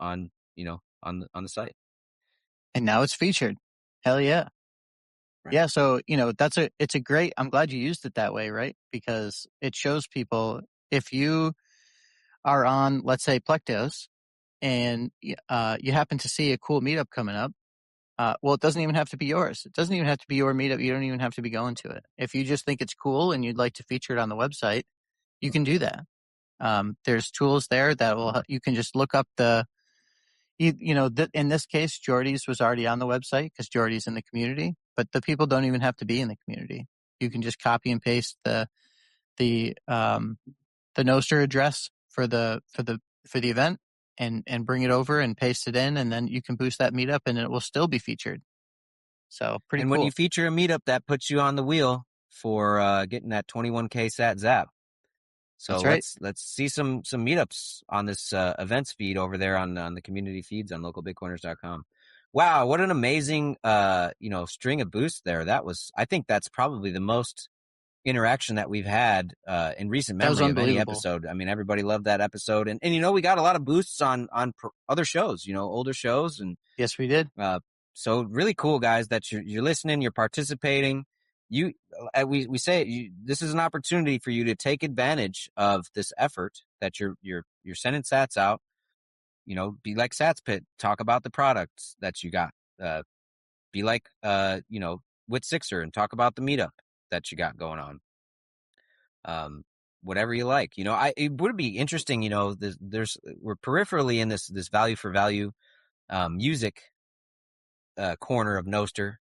on the site. And now it's featured. Hell yeah. Right. Yeah, so it's a great. I'm glad you used it that way, right? Because it shows people, if you are on, let's say, Plectos, and you happen to see a cool meetup coming up. Well, it doesn't even have to be yours. It doesn't even have to be your meetup. You don't even have to be going to it. If you just think it's cool and you'd like to feature it on the website, you can do that. There's tools there that will. You can just look up in this case, Jordy's was already on the website because Jordy's in the community, but the people don't even have to be in the community. You can just copy and paste the Nostr address for the event and bring it over and paste it in, and then you can boost that meetup and it will still be featured. So pretty cool. And when you feature a meetup, that puts you on the wheel for getting that 21K sat zap. So that's right. let's see some meetups on this events feed over there on the community feeds on localbitcoiners.com. Wow, what an amazing string of boosts there. I think that's probably the most interaction that we've had in recent memory of any episode. I mean, everybody loved that episode, and we got a lot of boosts on other shows, older shows, and yes, we did. So really cool, guys, that you're listening, you're participating. We say this is an opportunity for you to take advantage of this effort that you're sending sats out. Be like Sats Pit, talk about the products that you got. Be like Wit Sixer and talk about the meetup that you got going on. Whatever you like. It would be interesting. We're peripherally in this value for value music corner of Nostr.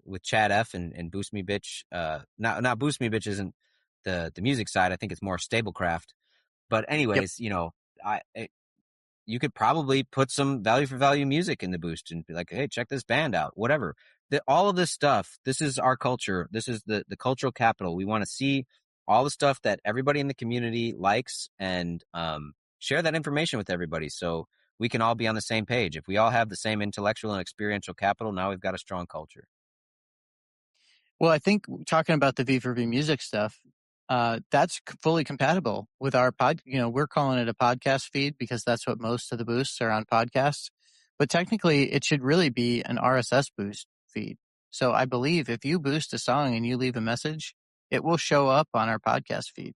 With Chad F and Boost Me Bitch. Not Boost Me Bitch isn't the music side. I think it's more Stablecraft. But anyways, yep. You could probably put some value for value music in the boost and be like, hey, check this band out, whatever. All of this stuff, this is our culture. This is the cultural capital. We want to see all the stuff that everybody in the community likes and share that information with everybody so we can all be on the same page. If we all have the same intellectual and experiential capital, now we've got a strong culture. Well, I think talking about the V4V music stuff, that's fully compatible with our we're calling it a podcast feed because that's what most of the boosts are on podcasts. But technically, it should really be an RSS boost feed. So I believe if you boost a song and you leave a message, it will show up on our podcast feed.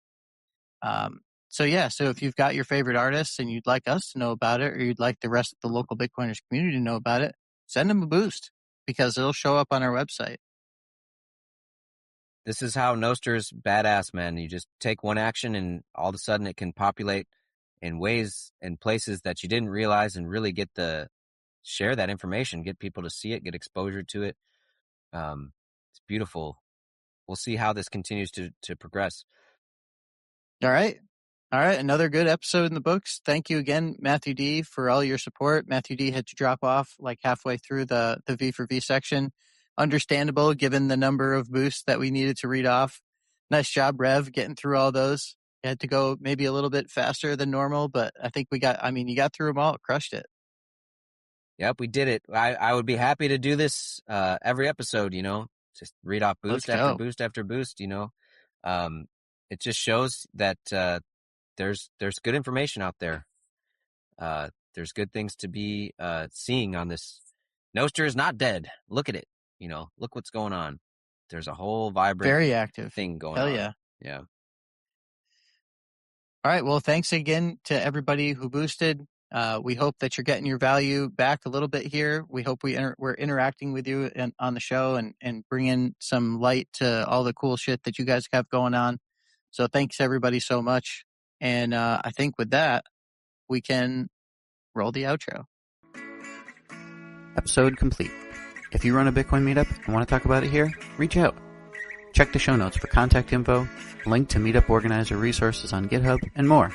So if you've got your favorite artists and you'd like us to know about it, or you'd like the rest of the local Bitcoiners community to know about it, send them a boost because it'll show up on our website. This is how Nostr's badass, man. You just take one action and all of a sudden it can populate in ways and places that you didn't realize and really share that information, get people to see it, get exposure to it. It's beautiful. We'll see how this continues to progress. All right. Another good episode in the books. Thank you again, Matthew D, for all your support. Matthew D had to drop off like halfway through the V4V section. understandable given the number of boosts that we needed to read off. Nice job, Rev, getting through all those. You had to go maybe a little bit faster than normal, but I think you got through them all, crushed it. Yep, we did it. I would be happy to do this every episode, just read off boost after boost after boost, It just shows that there's good information out there. There's good things to be seeing on this. Noster is not dead. Look at it. Look what's going on. There's a whole vibrant, very active thing going on. Hell yeah. Yeah. All right. Well, thanks again to everybody who boosted. We hope that you're getting your value back a little bit here. We hope we're interacting with you on the show and bringing some light to all the cool shit that you guys have going on. So thanks everybody so much. And I think with that, we can roll the outro. Episode complete. If you run a Bitcoin meetup and want to talk about it here, reach out. Check the show notes for contact info, link to meetup organizer resources on GitHub, and more.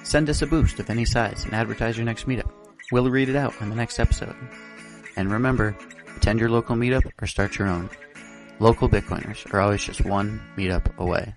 Send us a boost of any size and advertise your next meetup. We'll read it out on the next episode. And remember, attend your local meetup or start your own. Local Bitcoiners are always just one meetup away.